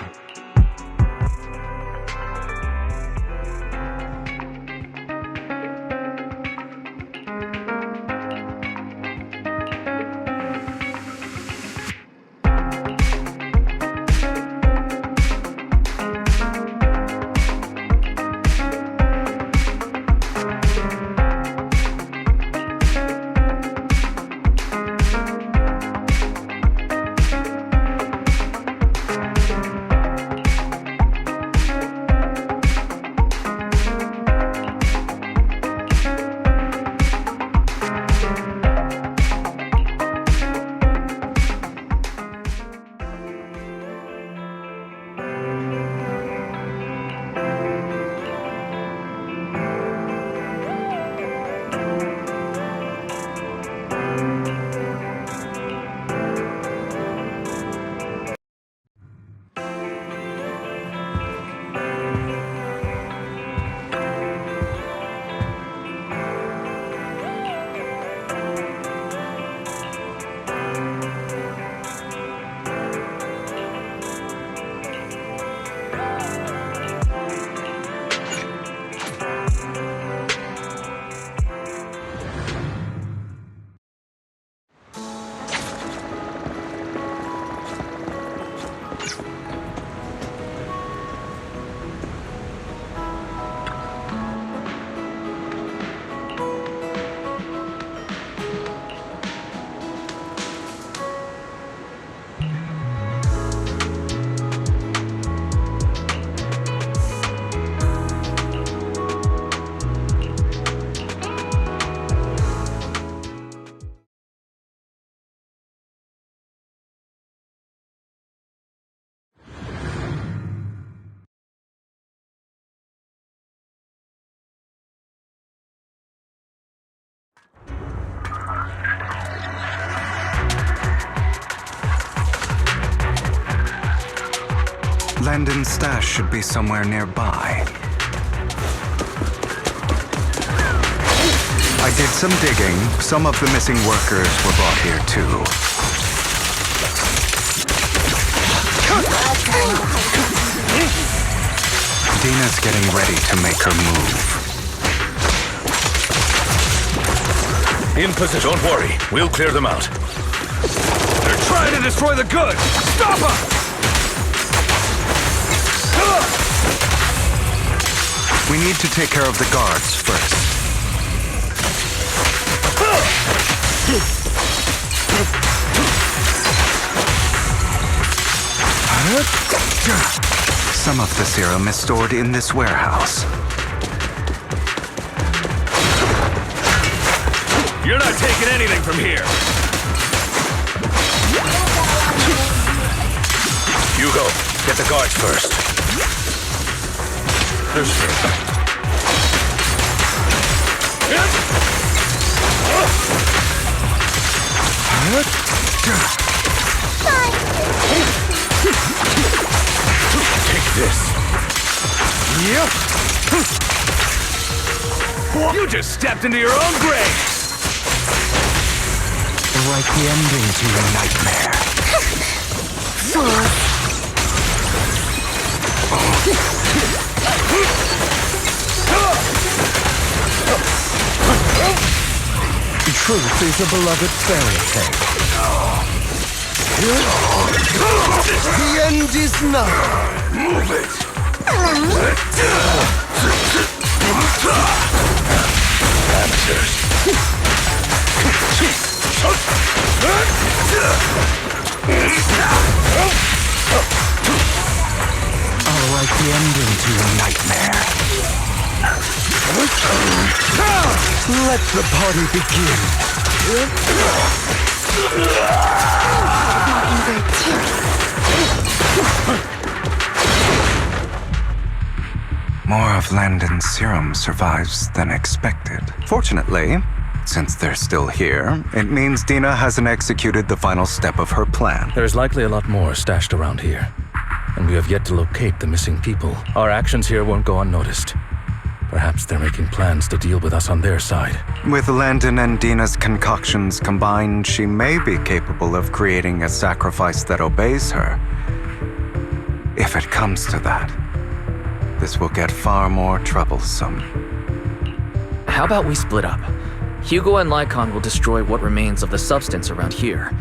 Landon's stash should be somewhere nearby. I did some digging. Some of the missing workers were brought here too. Dina's getting ready to make her move. In position. Don't worry. We'll clear them out. They're trying to destroy the goods! Stop them! We need to take care of the guards first. Some of the serum is stored in this warehouse. You're not taking anything from here. Hugo, get the guards first. Take this. You just stepped into your own grave. Write the ending to your nightmare. Truth is a beloved fairy tale. The end is nigh. Move it. I'll write the ending to your nightmare. Let the party begin. More of Landon's serum survives than expected. Fortunately, since they're still here, it means Dina hasn't executed the final step of her plan. There's likely a lot more stashed around here, and we have yet to locate the missing people. Our actions here won't go unnoticed. Perhaps they're making plans to deal with us on their side. With Landon and Dina's concoctions combined, she may be capable of creating a sacrifice that obeys her. If it comes to that, this will get far more troublesome. How about we split up? Hugo and Lycon will destroy what remains of the substance around here,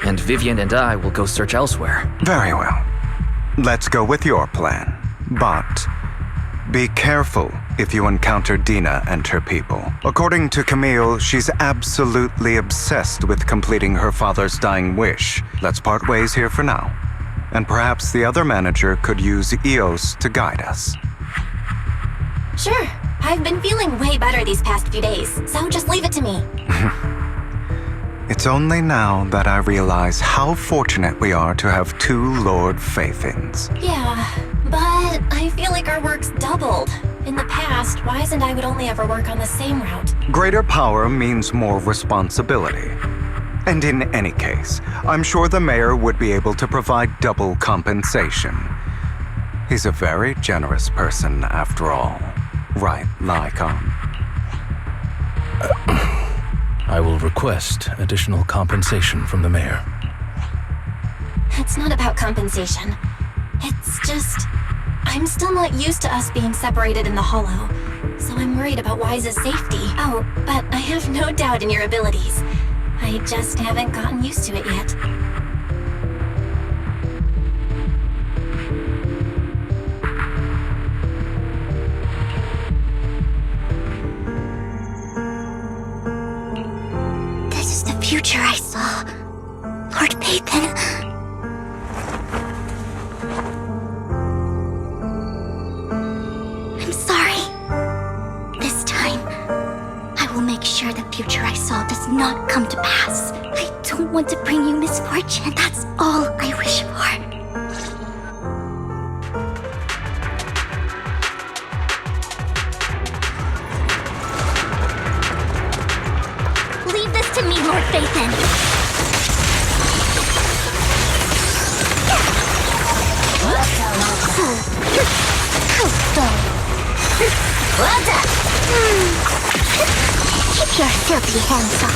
and Vivian and I will go search elsewhere. Very well. Let's go with your plan. But be careful if you encounter Dina and her people. According to Camille, she's absolutely obsessed with completing her father's dying wish. Let's part ways here for now. And perhaps the other manager could use EOS to guide us. Sure. I've been feeling way better these past few days, so just leave it to me. It's only now that I realize how fortunate we are to have two Lord Faithins. Yeah, but I feel like our work's doubled. In the past, Wise and I would only ever work on the same route. Greater power means more responsibility. And in any case, I'm sure the mayor would be able to provide double compensation. He's a very generous person, after all. Right, Lycon? I will request additional compensation from the mayor. It's not about compensation. It's just, I'm still not used to us being separated in the Hollow, so I'm worried about Wise's safety. Oh, but I have no doubt in your abilities. I just haven't gotten used to it yet. This is the future I saw. Lord Pathan. I'm sorry. This time, I will make sure the future I saw does not come to pass. I don't want to bring you misfortune. That's all I wish for. Leave this to me, Lord Phaethon. Keep your filthy hands off.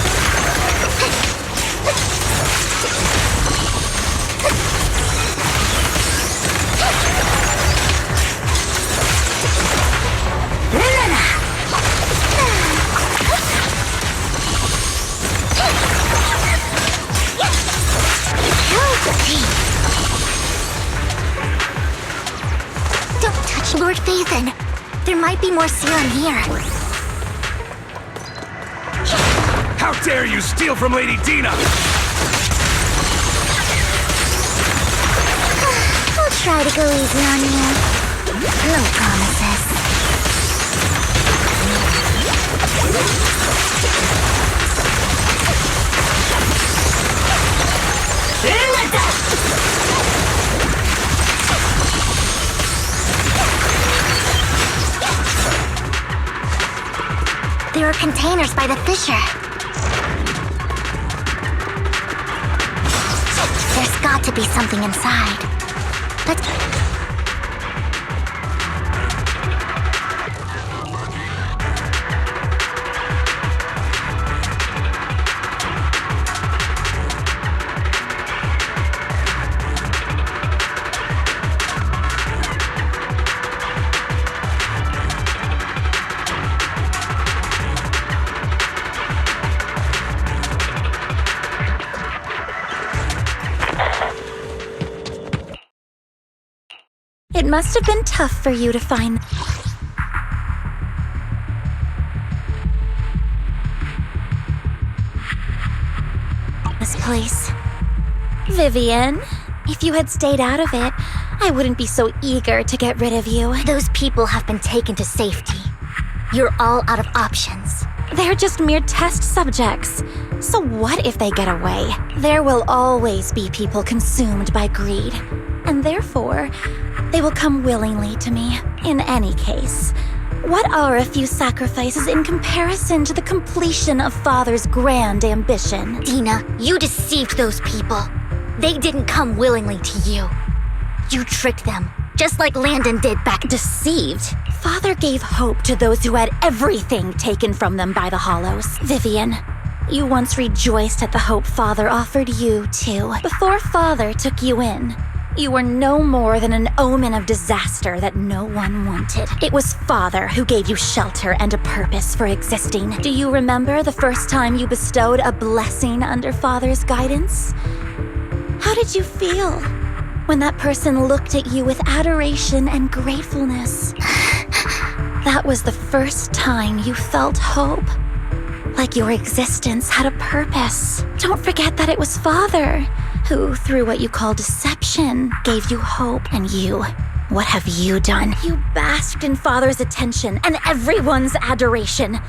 Don't touch Lord Phaethon. There might be more serum here. How dare you steal from Lady Dina! I'll try to go easy on you. No promises. There are containers by the fissure. There's got to be something inside. Let's... It must have been tough for you to find... this place. Vivian, if you had stayed out of it, I wouldn't be so eager to get rid of you. Those people have been taken to safety. You're all out of options. They're just mere test subjects. So what if they get away? There will always be people consumed by greed. And therefore, they will come willingly to me. In any case, what are a few sacrifices in comparison to the completion of Father's grand ambition? Dina, you deceived those people. They didn't come willingly to you. You tricked them, just like Landon did back. Deceived? Father gave hope to those who had everything taken from them by the Hollows. Vivian, you once rejoiced at the hope Father offered you, too. Before Father took you in, you were no more than an omen of disaster that no one wanted. It was Father who gave you shelter and a purpose for existing. Do you remember the first time you bestowed a blessing under Father's guidance? How did you feel when that person looked at you with adoration and gratefulness? That was the first time you felt hope. Like your existence had a purpose. Don't forget that it was Father who, through what you call deception, gave you hope. And you, what have you done? You basked in Father's attention and everyone's adoration,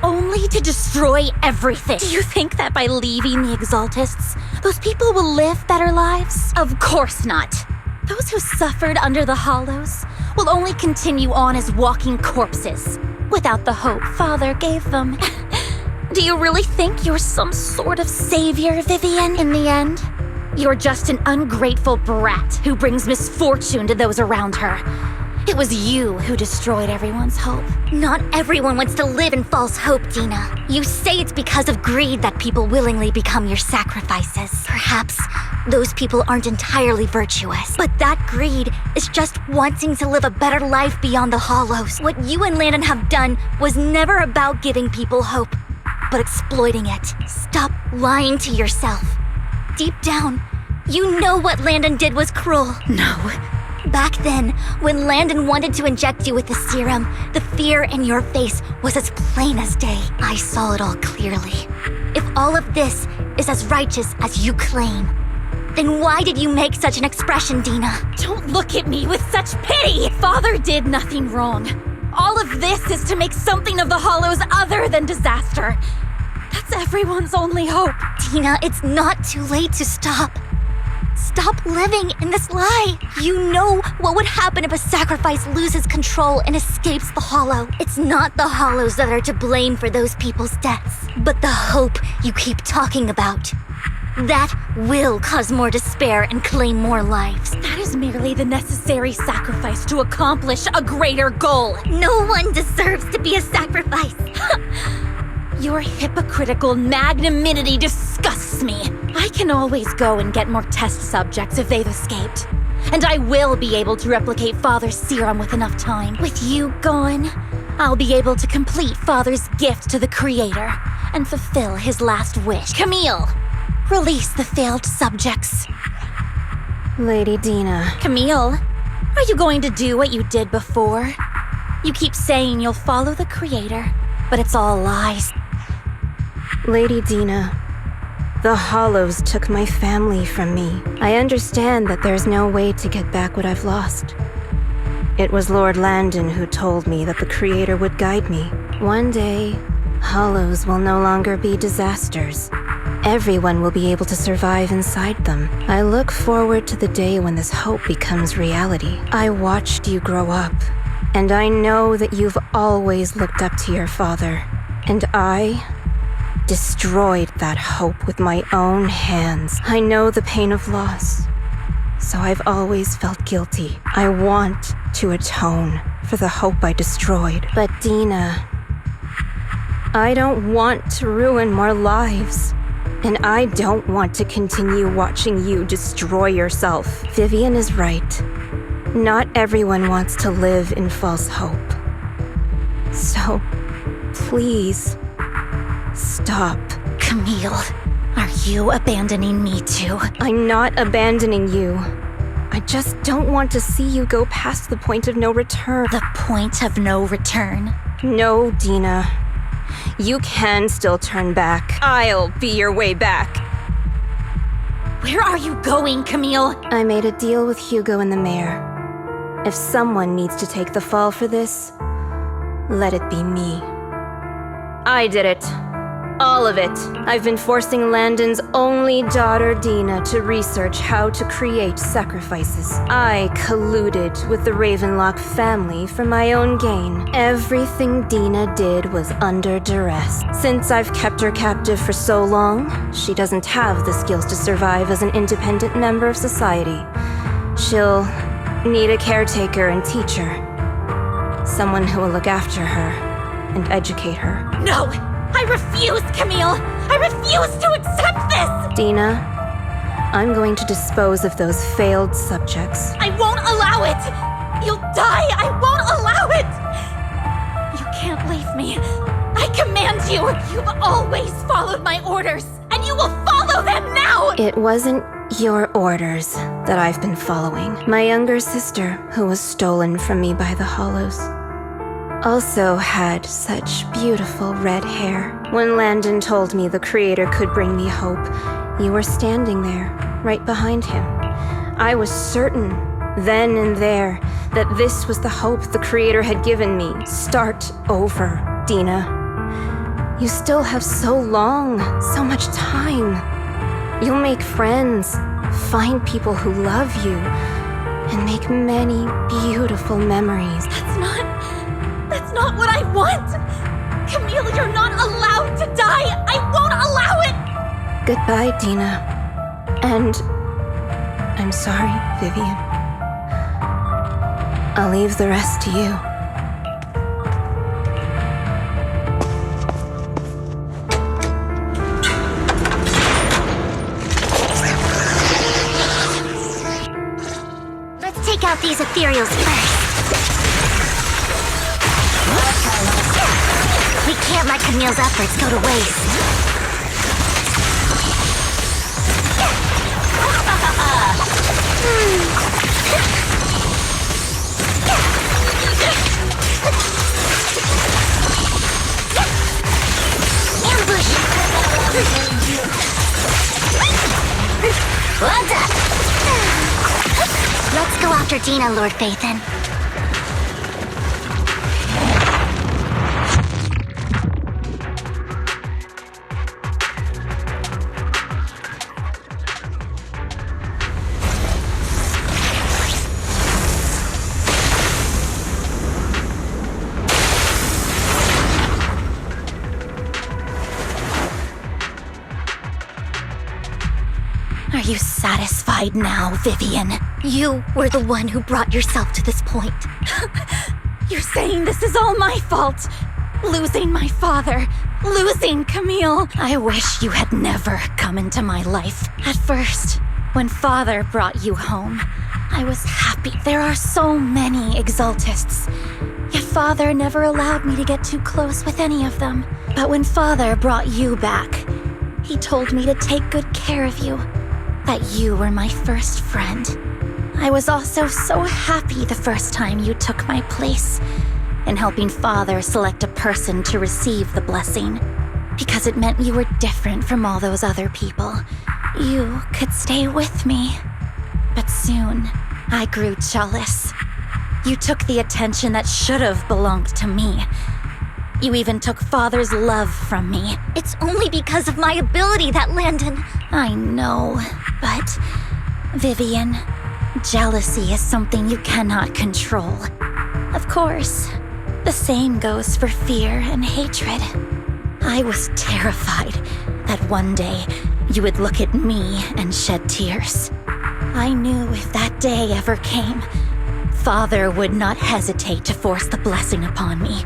only to destroy everything. Do you think that by leaving the Exaltists, those people will live better lives? Of course not. Those who suffered under the Hollows will only continue on as walking corpses, without the hope Father gave them. Do you really think you're some sort of savior, Vivian, in the end? You're just an ungrateful brat who brings misfortune to those around her. It was you who destroyed everyone's hope. Not everyone wants to live in false hope, Dina. You say it's because of greed that people willingly become your sacrifices. Perhaps those people aren't entirely virtuous, but that greed is just wanting to live a better life beyond the Hollows. What you and Landon have done was never about giving people hope, but exploiting it. Stop lying to yourself. Deep down, you know what Landon did was cruel. No. Back then, when Landon wanted to inject you with the serum, the fear in your face was as plain as day. I saw it all clearly. If all of this is as righteous as you claim, then why did you make such an expression, Dina? Don't look at me with such pity! Father did nothing wrong. All of this is to make something of the Hollows other than disaster. That's everyone's only hope. Dina, it's not too late to stop. Stop living in this lie. You know what would happen if a sacrifice loses control and escapes the Hollow. It's not the Hollows that are to blame for those people's deaths, but the hope you keep talking about. That will cause more despair and claim more lives. That is merely the necessary sacrifice to accomplish a greater goal. No one deserves to be a sacrifice. Your hypocritical magnanimity disgusts me. I can always go and get more test subjects if they've escaped. And I will be able to replicate Father's serum with enough time. With you gone, I'll be able to complete Father's gift to the Creator and fulfill his last wish. Camille, release the failed subjects. Lady Dina. Camille, are you going to do what you did before? You keep saying you'll follow the Creator, but it's all lies. Lady Dina, the Hollows took my family from me. I understand that there's no way to get back what I've lost. It was Lord Landon who told me that the Creator would guide me. One day, Hollows will no longer be disasters. Everyone will be able to survive inside them. I look forward to the day when this hope becomes reality. I watched you grow up, and I know that you've always looked up to your father. And I destroyed that hope with my own hands. I know the pain of loss, so I've always felt guilty. I want to atone for the hope I destroyed. But Dina, I don't want to ruin more lives. And I don't want to continue watching you destroy yourself. Vivian is right. Not everyone wants to live in false hope. So, please, stop. Camille, are you abandoning me too? I'm not abandoning you. I just don't want to see you go past the point of no return. The point of no return? No, Dina. You can still turn back. I'll be your way back. Where are you going, Camille? I made a deal with Hugo and the mayor. If someone needs to take the fall for this, let it be me. I did it. All of it. I've been forcing Landon's only daughter, Dina, to research how to create sacrifices. I colluded with the Ravenlock family for my own gain. Everything Dina did was under duress. Since I've kept her captive for so long, she doesn't have the skills to survive as an independent member of society. She'll need a caretaker and teacher. Someone who will look after her and educate her. No! I refuse, Camille! I refuse to accept this! Dina, I'm going to dispose of those failed subjects. I won't allow it! You'll die! I won't allow it! You can't leave me. I command you! You've always followed my orders, and you will follow them now! It wasn't your orders that I've been following. My younger sister, who was stolen from me by the Hollows, also had such beautiful red hair. When Landon told me the Creator could bring me hope, you were standing there, right behind him. I was certain, then and there, that this was the hope the Creator had given me. Start over, Dina. You still have so long, so much time. You'll make friends, find people who love you, and make many beautiful memories. That's not what I want! Camille, you're not allowed to die! I won't allow it! Goodbye, Dina. And I'm sorry, Vivian. I'll leave the rest to you. Let's take out these ethereals first. We can't let Camille's efforts go to waste. Ambush! Well done! Let's go after Dina, Lord Phaethon. Are you satisfied now, Vivian? You were the one who brought yourself to this point. You're saying this is all my fault. Losing my father, losing Camille. I wish you had never come into my life. At first, when Father brought you home, I was happy. There are so many Exaltists, yet Father never allowed me to get too close with any of them. But when Father brought you back, he told me to take good care of you, that you were my first friend. I was also so happy the first time you took my place, in helping Father select a person to receive the blessing. Because it meant you were different from all those other people. You could stay with me. But soon, I grew jealous. You took the attention that should have belonged to me. You even took Father's love from me. It's only because of my ability that Landon... I know, but... Vivian, jealousy is something you cannot control. Of course, the same goes for fear and hatred. I was terrified that one day you would look at me and shed tears. I knew if that day ever came, Father would not hesitate to force the blessing upon me.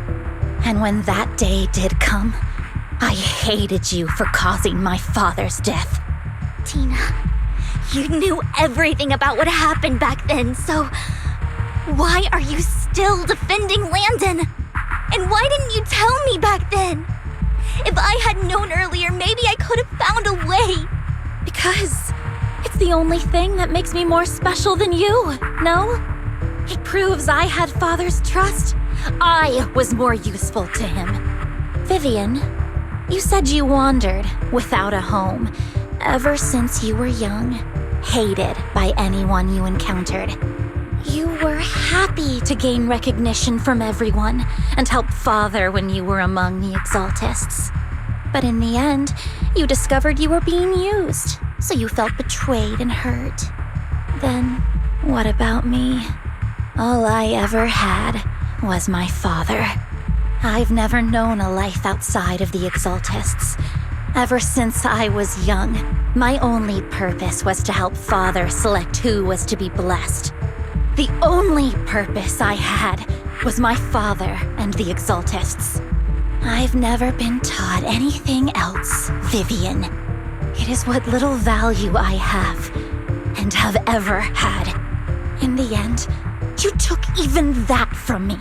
And when that day did come, I hated you for causing my father's death. Tina, you knew everything about what happened back then, so why are you still defending Landon? And why didn't you tell me back then? If I had known earlier, maybe I could have found a way. Because it's the only thing that makes me more special than you, no? It proves I had Father's trust. I was more useful to him. Vivian, you said you wandered without a home ever since you were young, hated by anyone you encountered. You were happy to gain recognition from everyone and help Father when you were among the Exaltists. But in the end, you discovered you were being used, so you felt betrayed and hurt. Then, what about me? All I ever had was my father. I've never known a life outside of the Exaltists. Ever since I was young, my only purpose was to help Father select who was to be blessed. The only purpose I had was my father and the Exaltists. I've never been taught anything else, Vivian. It is what little value I have, and have ever had. In the end, you took even that from me,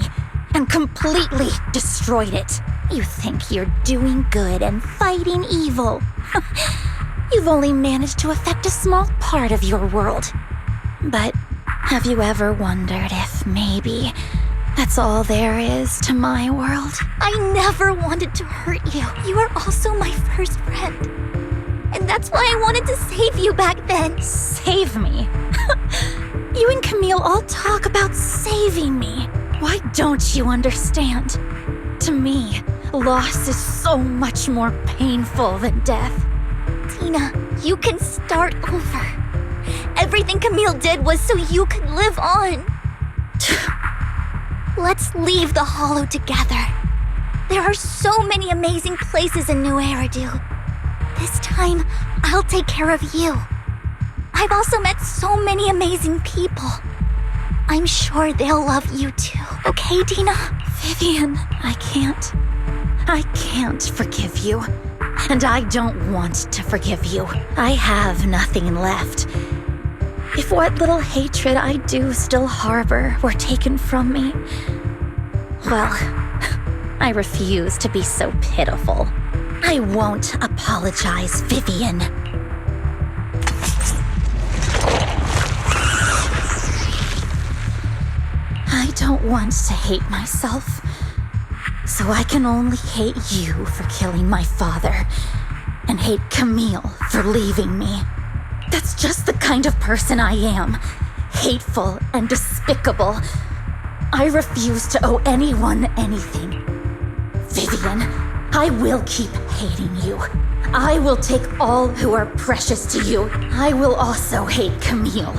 and completely destroyed it. You think you're doing good and fighting evil. You've only managed to affect a small part of your world. But have you ever wondered if maybe that's all there is to my world? I never wanted to hurt you. You were also my first friend. And that's why I wanted to save you back then. Save me? You and Camille all talk about saving me. Why don't you understand? To me, loss is so much more painful than death. Tina, you can start over. Everything Camille did was so you could live on. Let's leave the Hollow together. There are so many amazing places in New Eridu. This time, I'll take care of you. I've also met so many amazing people. I'm sure they'll love you too. Okay, Tina? Vivian, I can't forgive you. And I don't want to forgive you. I have nothing left. If what little hatred I do still harbor were taken from me, well, I refuse to be so pitiful. I won't apologize, Vivian. I don't want to hate myself, so I can only hate you for killing my father, and hate Camille for leaving me. That's just the kind of person I am. Hateful and despicable. I refuse to owe anyone anything. Vivian, I will keep hating you. I will take all who are precious to you. I will also hate Camille.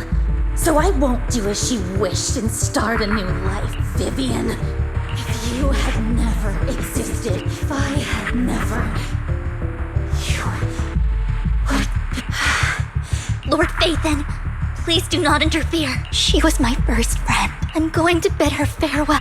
So I won't do as she wished and start a new life, Vivian. If you had never existed, if I had never... Lord Phaethon, please do not interfere. She was my first friend. I'm going to bid her farewell.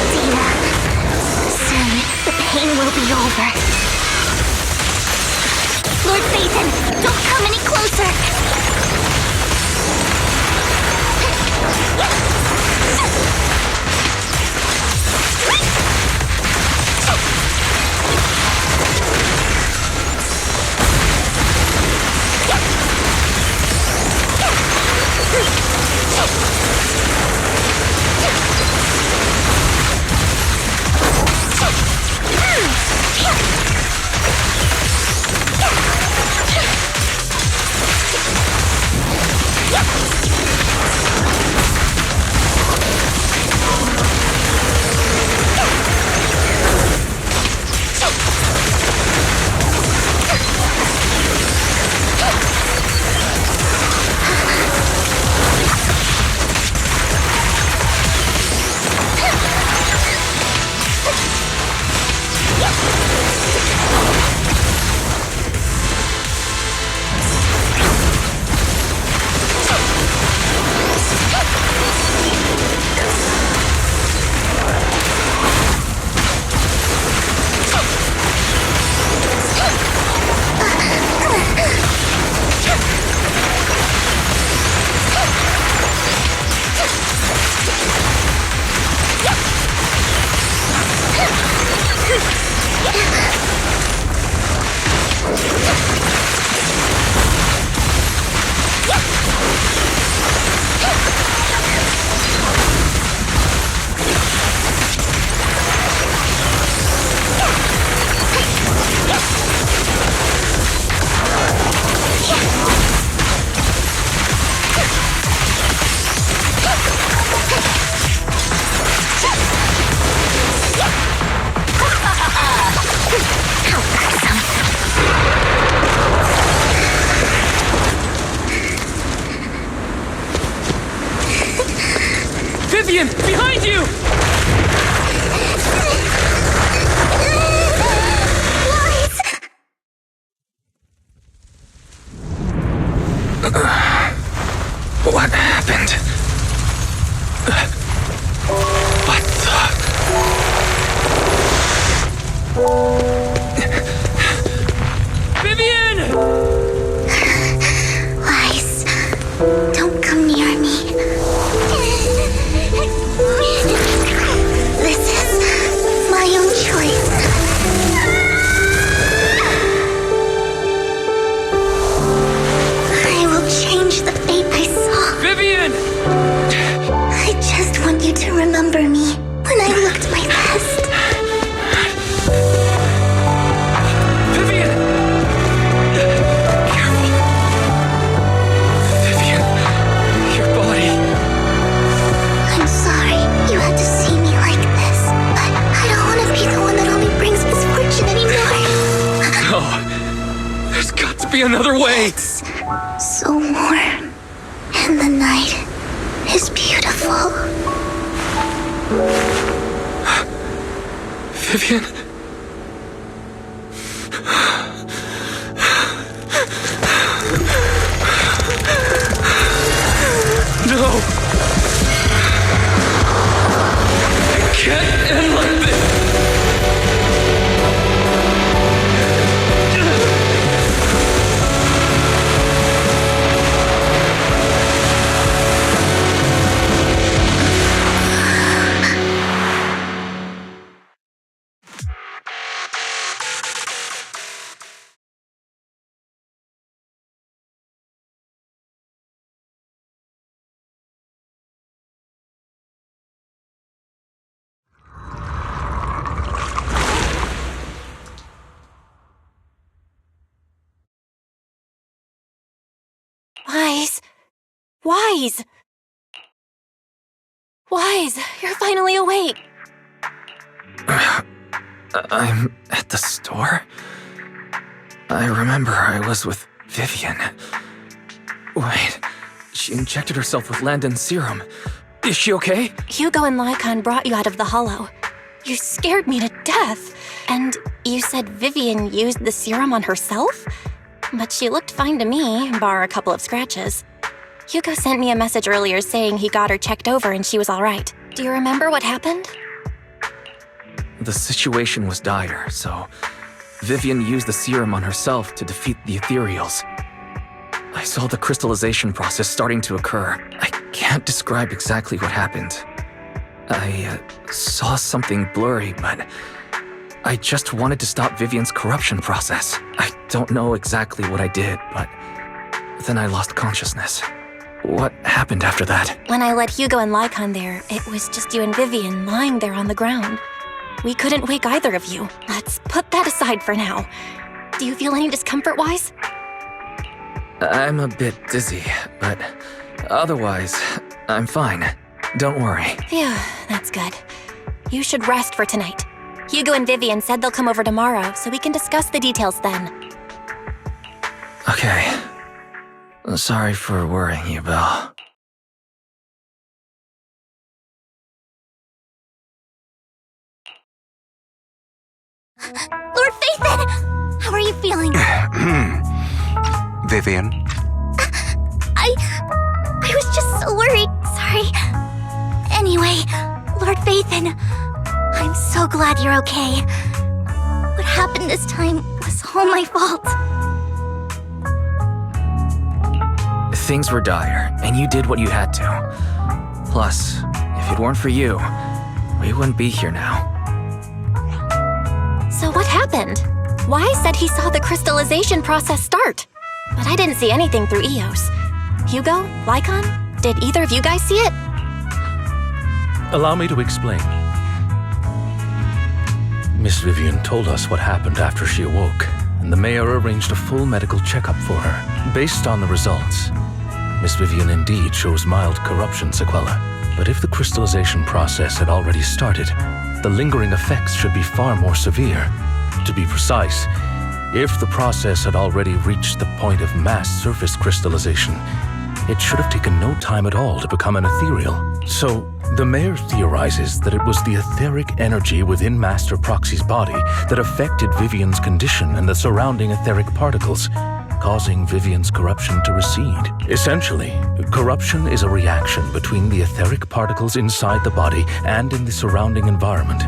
Dina, soon the pain will be over. Lord Phaethon, don't come any closer! Vivian! Behind you! What happened? What the... Vivian! Lies. Don't come near me. This is my own choice. I will change the fate I saw. Vivian! I just want you to remember me when I looked my best. Vivian! Careful. Vivian, your body. I'm sorry you had to see me like this, but I don't want to be the one that only brings misfortune anymore. No. There's got to be another way. It's so warm, and the night is beautiful. Vivian? No! It can't end like this! Wise. Wise. Wise, you're finally awake. I'm at the store? I remember I was with Vivian. Wait, she injected herself with Landon's serum. Is she okay? Hugo and Lycon brought you out of the hollow. You scared me to death. And you said Vivian used the serum on herself? But she looked fine to me, bar a couple of scratches. Hugo sent me a message earlier saying he got her checked over and she was all right. Do you remember what happened? The situation was dire, so Vivian used the serum on herself to defeat the ethereals. I saw the crystallization process starting to occur. I can't describe exactly what happened. I saw something blurry, but I just wanted to stop Vivian's corruption process. I don't know exactly what I did, but then I lost consciousness. What happened after that? When I led Hugo and Lycon there, it was just you and Vivian lying there on the ground. We couldn't wake either of you. Let's put that aside for now. Do you feel any discomfort-wise? I'm a bit dizzy, but otherwise, I'm fine. Don't worry. Phew, that's good. You should rest for tonight. Hugo and Vivian said they'll come over tomorrow, so we can discuss the details then. Okay. Sorry for worrying you, Belle. Lord Phaethon! How are you feeling? Vivian? I was just so worried. Sorry. Anyway, Lord Phaethon, I'm so glad you're okay. What happened this time was all my fault. Things were dire, and you did what you had to. Plus, if it weren't for you, we wouldn't be here now. So what happened? Wise said he saw the crystallization process start, but I didn't see anything through EOS. Hugo? Lycon? Did either of you guys see it? Allow me to explain. Miss Vivian told us what happened after she awoke, and the mayor arranged a full medical checkup for her. Based on the results, Miss Vivian indeed shows mild corruption sequelae. But if the crystallization process had already started, the lingering effects should be far more severe. To be precise, if the process had already reached the point of mass surface crystallization, it should have taken no time at all to become an ethereal. So, The mayor theorizes that it was the etheric energy within Master Proxy's body that affected Vivian's condition and the surrounding etheric particles, causing Vivian's corruption to recede. Essentially, corruption is a reaction between the etheric particles inside the body and in the surrounding environment.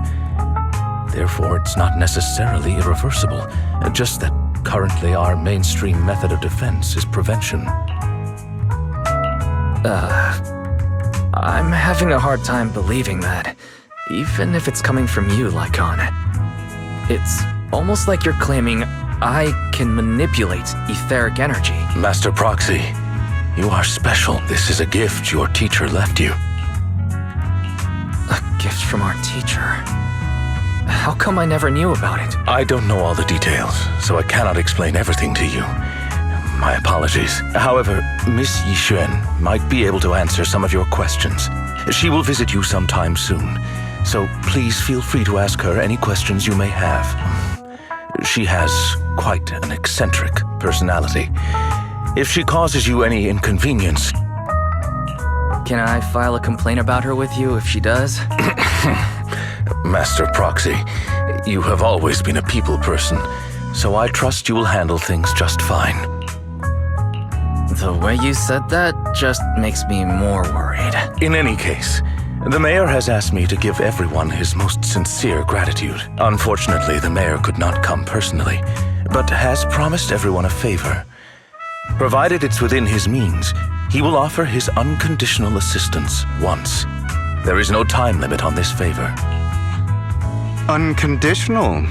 Therefore, it's not necessarily irreversible, just that currently our mainstream method of defense is prevention. I'm having a hard time believing that, even if it's coming from you, Lycon. It's almost like you're claiming I can manipulate etheric energy. Master Proxy, you are special. This is a gift your teacher left you. A gift from our teacher? How come I never knew about it? I don't know all the details, so I cannot explain everything to you. My apologies. However, Miss Yixuan might be able to answer some of your questions. She will visit you sometime soon, so please feel free to ask her any questions you may have. She has quite an eccentric personality. If she causes you any inconvenience... Can I file a complaint about her with you if she does? Master Proxy, you have always been a people person, so I trust you will handle things just fine. The way you said that just makes me more worried. In any case, the mayor has asked me to give everyone his most sincere gratitude. Unfortunately, the mayor could not come personally, but has promised everyone a favor. Provided it's within his means, he will offer his unconditional assistance once. There is no time limit on this favor. Unconditional,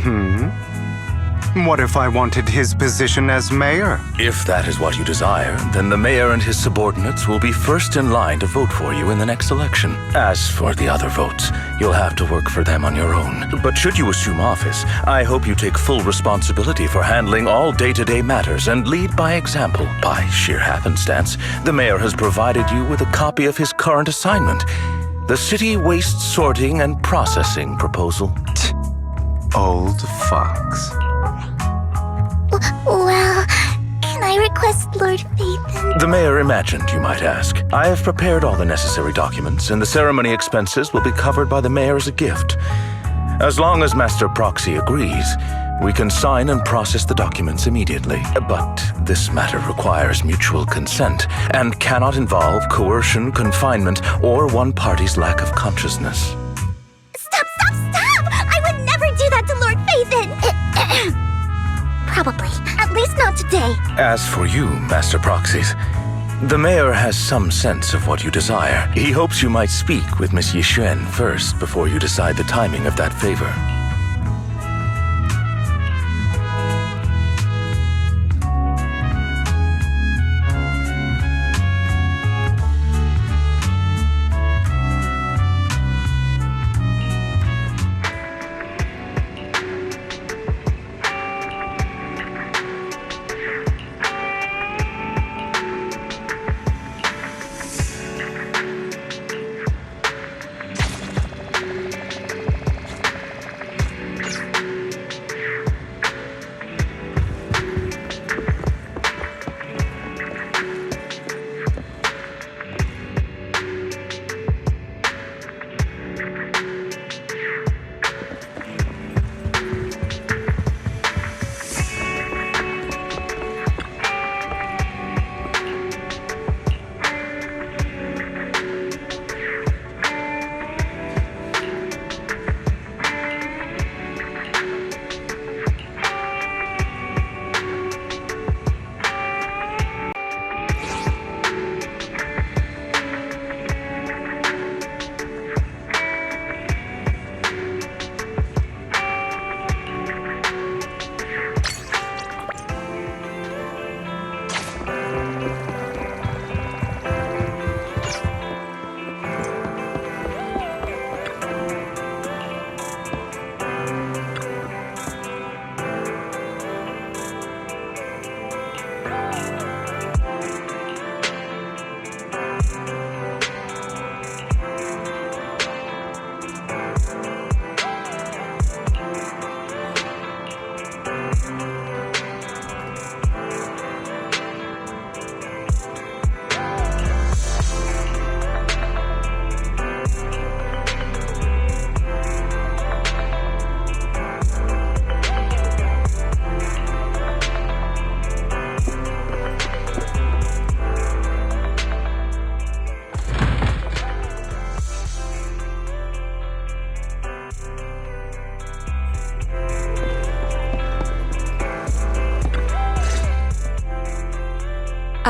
What if I wanted his position as mayor? If that is what you desire, then the mayor and his subordinates will be first in line to vote for you in the next election. As for the other votes, you'll have to work for them on your own. But should you assume office, I hope you take full responsibility for handling all day-to-day matters and lead by example. By sheer happenstance, the mayor has provided you with a copy of his current assignment, the City Waste Sorting and Processing proposal. Old fox. Well, can I request Lord Phaethon? The mayor imagined, you might ask. I have prepared all the necessary documents, and the ceremony expenses will be covered by the mayor as a gift. As long as Master Proxy agrees, we can sign and process the documents immediately. But this matter requires mutual consent and cannot involve coercion, confinement, or one party's lack of consciousness. Stop! I would never do that to Lord Phaethon! Probably. At least not today. As for you, Master Proxies, the mayor has some sense of what you desire. He hopes you might speak with Miss Yixuan first before you decide the timing of that favor.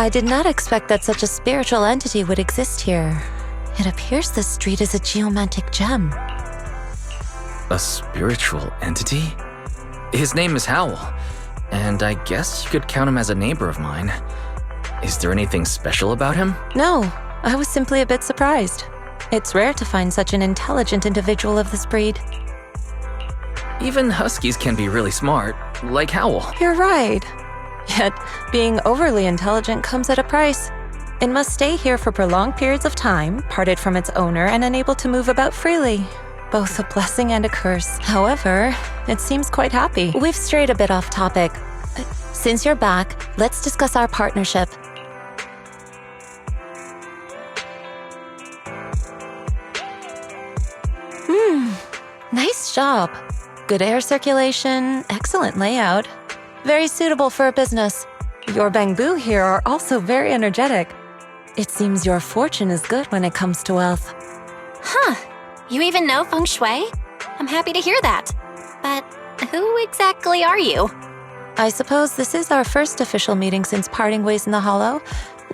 I did not expect that such a spiritual entity would exist here. It appears this street is a geomantic gem. A spiritual entity? His name is Howl, and I guess you could count him as a neighbor of mine. Is there anything special about him? No, I was simply a bit surprised. It's rare to find such an intelligent individual of this breed. Even huskies can be really smart, like Howl. You're right. Yet, being overly intelligent comes at a price. It must stay here for prolonged periods of time, parted from its owner and unable to move about freely. Both a blessing and a curse. However, it seems quite happy. We've strayed a bit off topic. Since you're back, let's discuss our partnership. Nice job. Good air circulation, excellent layout. Very suitable for a business. Your bamboo here are also very energetic. It seems your fortune is good when it comes to wealth. Huh. You even know feng shui? I'm happy to hear that. But who exactly are you? I suppose this is our first official meeting since parting ways in the Hollow.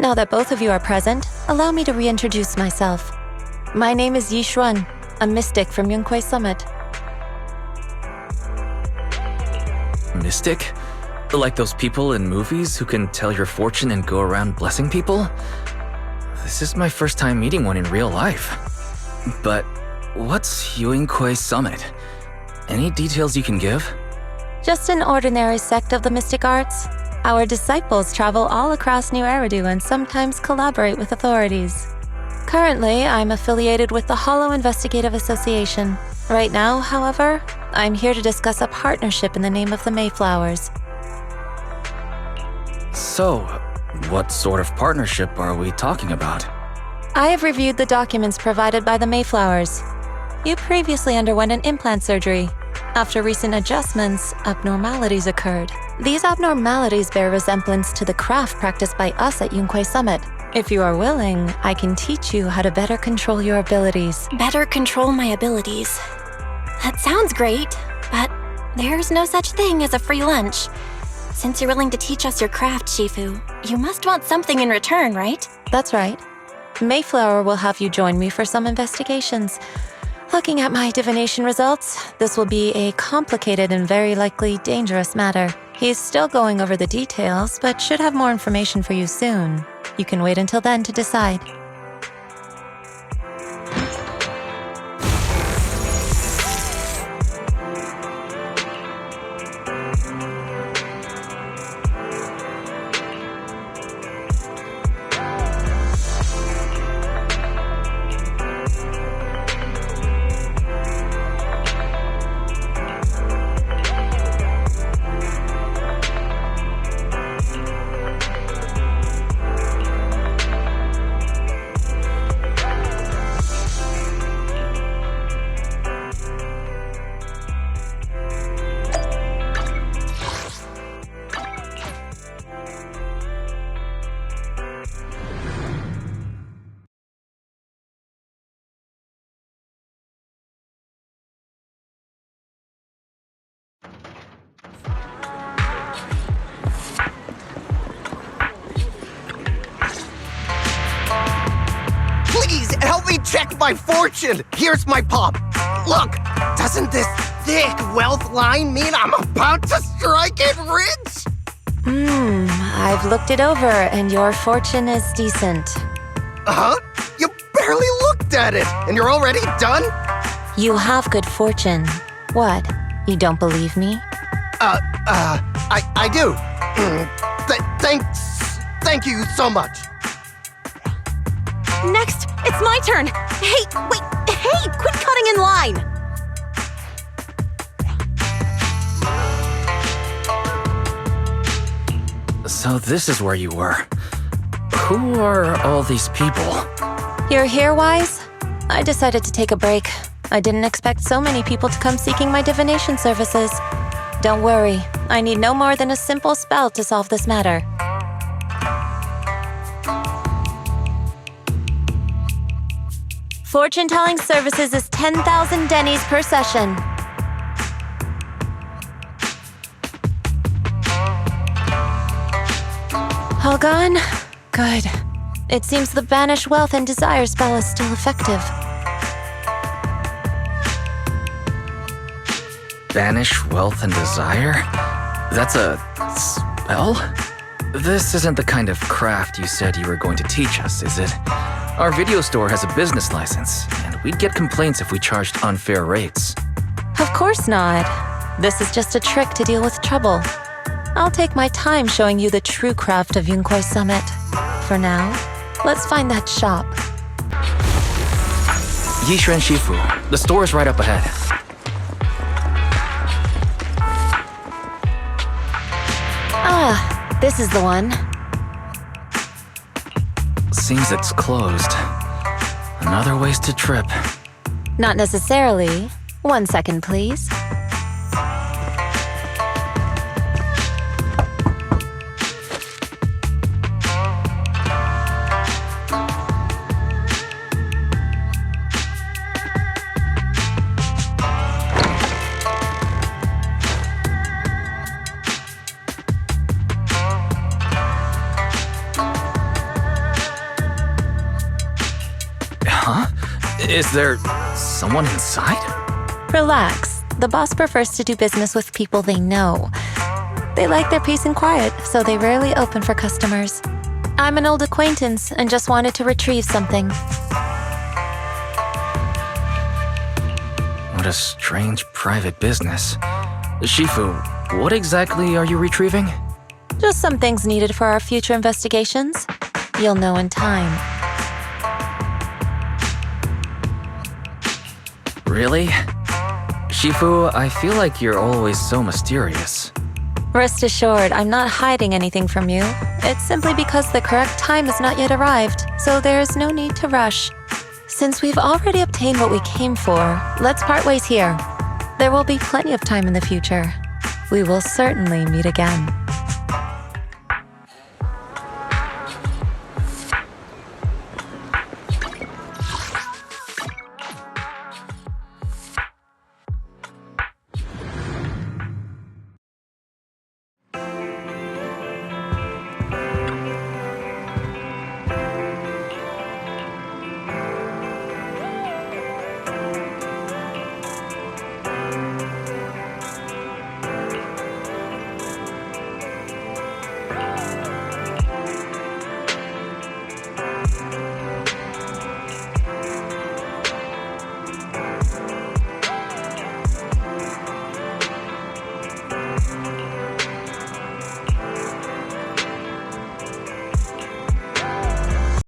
Now that both of you are present, allow me to reintroduce myself. My name is Yi Xuan, a mystic from Yunquei Summit. Mystic? Like those people in movies who can tell your fortune and go around blessing people? This is my first time meeting one in real life. But what's Yunquei Summit? Any details you can give? Just an ordinary sect of the mystic arts. Our disciples travel all across New Eridu and sometimes collaborate with authorities. Currently, I'm affiliated with the Hollow Investigative Association. Right now, however, I'm here to discuss a partnership in the name of the Mayflowers. So, what sort of partnership are we talking about? I have reviewed the documents provided by the Mayflowers. You previously underwent an implant surgery. After recent adjustments, abnormalities occurred. These abnormalities bear resemblance to the craft practiced by us at Yunquei Summit. If you are willing, I can teach you how to better control your abilities. Better control my abilities. That sounds great, but there's no such thing as a free lunch. Since you're willing to teach us your craft, Shifu, you must want something in return, right? That's right. Mayflower will have you join me for some investigations. Looking at my divination results, this will be a complicated and very likely dangerous matter. He's still going over the details, but should have more information for you soon. You can wait until then to decide. Please, help me check my fortune! Here's my palm. Look, doesn't this thick wealth line mean I'm about to strike it rich? I've looked it over, and your fortune is decent. Huh? You barely looked at it, and you're already done? You have good fortune. What? You don't believe me? I do. Thank you so much. Next, it's my turn. Hey, wait, hey, quit cutting in line. So this is where you were. Who are all these people? You're here, Wise? I decided to take a break. I didn't expect so many people to come seeking my divination services. Don't worry, I need no more than a simple spell to solve this matter. Fortune-telling services is 10,000 dennies per session. All gone? Good. It seems the banish wealth and desire spell is still effective. Banish wealth and desire? That's a spell? This isn't the kind of craft you said you were going to teach us, is it? Our video store has a business license, and we'd get complaints if we charged unfair rates. Of course not. This is just a trick to deal with trouble. I'll take my time showing you the true craft of Yunkwai Summit. For now, let's find that shop. Yishuan Shifu, the store is right up ahead. Ah, this is the one. Seems it's closed. Another wasted trip. Not necessarily. 1 second, please. Huh? Is there someone inside? Relax. The boss prefers to do business with people they know. They like their peace and quiet, so they rarely open for customers. I'm an old acquaintance and just wanted to retrieve something. What a strange private business. Shifu, what exactly are you retrieving? Just some things needed for our future investigations. You'll know in time. Really? Shifu, I feel like you're always so mysterious. Rest assured, I'm not hiding anything from you. It's simply because the correct time has not yet arrived, so there is no need to rush. Since we've already obtained what we came for, let's part ways here. There will be plenty of time in the future. We will certainly meet again.